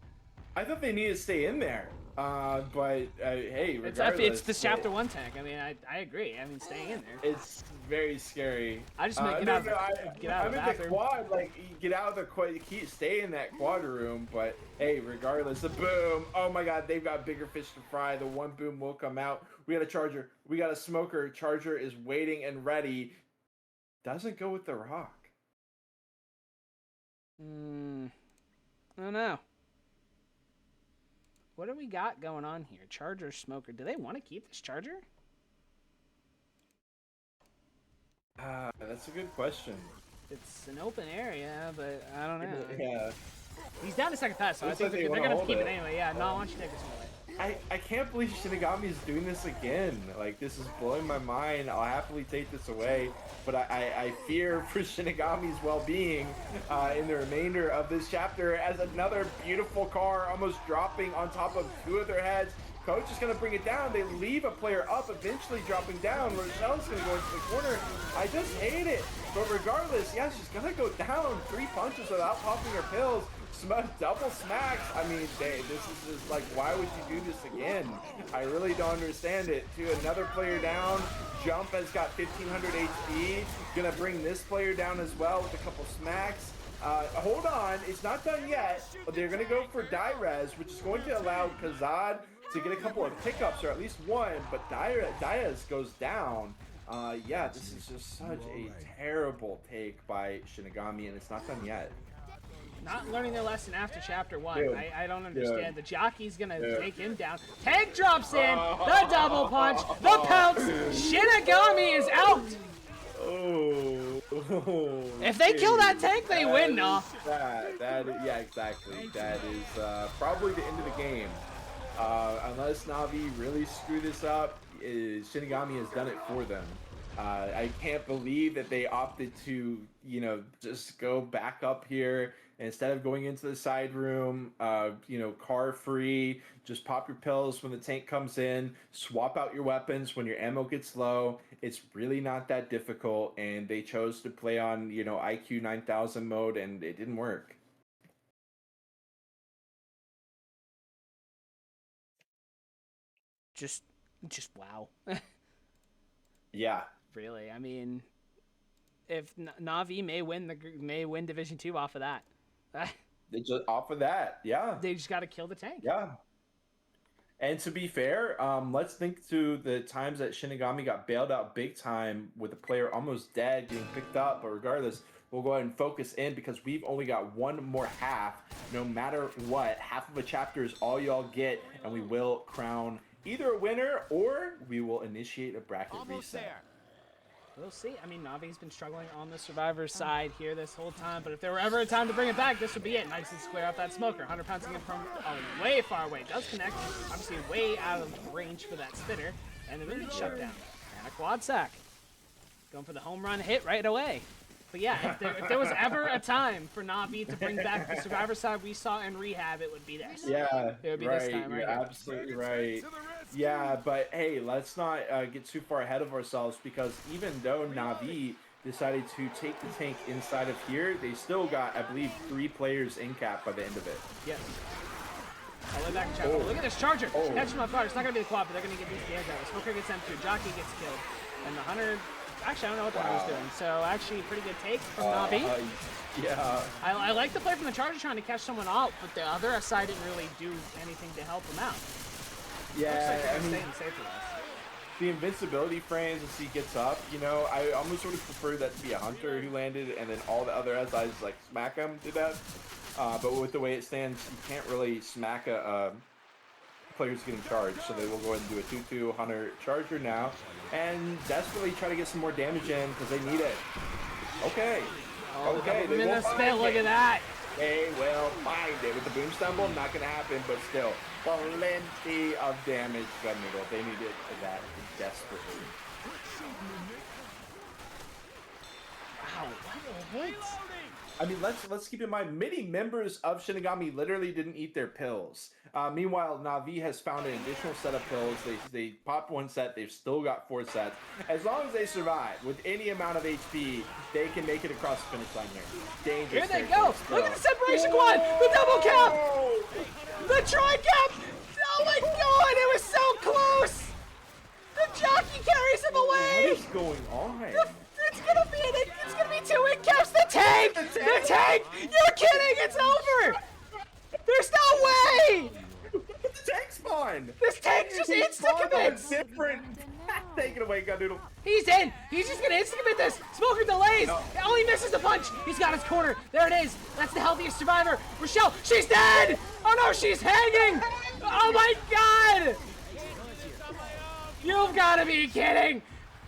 I thought they needed to stay in there. But hey, regardless, It's the chapter 1 tank. I mean, I agree. I mean, staying in there. It's very scary. I just make it out of the bathroom. The quad, like, get out of the quad, stay in that quad room, but hey, regardless, the boom, oh my God, they've got bigger fish to fry. The one boom will come out. We got a Charger, we got a Smoker. Charger is waiting and ready. Doesn't go with the rock. I don't know. What do we got going on here? Charger, Smoker. Do they want to keep this Charger? That's a good question. It's an open area, but I don't know. Yeah. He's down to second pass, so I Looks think like they they're wanna going to keep hold it it. anyway. Yeah, no, why don't you take this one away? I can't believe Shinigami is doing this again. Like, this is blowing my mind. I'll happily take this away, but I fear for Shinigami's well-being in the remainder of this chapter as another beautiful car almost dropping on top of 2 of their heads. Coach is going to bring it down. They leave a player up, eventually dropping down. Rochelle's going to go into the corner. I just hate it. But regardless, yeah, she's going to go down 3 punches without popping her pills. Double smacks. I mean, this is just like, why would you do this again? I really don't understand it. To another player down. Jump has got 1500 HP. Gonna bring this player down as well with a couple smacks. Hold on, it's not done yet. But they're gonna go for die res, which is going to allow Kazad to get a couple of pickups, or at least one. But Diaz goes down. Yeah, this is just such a terrible take by Shinigami, and it's not done yet. Not learning their lesson after chapter 1. Dude. I don't understand. Dude. The Jockey's gonna take him down. Tank drops in. The double punch. The pounce. Shinigami is out. Oh. If they kill that tank, they win, no? Yeah, exactly. That is probably the end of the game. Unless Navi really screw this up, Shinigami has done it for them. I can't believe that they opted to, just go back up here instead of going into the side room, car free, just pop your pills when the tank comes in, swap out your weapons when your ammo gets low. It's really not that difficult, and they chose to play on, IQ 9000 mode, and it didn't work. Just wow. Yeah. Really, I mean, if Navi may win Division 2 off of that. They just off of that, yeah. They just got to kill the tank. Yeah. And to be fair, let's think to the times that Shinigami got bailed out big time with a player almost dead, getting picked up. But regardless, we'll go ahead and focus in because we've only got one more half. No matter what, half of a chapter is all y'all get, and we will crown either a winner or we will initiate a bracket Almost reset. there. We'll see. I mean, Navi's been struggling on the Survivor side here this whole time, but if there were ever a time to bring it back, this would be it. Nice and square off that Smoker. 100 pouncing in from way far away. Does connect. Obviously way out of range for that spitter. And the ring gets shut down. And a quad sack. Going for the home run hit right away. But yeah, if there was ever a time for Navi to bring back the Survivor side we saw in Rehab, it would be this. Yeah, It would be right. this time, right? You're absolutely right. Yeah, but hey, let's not get too far ahead of ourselves because even though Navi decided to take the tank inside of here. They still got, I believe, 3 players in cap by the end of it. Yes. All the way back to Charger. Look at this Charger. Catch him off guard. It's not going to be the quad, but they're going to get these guys out. Smoker gets M2. Jockey gets killed. And the Hunter... Actually, I don't know what the Hunter's doing. So, actually, pretty good take from Navi. Yeah. I like the play from the Charger trying to catch someone out, but the other side didn't really do anything to help him out. Yeah, Looks like I mean, staying safe with us. the invincibility frames as he gets up, you know, I almost would have preferred that to be a Hunter who landed and then all the other SIs like smack him to death. But with the way it stands, you can't really smack a players getting charged, so they will go ahead and do a 2-2 Hunter Charger now and desperately try to get some more damage in because they need it. Okay. Okay. They in the spin, look at that. They will find it. With the boom stumble, not going to happen, but still, plenty of damage. Gun Noodle. They needed that desperately. Wow, what a hit. I mean, let's keep in mind, many members of Shinigami literally didn't eat their pills. Meanwhile, Navi has found an additional set of pills. They popped 1 set. They've still got 4 sets. As long as they survive with any amount of HP, they can make it across the finish line here. Dangerous. Here they go. Look at the separation quad. The double cap. The tri-cap. Oh my god, it was so close. The jockey carries him away. What is going on? It's gonna be 2 in caps. The tank. The tank. You're kidding. It's over. There's no way. The tank spawn. This tank just insta-commits. Different. Take it away, Gun Noodle. He's in. He's just gonna insta-commit this. Smoker delays. Oh, he misses the punch. He's got his corner. There it is. That's the healthiest survivor. Rochelle, she's dead. Oh no, she's hanging. Oh my god. You've got to be kidding.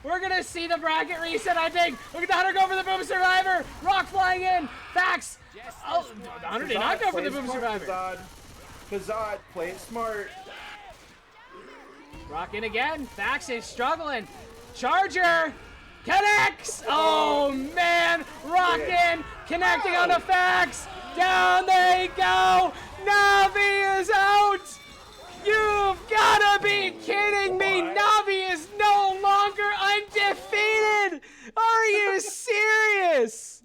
We're gonna see the bracket reset, I think. Look at the Hunter go for the boom survivor. Rock flying in. Fax. Oh, the Hunter did not go for the boom survivor. Kazad, play it smart. Rock in again. Fax is struggling. Charger connects. Oh man, Rock in, connecting on the Fax. Down they go. Navi is out. You've gotta be kidding me. Navi is no longer undefeated. Are you serious?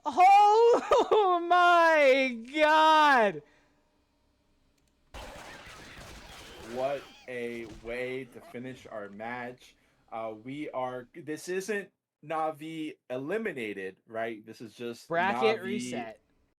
Oh my god. What a way to finish our match. This isn't Navi eliminated, right? This is just Bracket Navi reset.